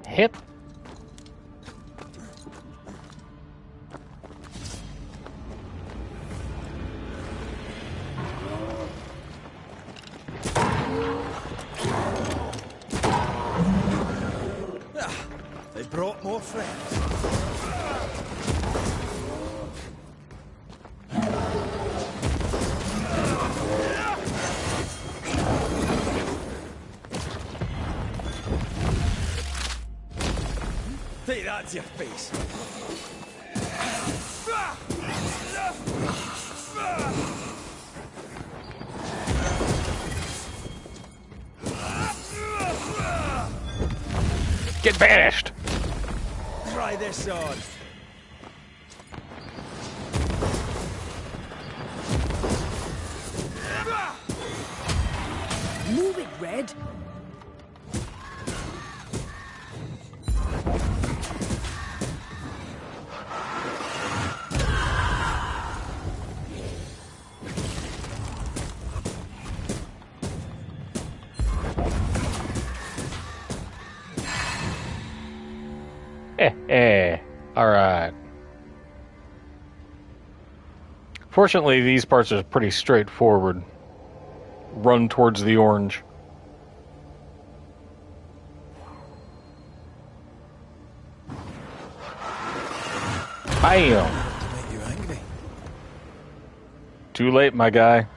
Hip. They brought more friends. Take that to your face. Get banished! Try this on. Move it, Red. Alright. Fortunately, these parts are pretty straightforward. Run towards the orange. Bam! To make you angry. Too late, my guy.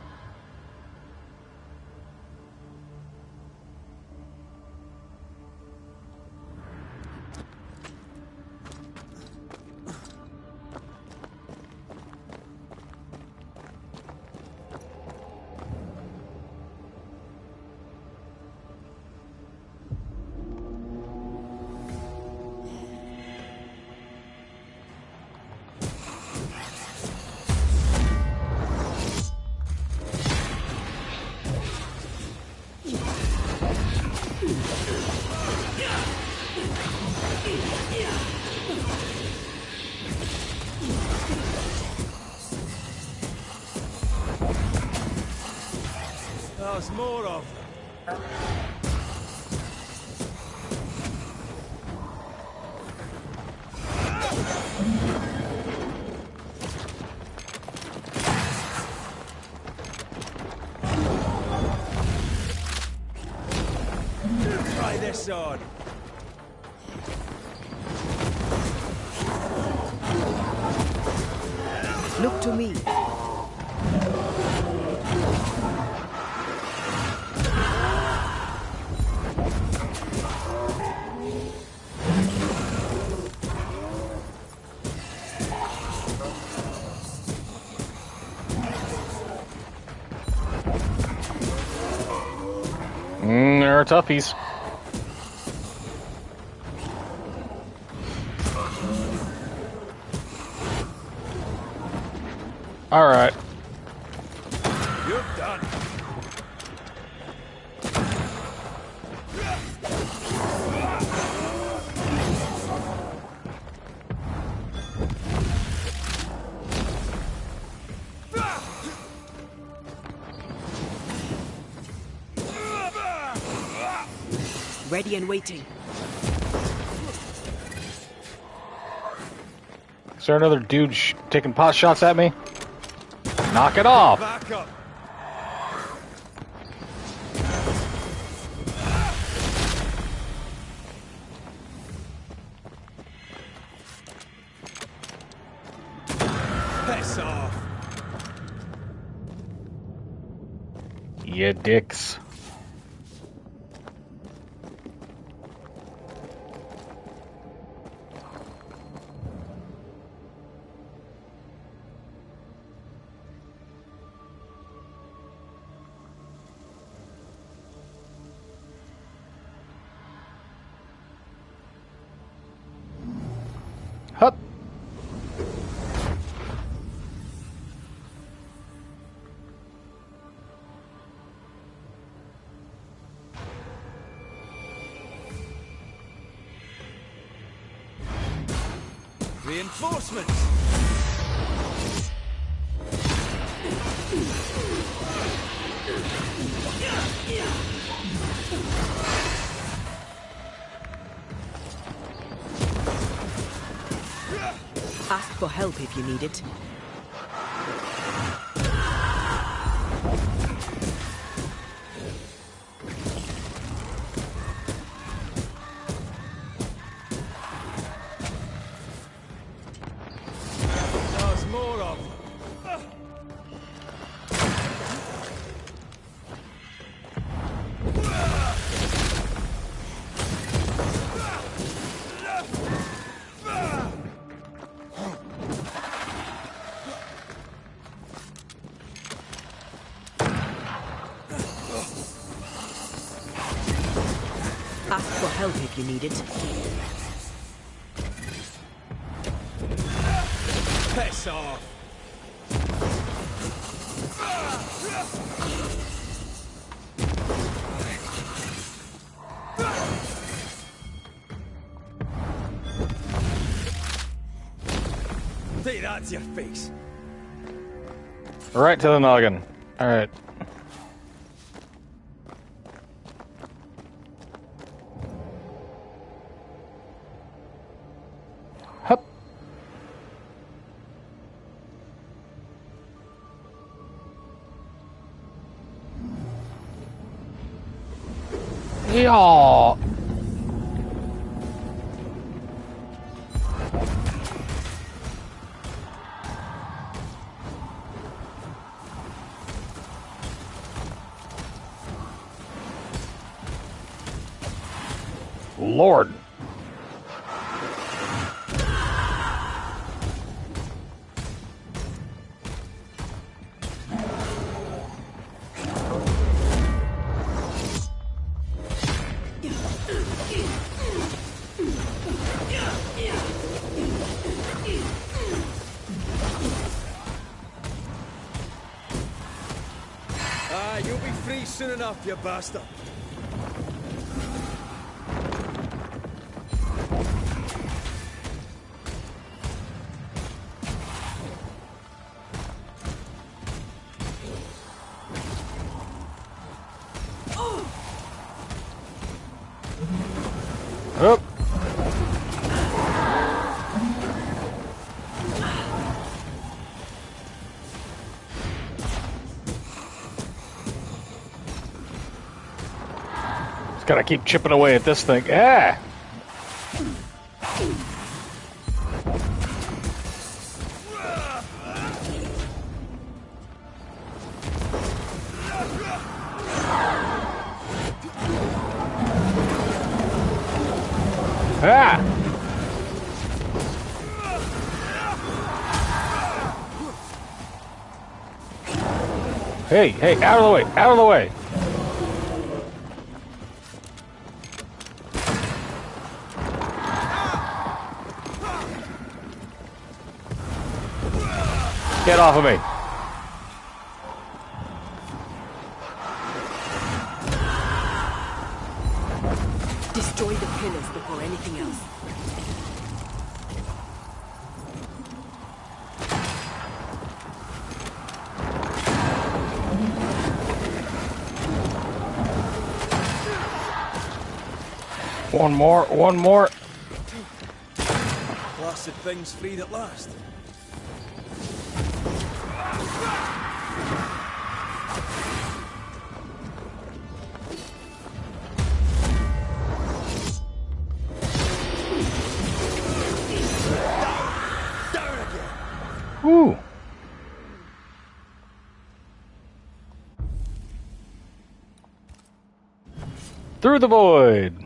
There's more of them. Try this on. Look to me. There are toughies. Alright. You're done. Ready and waiting. Is there another dude taking pot shots at me? Knock it off! Back up. Piss off. You dicks. Hup. Reinforcements. Ask for help if you need it. help if you need it. Piss off! Take that to your face. Right to the noggin. Alright. Hup. Yeah. Lord. You'll be free soon enough, you bastard. Up. Just gotta keep chipping away at this thing. Ah! Ah! Hey, hey, out of the way, out of the way. Get off of me. Destroy the pillars before anything else. One more, one more. Blasted thing's freed at last. Woo. Through the void.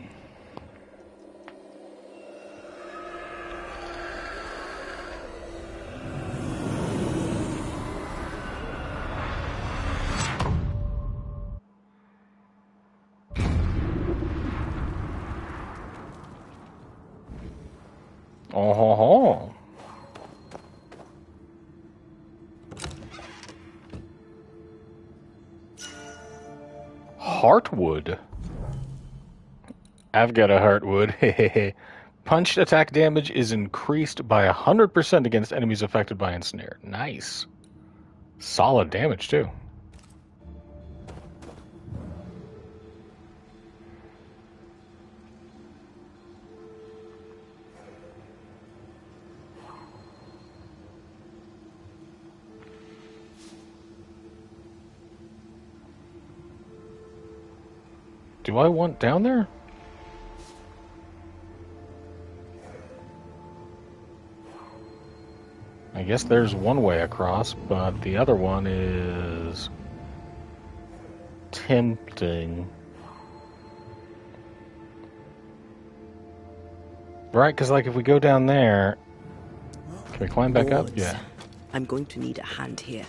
Oh ho ho. Heartwood. I've got a heartwood. Punched attack damage is increased by 100% against enemies affected by ensnare. Nice. Solid damage too. Do I want down there? I guess there's one way across, but the other one is tempting. Right, because like if we go down there, can we climb back up? Yeah. I'm going to need a hand here.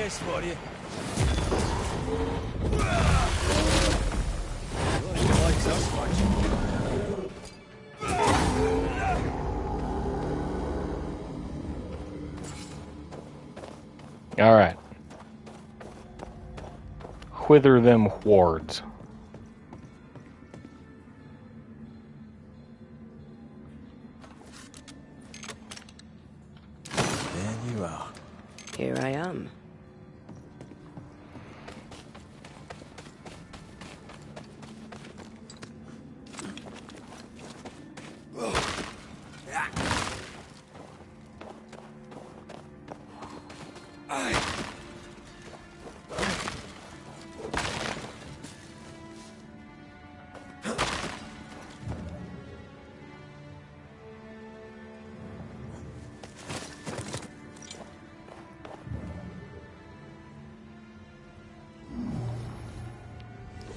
chest for you. He likes us much. All right. Whither them wards. There you are. Here I am.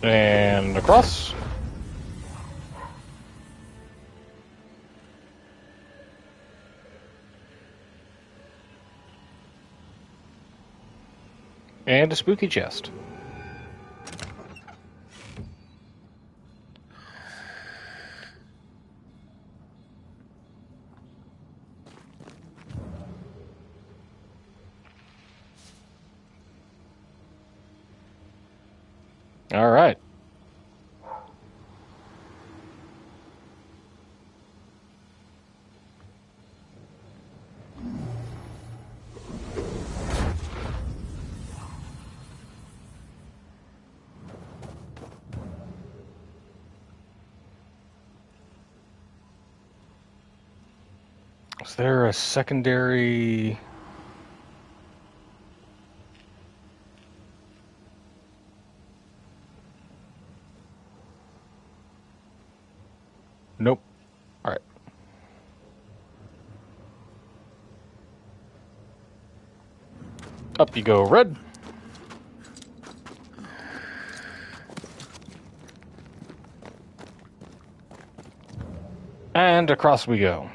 And across. And a spooky chest. All right. Is there a secondary... Nope. All right. Up you go, Red. And across we go.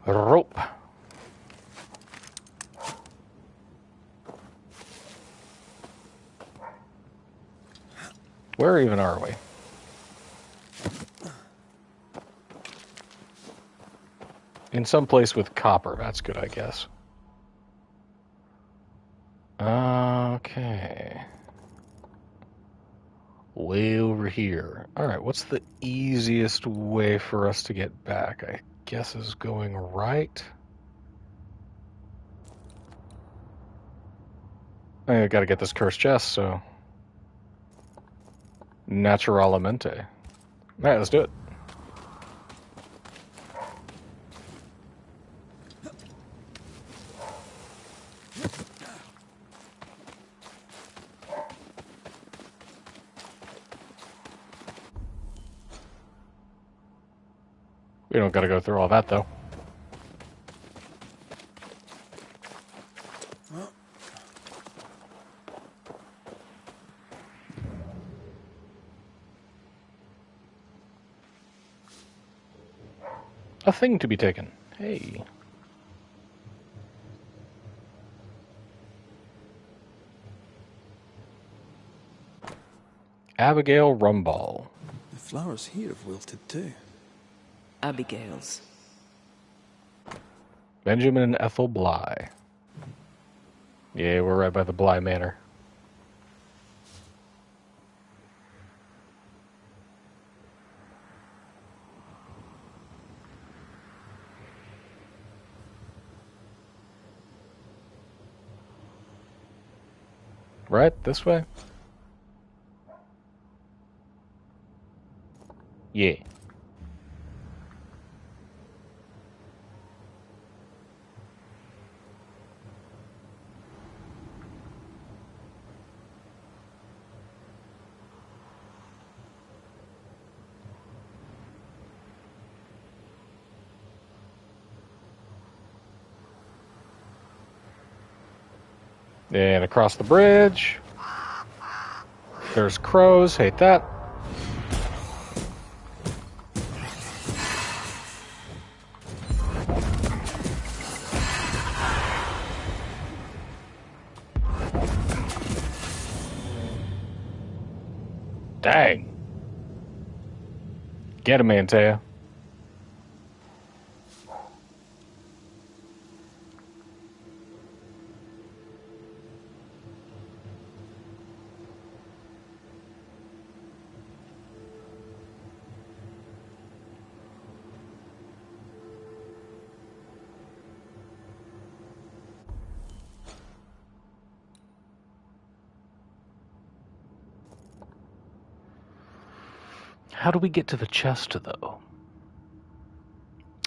Rope. Where even are we? In some place with copper. That's good, I guess. Okay. Way over here. Alright, what's the easiest way for us to get back? I guess is going right. I gotta get this cursed chest, so... Naturalmente. Alright, let's do it. We don't gotta go through all that, though. A thing to be taken. Hey. Abigail Rumball. The flowers here have wilted too. Abigail's. Benjamin and Ethel Bly. Yeah, we're right by the Bly Manor. Right? This way? Yeah. And across the bridge. There's crows. Hate that. Dang. Get him, Antea. How do we get to the chest, though?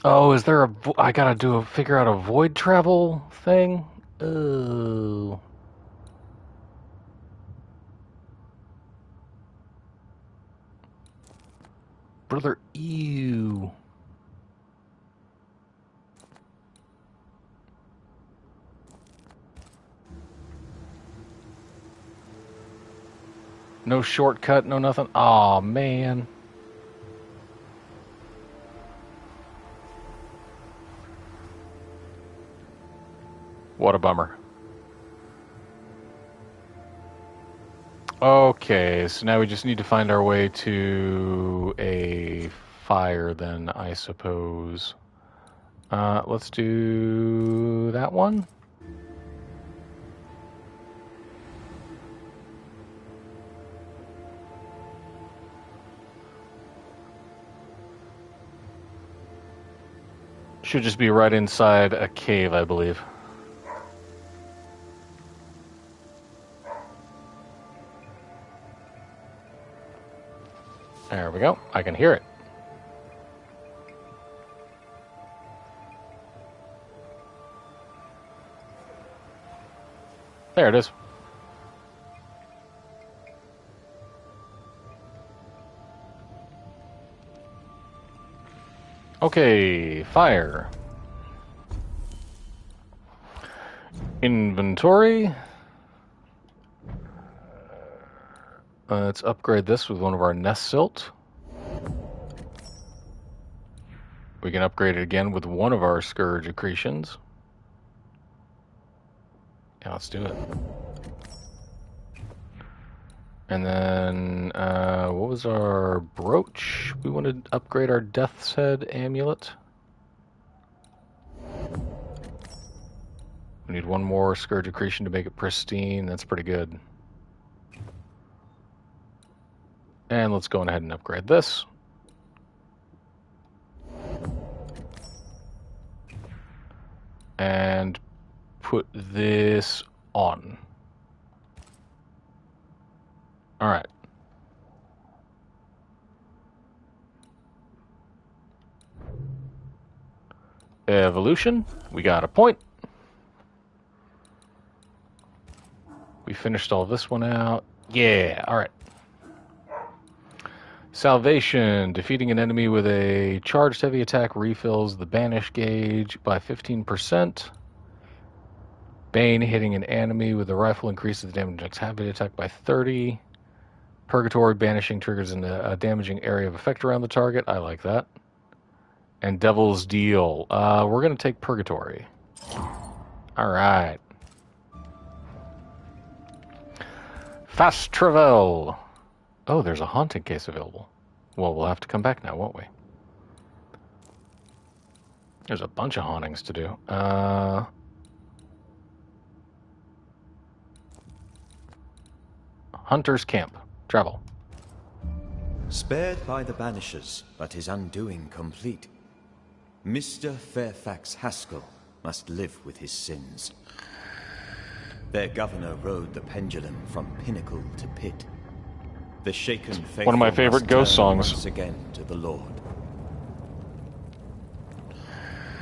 Oh, is there a... I gotta figure out a void travel thing? Oh. Brother, ew. No shortcut, no nothing. Aw, man. What a bummer. Okay, so now we just need to find our way to a fire then, I suppose. Let's do that one. Should just be right inside a cave, I believe. There we go. I can hear it. There it is. Okay, fire. Inventory. Let's upgrade this with one of our nest silt. We can upgrade it again with one of our scourge accretions. Yeah, let's do it. And then, what was our brooch? We wanted to upgrade our Death's Head amulet. We need one more scourge accretion to make it pristine. That's pretty good. And let's go ahead and upgrade this. And put this on. All right. Evolution. We got a point. We finished all this one out. Yeah, all right. Salvation. Defeating an enemy with a charged heavy attack refills the banish gauge by 15%. Bane. Hitting an enemy with a rifle increases the damage next heavy attack by 30. Purgatory. Banishing triggers in a damaging area of effect around the target. I like that. And Devil's Deal. We're going to take Purgatory. All right. Fast Travel. Oh, there's a haunting case available. Well, we'll have to come back now, won't we? There's a bunch of hauntings to do. Hunter's Camp. Travel. Spared by the Banishers, but his undoing complete. Mr. Fairfax Haskell must live with his sins. Their governor rode the pendulum from pinnacle to pit. The shaken faithful one of my favorite ghost songs. Once again to the Lord.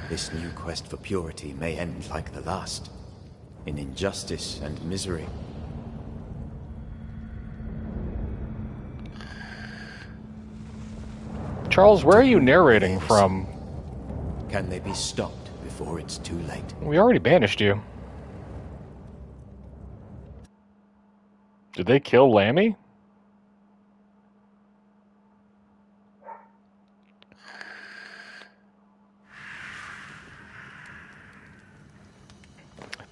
This new quest for purity may end like the last, in injustice and misery. Charles, where are you narrating from? Can they be stopped before it's too late? We already banished you. Did they kill Lammy?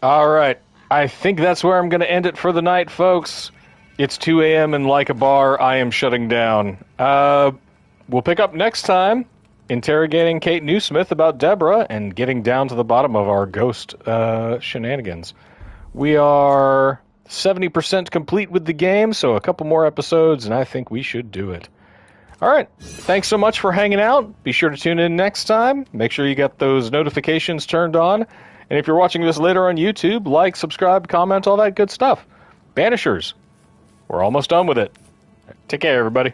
All right. I think that's where I'm going to end it for the night, folks. It's 2 a.m. and like a bar, I am shutting down. We'll pick up next time, interrogating Kate Newsmith about Deborah and getting down to the bottom of our ghost shenanigans. We are 70% complete with the game, so a couple more episodes, and I think we should do it. All right. Thanks so much for hanging out. Be sure to tune in next time. Make sure you get those notifications turned on. And if you're watching this later on YouTube, like, subscribe, comment, all that good stuff. Banishers. We're almost done with it. Take care, everybody.